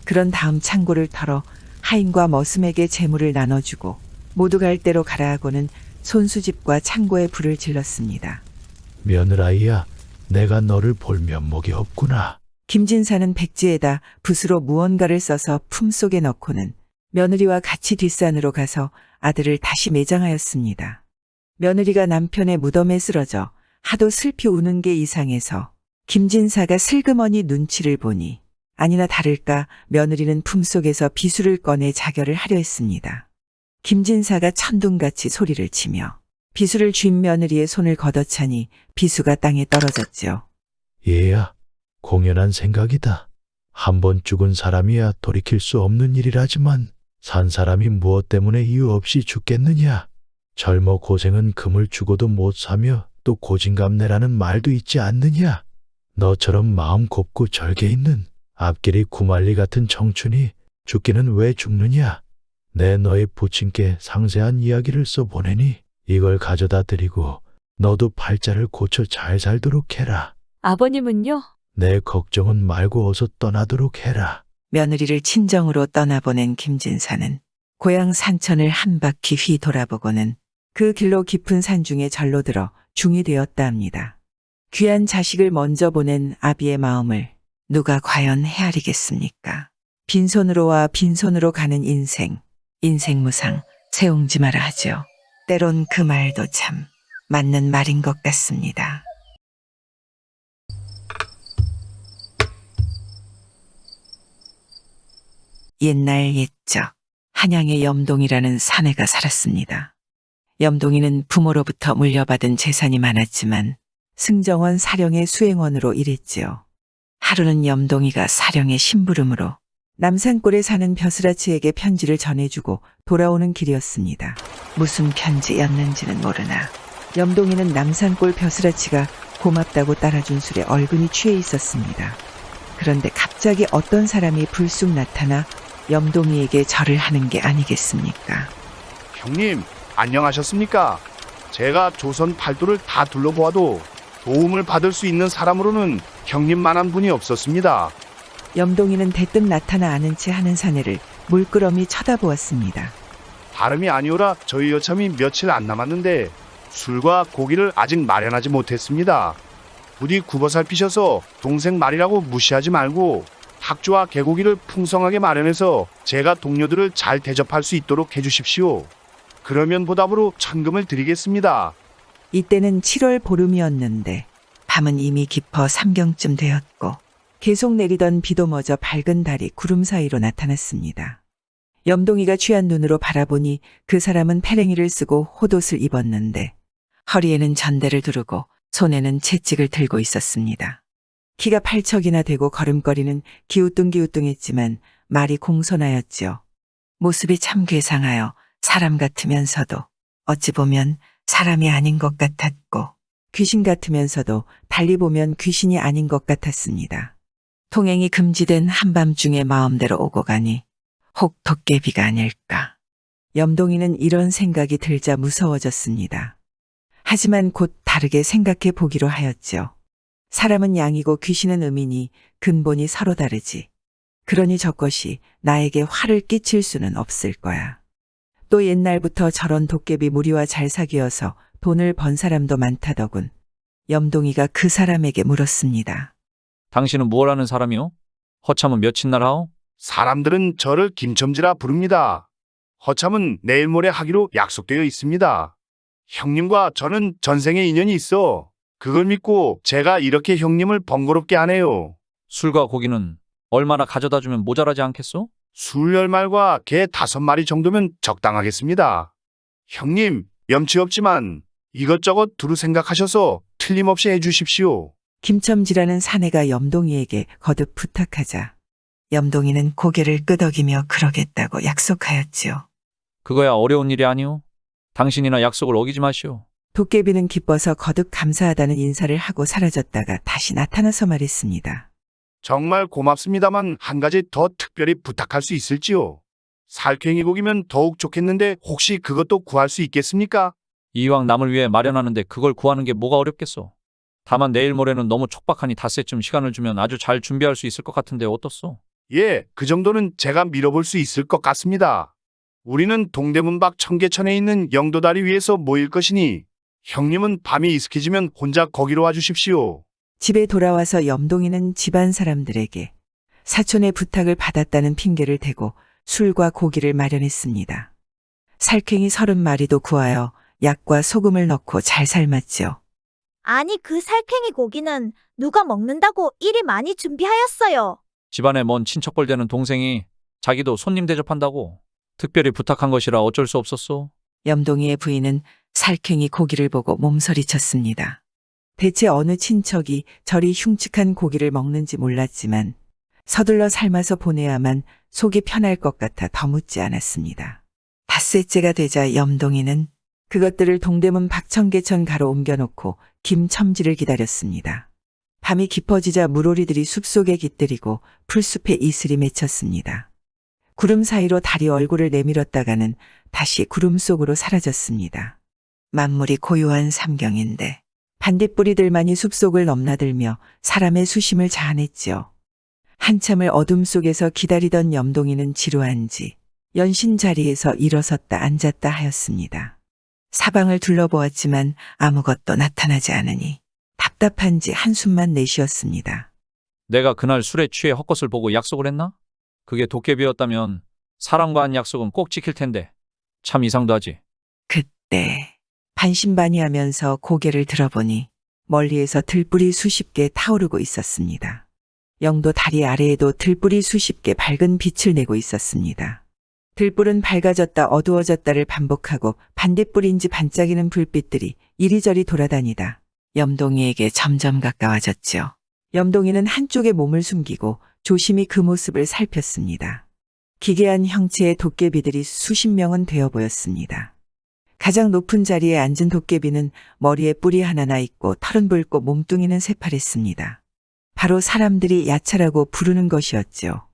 그런 다음 창고를 털어 하인과 머슴에게 재물을 나눠주고 모두 갈대로 가라 하고는 손수집과 창고에 불을 질렀습니다. 며느라이야, 내가 너를 볼 면목이 없구나. 김진사는 백지에다 붓으로 무언가를 써서 품속에 넣고는 며느리와 같이 뒷산으로 가서 아들을 다시 매장하였습니다. 며느리가 남편의 무덤에 쓰러져 하도 슬피 우는 게 이상해서 김진사가 슬그머니 눈치를 보니 아니나 다를까 며느리는 품속에서 비수를 꺼내 자결을 하려 했습니다. 김진사가 천둥같이 소리를 치며 비수를 쥔 며느리의 손을 걷어차니 비수가 땅에 떨어졌죠. 얘야, 공연한 생각이다. 한 번 죽은 사람이야 돌이킬 수 없는 일이라지만 산 사람이 무엇 때문에 이유 없이 죽겠느냐. 젊어 고생은 금을 주고도 못 사며 또 고진감래라는 말도 있지 않느냐. 너처럼 마음 곱고 절개 있는 앞길이 구말리 같은 청춘이 죽기는 왜 죽느냐. 내 너의 부친께 상세한 이야기를 써보내니 이걸 가져다 드리고 너도 팔자를 고쳐 잘 살도록 해라. 아버님은요? 내 걱정은 말고 어서 떠나도록 해라. 며느리를 친정으로 떠나보낸 김진사는 고향 산천을 한 바퀴 휘 돌아보고는 그 길로 깊은 산중에 절로 들어 중이 되었다 합니다. 귀한 자식을 먼저 보낸 아비의 마음을 누가 과연 헤아리겠습니까? 빈손으로 와 빈손으로 가는 인생, 인생무상, 세옹지마라 하죠. 때론 그 말도 참 맞는 말인 것 같습니다. 옛날 옛적 한양에 염동이라는 사내가 살았습니다. 염동이는 부모로부터 물려받은 재산이 많았지만 승정원 사령의 수행원으로 일했지요. 하루는 염동이가 사령의 심부름으로 남산골에 사는 벼슬아치에게 편지를 전해주고 돌아오는 길이었습니다. 무슨 편지였는지는 모르나 염동이는 남산골 벼슬아치가 고맙다고 따라준 술에 얼근이 취해 있었습니다. 그런데 갑자기 어떤 사람이 불쑥 나타나 염동이에게 절을 하는 게 아니겠습니까? 형님, 안녕하셨습니까? 제가 조선 팔도를 다 둘러보아도 도움을 받을 수 있는 사람으로는 형님만한 분이 없었습니다. 염동이는 대뜸 나타나 아는 채 하는 사내를 물끄러미 쳐다보았습니다. 다름이 아니오라 저희 여참이 며칠 안 남았는데 술과 고기를 아직 마련하지 못했습니다. 부디 굽어 살피셔서 동생 말이라고 무시하지 말고 학주와 개고기를 풍성하게 마련해서 제가 동료들을 잘 대접할 수 있도록 해주십시오. 그러면 보답으로 천금을 드리겠습니다. 이때는 7월 보름이었는데 밤은 이미 깊어 삼경쯤 되었고 계속 내리던 비도 멎어 밝은 달이 구름 사이로 나타났습니다. 염동이가 취한 눈으로 바라보니 그 사람은 패랭이를 쓰고 호옷을 입었는데 허리에는 전대를 두르고 손에는 채찍을 들고 있었습니다. 키가 8척이나 되고 걸음걸이는 기우뚱기우뚱했지만 말이 공손하였지요. 모습이 참 괴상하여 사람 같으면서도 어찌 보면 사람이 아닌 것 같았고 귀신 같으면서도 달리 보면 귀신이 아닌 것 같았습니다. 통행이 금지된 한밤중에 마음대로 오고 가니 혹 도깨비가 아닐까. 염동이는 이런 생각이 들자 무서워졌습니다. 하지만 곧 다르게 생각해 보기로 하였죠. 사람은 양이고 귀신은 음이니 근본이 서로 다르지. 그러니 저것이 나에게 화를 끼칠 수는 없을 거야. 또 옛날부터 저런 도깨비 무리와 잘 사귀어서 돈을 번 사람도 많다더군. 염동이가 그 사람에게 물었습니다. 당신은 뭘 하는 사람이요? 허참은 몇인날 하오? 사람들은 저를 김첨지라 부릅니다. 허참은 내일 모레 하기로 약속되어 있습니다. 형님과 저는 전생의 인연이 있어 그걸 믿고 제가 이렇게 형님을 번거롭게 하네요. 술과 고기는 얼마나 가져다 주면 모자라지 않겠소? 술 10마리과 개 5마리 정도면 적당하겠습니다. 형님, 염치 없지만 이것저것 두루 생각하셔서 틀림없이 해주십시오. 김첨지라는 사내가 염동이에게 거듭 부탁하자 염동이는 고개를 끄덕이며 그러겠다고 약속하였지요. 그거야 어려운 일이 아니오. 당신이나 약속을 어기지 마시오. 도깨비는 기뻐서 거듭 감사하다는 인사를 하고 사라졌다가 다시 나타나서 말했습니다. 정말 고맙습니다만 한 가지 더 특별히 부탁할 수 있을지요? 살쾡이 고기면 더욱 좋겠는데 혹시 그것도 구할 수 있겠습니까? 이왕 남을 위해 마련하는데 그걸 구하는 게 뭐가 어렵겠어. 다만 내일 모레는 너무 촉박하니 닷새쯤 시간을 주면 아주 잘 준비할 수 있을 것 같은데 어떻소? 예, 그 정도는 제가 밀어볼 수 있을 것 같습니다. 우리는 동대문 밖 청계천에 있는 영도다리 위에서 모일 것이니 형님은 밤이 이슥해지면 혼자 거기로 와주십시오. 집에 돌아와서 염동이는 집안 사람들에게 사촌의 부탁을 받았다는 핑계를 대고 술과 고기를 마련했습니다. 살쾡이 30마리도 구하여 약과 소금을 넣고 잘 삶았지요. 아니 그 살쾡이 고기는 누가 먹는다고 이리 많이 준비하였어요. 집안에 먼 친척벌 되는 동생이 자기도 손님 대접한다고 특별히 부탁한 것이라 어쩔 수 없었소. 염동이의 부인은 살쾡이 고기를 보고 몸서리쳤습니다. 대체 어느 친척이 저리 흉측한 고기를 먹는지 몰랐지만 서둘러 삶아서 보내야만 속이 편할 것 같아 더 묻지 않았습니다. 닷새째가 되자 염동이는 그것들을 동대문 박청계천 가로 옮겨놓고 김첨지를 기다렸습니다. 밤이 깊어지자 물오리들이 숲속에 깃들이고 풀숲에 이슬이 맺혔습니다. 구름 사이로 달이 얼굴을 내밀었다가는 다시 구름 속으로 사라졌습니다. 만물이 고요한 삼경인데 반딧불이들만이 숲속을 넘나들며 사람의 수심을 자아냈지요. 한참을 어둠 속에서 기다리던 염동이는 지루한지 연신 자리에서 일어섰다 앉았다 하였습니다. 사방을 둘러보았지만 아무것도 나타나지 않으니 답답한지 한숨만 내쉬었습니다. 내가 그날 술에 취해 헛것을 보고 약속을 했나? 그게 도깨비였다면 사람과 한 약속은 꼭 지킬 텐데 참 이상도 하지. 그때 반신반의하면서 고개를 들어보니 멀리에서 들불이 수십 개 타오르고 있었습니다. 영도 다리 아래에도 들불이 수십 개 밝은 빛을 내고 있었습니다. 들불은 밝아졌다 어두워졌다를 반복하고 반딧불인지 반짝이는 불빛들이 이리저리 돌아다니다 염동이에게 점점 가까워졌죠. 염동이는 한쪽에 몸을 숨기고 조심히 그 모습을 살폈습니다. 기괴한 형체의 도깨비들이 수십 명은 되어 보였습니다. 가장 높은 자리에 앉은 도깨비는 머리에 뿔이 하나나 있고 털은 붉고 몸뚱이는 새파랬습니다. 바로 사람들이 야차라고 부르는 것이었죠.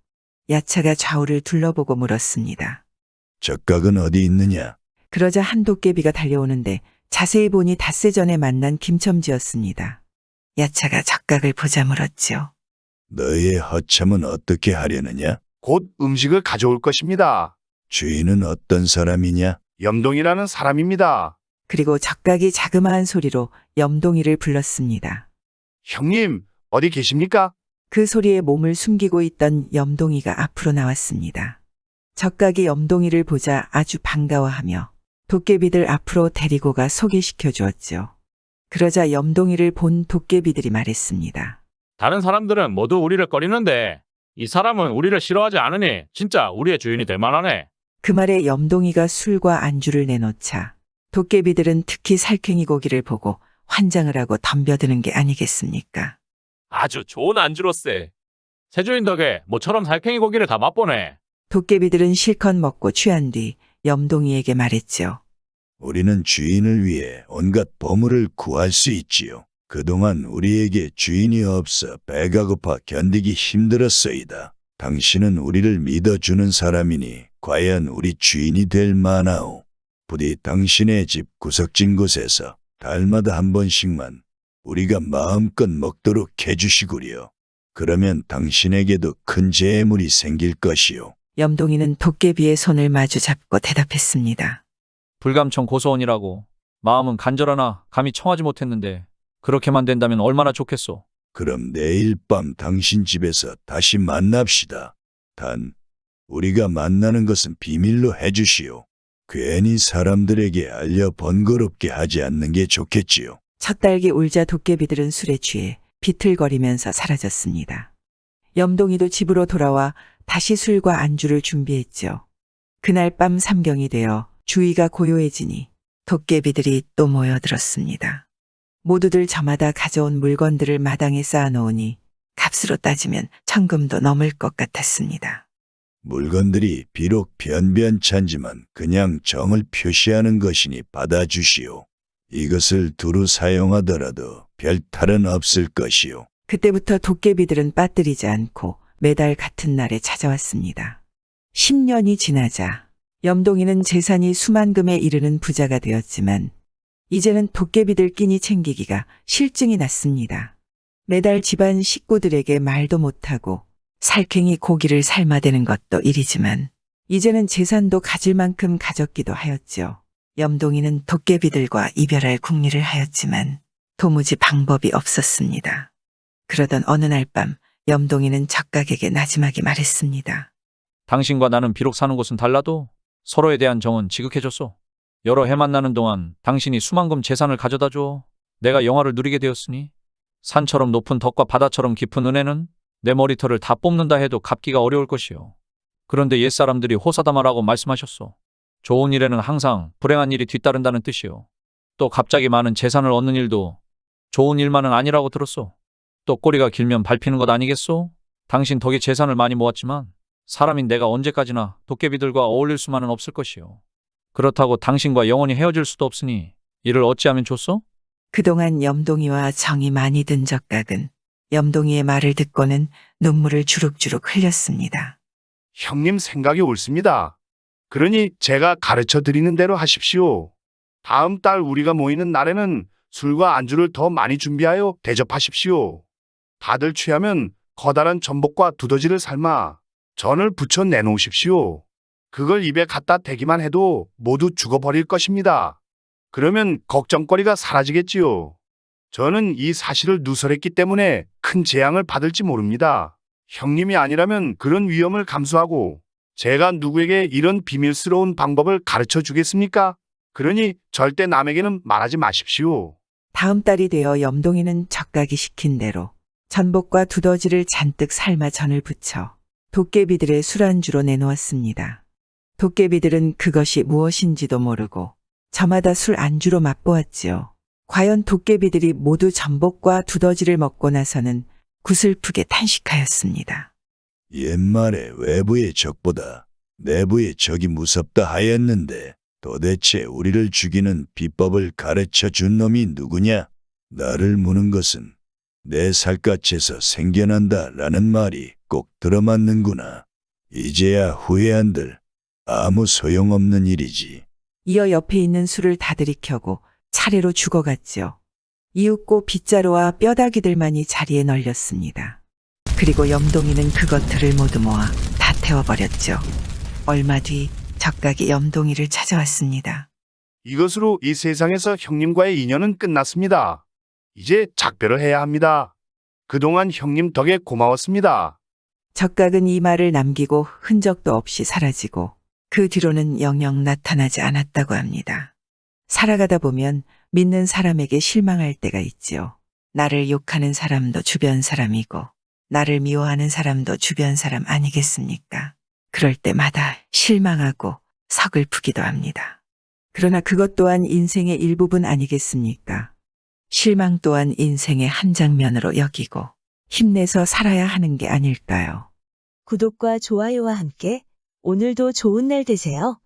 야차가 좌우를 둘러보고 물었습니다. 적각은 어디 있느냐? 그러자 한 도깨비가 달려오는데 자세히 보니 닷새 전에 만난 김첨지였습니다. 야차가 적각을 보자 물었지요. 너의 허참은 어떻게 하려느냐? 곧 음식을 가져올 것입니다. 주인은 어떤 사람이냐? 염동이라는 사람입니다. 그리고 적각이 자그마한 소리로 염동이를 불렀습니다. 형님, 어디 계십니까? 그 소리에 몸을 숨기고 있던 염동이가 앞으로 나왔습니다. 적각이 염동이를 보자 아주 반가워하며 도깨비들 앞으로 데리고 가 소개시켜 주었죠. 그러자 염동이를 본 도깨비들이 말했습니다. 다른 사람들은 모두 우리를 꺼리는데 이 사람은 우리를 싫어하지 않으니 진짜 우리의 주인이 될 만하네. 그 말에 염동이가 술과 안주를 내놓자 도깨비들은 특히 살쾡이 고기를 보고 환장을 하고 덤벼드는 게 아니겠습니까? 아주 좋은 안주로세. 새 주인 덕에 모처럼 살쾡이 고기를 다 맛보네. 도깨비들은 실컷 먹고 취한 뒤 염동이에게 말했죠. 우리는 주인을 위해 온갖 보물을 구할 수 있지요. 그동안 우리에게 주인이 없어 배가 고파 견디기 힘들었소이다. 당신은 우리를 믿어주는 사람이니 과연 우리 주인이 될 만하오. 부디 당신의 집 구석진 곳에서 달마다 한 번씩만 우리가 마음껏 먹도록 해주시구려. 그러면 당신에게도 큰 재물이 생길 것이오. 염동이는 도깨비의 손을 마주 잡고 대답했습니다. 불감청 고소원이라고 마음은 간절하나 감히 청하지 못했는데 그렇게만 된다면 얼마나 좋겠소. 그럼 내일 밤 당신 집에서 다시 만납시다. 단 우리가 만나는 것은 비밀로 해주시오. 괜히 사람들에게 알려 번거롭게 하지 않는 게 좋겠지요. 첫 달기 울자 도깨비들은 술에 취해 비틀거리면서 사라졌습니다. 염동이도 집으로 돌아와 다시 술과 안주를 준비했죠. 그날 밤 삼경이 되어 주위가 고요해지니 도깨비들이 또 모여들었습니다. 모두들 저마다 가져온 물건들을 마당에 쌓아놓으니 값으로 따지면 천금도 넘을 것 같았습니다. 물건들이 비록 변변찮지만 그냥 정을 표시하는 것이니 받아주시오. 이것을 두루 사용하더라도 별 탈은 없을 것이오. 그때부터 도깨비들은 빠뜨리지 않고 매달 같은 날에 찾아왔습니다. 10년이 지나자 염동이는 재산이 수만금에 이르는 부자가 되었지만 이제는 도깨비들 끼니 챙기기가 실증이 났습니다. 매달 집안 식구들에게 말도 못하고 살쾡이 고기를 삶아대는 것도 일이지만 이제는 재산도 가질 만큼 가졌기도 하였죠. 염동이는 도깨비들과 이별할 궁리를 하였지만 도무지 방법이 없었습니다. 그러던 어느 날 밤 염동이는 적각에게 나지막이 말했습니다. 당신과 나는 비록 사는 곳은 달라도 서로에 대한 정은 지극해졌소. 여러 해 만나는 동안 당신이 수만금 재산을 가져다 줘. 내가 영화를 누리게 되었으니 산처럼 높은 덕과 바다처럼 깊은 은혜는 내 머리털을 다 뽑는다 해도 갚기가 어려울 것이요. 그런데 옛사람들이 호사다마라고 말씀하셨소. 좋은 일에는 항상 불행한 일이 뒤따른다는 뜻이요. 또 갑자기 많은 재산을 얻는 일도 좋은 일만은 아니라고 들었소. 또 꼬리가 길면 밟히는 것 아니겠소? 당신 덕에 재산을 많이 모았지만 사람인 내가 언제까지나 도깨비들과 어울릴 수만은 없을 것이요. 그렇다고 당신과 영원히 헤어질 수도 없으니 이를 어찌하면 좋소? 그동안 염동이와 정이 많이 든 적각은 염동이의 말을 듣고는 눈물을 주룩주룩 흘렸습니다. 형님 생각이 옳습니다. 그러니 제가 가르쳐 드리는 대로 하십시오. 다음 달 우리가 모이는 날에는 술과 안주를 더 많이 준비하여 대접하십시오. 다들 취하면 커다란 전복과 두더지를 삶아 전을 부쳐 내놓으십시오. 그걸 입에 갖다 대기만 해도 모두 죽어버릴 것입니다. 그러면 걱정거리가 사라지겠지요. 저는 이 사실을 누설했기 때문에 큰 재앙을 받을지 모릅니다. 형님이 아니라면 그런 위험을 감수하고 제가 누구에게 이런 비밀스러운 방법을 가르쳐 주겠습니까? 그러니 절대 남에게는 말하지 마십시오. 다음 달이 되어 염동이는 적각이 시킨 대로 전복과 두더지를 잔뜩 삶아 전을 부쳐 도깨비들의 술안주로 내놓았습니다. 도깨비들은 그것이 무엇인지도 모르고 저마다 술 안주로 맛보았지요. 과연 도깨비들이 모두 전복과 두더지를 먹고 나서는 구슬프게 탄식하였습니다. 옛말에 외부의 적보다 내부의 적이 무섭다 하였는데 도대체 우리를 죽이는 비법을 가르쳐 준 놈이 누구냐? 나를 무는 것은 내 살갗에서 생겨난다라는 말이 꼭 들어맞는구나. 이제야 후회한들 아무 소용없는 일이지. 이어 옆에 있는 술을 다 들이켜고 차례로 죽어갔지요. 이윽고 빗자루와 뼈다귀들만이 자리에 널렸습니다. 그리고 염동이는 그것들을 모두 모아 다 태워버렸죠. 얼마 뒤 적각이 염동이를 찾아왔습니다. 이것으로 이 세상에서 형님과의 인연은 끝났습니다. 이제 작별을 해야 합니다. 그동안 형님 덕에 고마웠습니다. 적각은 이 말을 남기고 흔적도 없이 사라지고 그 뒤로는 영영 나타나지 않았다고 합니다. 살아가다 보면 믿는 사람에게 실망할 때가 있지요. 나를 욕하는 사람도 주변 사람이고 나를 미워하는 사람도 주변 사람 아니겠습니까? 그럴 때마다 실망하고 서글프기도 합니다. 그러나 그것 또한 인생의 일부분 아니겠습니까? 실망 또한 인생의 한 장면으로 여기고 힘내서 살아야 하는 게 아닐까요? 구독과 좋아요와 함께 오늘도 좋은 날 되세요.